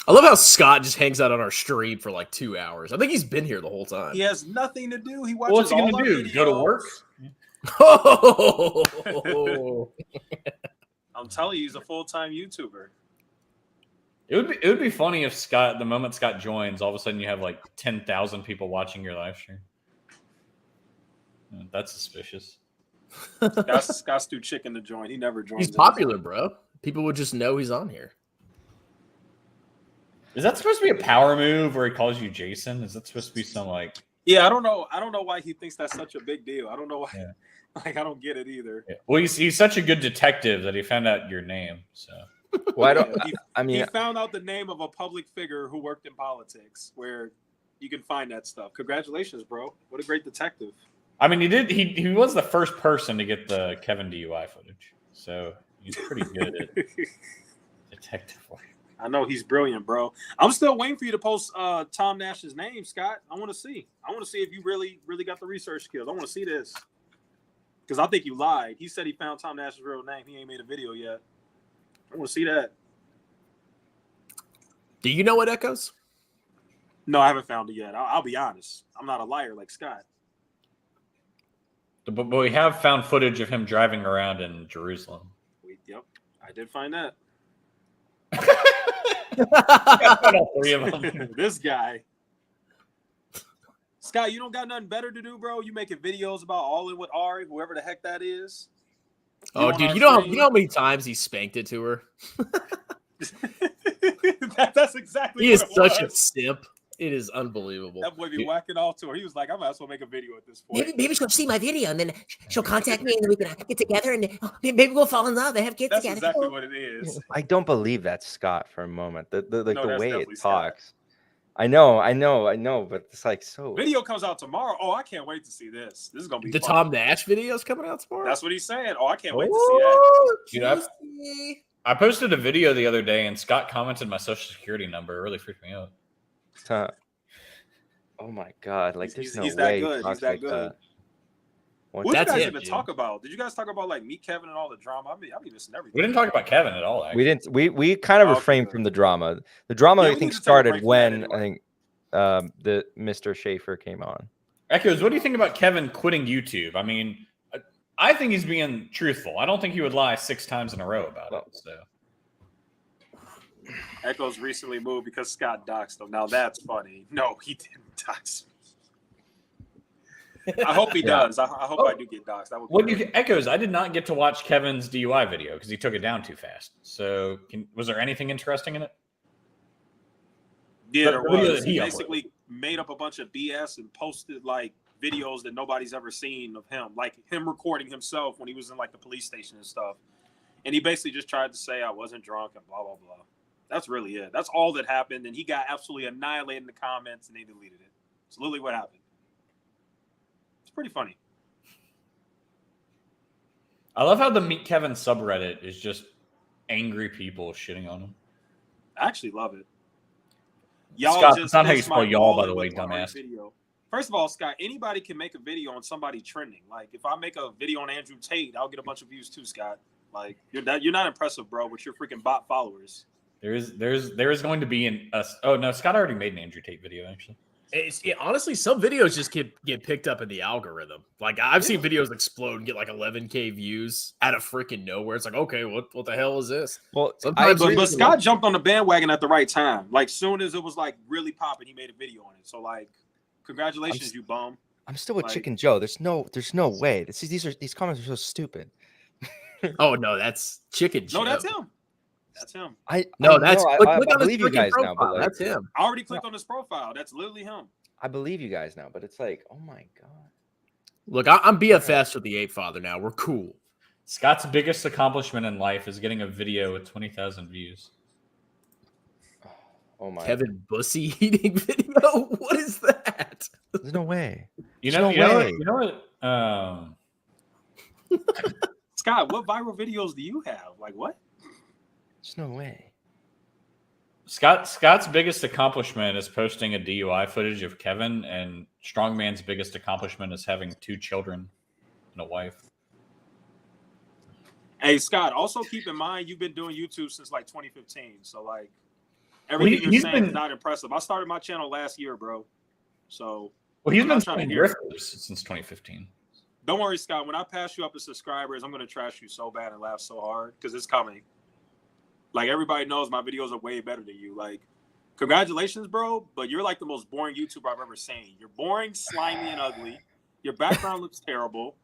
I love how Scott just hangs out on our stream for like 2 hours. I think he's been here the whole time. He has nothing to do. He watches What's he all going our to do? Go to videos. work? Oh, I'm telling you, he's a full-time YouTuber. It would be funny if Scott, the moment Scott joins, all of a sudden you have like 10,000 people watching your live stream. That's suspicious. Scott's too chicken to join. He never joins. he's popular, bro. People would just know he's on here. Is that supposed to be a power move where he calls you Jason? Is that supposed to be some like? Yeah, I don't know. I don't know why he thinks that's such a big deal. I don't know why. Yeah. Like, I don't get it either. Yeah. Well, he's such a good detective that he found out your name. So. well, I don't. He I mean, found out the name of a public figure who worked in politics, where you can find that stuff. Congratulations, bro! What a great detective. I mean, he was the first person to get the Kevin DUI footage, so he's pretty good at detective work. I know he's brilliant, bro. I'm still waiting for you to post Tom Nash's name, Scott. I want to see. I want to see if you really got the research skills. I want to see this because I think you lied. He said he found Tom Nash's real name. He ain't made a video yet. I want to see that. Do you know what Echoes? No, I haven't found it yet. I'll be honest. I'm not a liar like Scott. But we have found footage of him driving around in Jerusalem. Yep, I did find that. All three of them. This guy. Scott, you don't got nothing better to do, bro? You making videos about All In with Ari, whoever the heck that is? Oh, dude, you know how many times he spanked it to her? That's exactly He what is it such a was. simp. It is unbelievable. That boy be whacking off to her. He was like, I might as well make a video at this point. Maybe she'll see my video and then she'll contact me and then we can get together and maybe we'll fall in love and have kids That's together. exactly what it is. I don't believe that's Scott for a moment. No, The that's way definitely it Scott. talks. I know, but it's like so. Video comes out tomorrow. Oh, I can't wait to see this. This is gonna be The fun. Tom Nash video's coming out tomorrow. That's what he's saying. Oh, I can't wait to see that. Dude, Juicy. I posted a video the other day, and Scott commented my social security number. It really freaked me out. Oh my god! Like He's there's no that way. good. He He's talks that like good. that. What did you That's guys it, even dude. talk about? Did you guys talk about like Meet Kevin and all the drama? I mean, I've been missing everything. We didn't talk about Kevin at all. Actually. We didn't. We kind of Oh, refrained okay. from the drama. The drama Yeah, I we think need to take a started break from that when anyway. I think the Mr. Schaefer came on. Echoes, what do you think about Kevin quitting YouTube? I mean, I think he's being truthful. I don't think he would lie 6 times in a row about it. So. Echoes recently moved because Scott doxed him. Now that's funny. No, he didn't dox me. I hope he does. I hope I do get doxed. That would be What great. you Echoes? I did not get to watch Kevin's DUI video because he took it down too fast. So, was there anything interesting in it? Yeah, there The video was. that he He uploaded. basically made up a bunch of BS and posted like videos that nobody's ever seen of him, like him recording himself when he was in like the police station and stuff. And he basically just tried to say I wasn't drunk and blah blah blah. That's really it. That's all that happened, and he got absolutely annihilated in the comments, and they deleted it. It's literally what happened. It's pretty funny. I love how the Meet Kevin subreddit is just angry people shitting on him. I actually love it. Scott, just that's not how you missed spell my y'all, by All the In way, with Ari dumbass. video. First of all, Scott, anybody can make a video on somebody trending. Like, if I make a video on Andrew Tate, I'll get a bunch of views too, Scott. Like, you're not impressive, bro, with your freaking bot followers. There is going to be oh no, Scott already made an Andrew Tate video actually. Honestly, some videos just get picked up in the algorithm. Like I've seen videos explode and get like 11K views out of freaking nowhere. It's like, okay, what the hell is this? Well, but Scott jumped on the bandwagon at the right time. Like, soon as it was like really popping, he made a video on it. So like, congratulations, you bum. I'm still with Chicken Joe. There's no way. These comments are so stupid. Oh no, that's Chicken Joe. No, that's him. That's him. I believe you guys now, but like, that's him. I already clicked on his profile. That's literally him. I believe you guys now, but it's like, oh my god. Look, I'm BFS with the Ape Father now. We're cool. Scott's biggest accomplishment in life is getting a video with 20,000 views. Oh my. Kevin Bussy eating video. What is that? There's no way. You know what? Scott, what viral videos do you have? Like, what? There's no way. Scott's biggest accomplishment is posting a DUI footage of Kevin, and Strongman's biggest accomplishment is having 2 children and a wife. Hey, Scott, also keep in mind you've been doing YouTube since like 2015. So like, everything you're saying is not impressive. I started my channel last year, bro. So he's been trying to hear since 2015. Don't worry, Scott. When I pass you up as subscribers, I'm gonna trash you so bad and laugh so hard because it's coming. Like, everybody knows my videos are way better than you. Like, congratulations, bro. But you're like the most boring YouTuber I've ever seen. You're boring, slimy, and ugly. Your background looks terrible.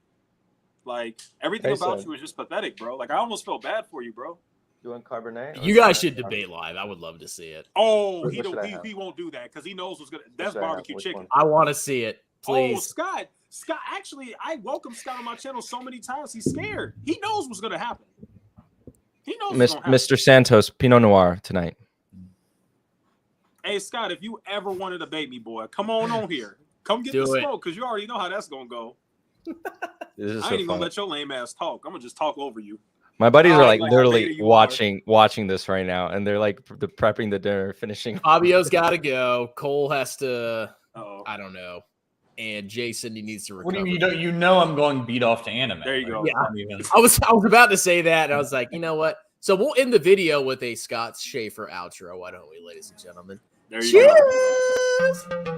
Like, everything about you is just pathetic, bro. Like, I almost feel bad for you, bro. You want Cabernet? You guys should debate live. I would love to see it. Oh, he won't do that because he knows what's gonna. That's barbecue chicken. I want to see it, please. Oh, Scott. Actually, I welcome Scott on my channel so many times. He's scared. He knows what's gonna happen. He knows what's gonna happen. Mr. Santos, Pinot Noir tonight. Hey, Scott, if you ever wanted to bait me, boy, come on here. Come get the smoke because you already know how that's gonna go. I ain't even gonna let your lame ass talk. I'm gonna just talk over you. My buddies are like literally watching this right now, and they're like prepping the dinner, finishing. Fabio's got to go. Cole has to. I don't know. And Jason, he needs to recover. You know I'm going beat off to anime. There you go. Yeah. I was about to say that, and I was like, you know what? So we'll end the video with a Scott Schaefer outro. Why don't we, ladies and gentlemen? There you go. Cheers!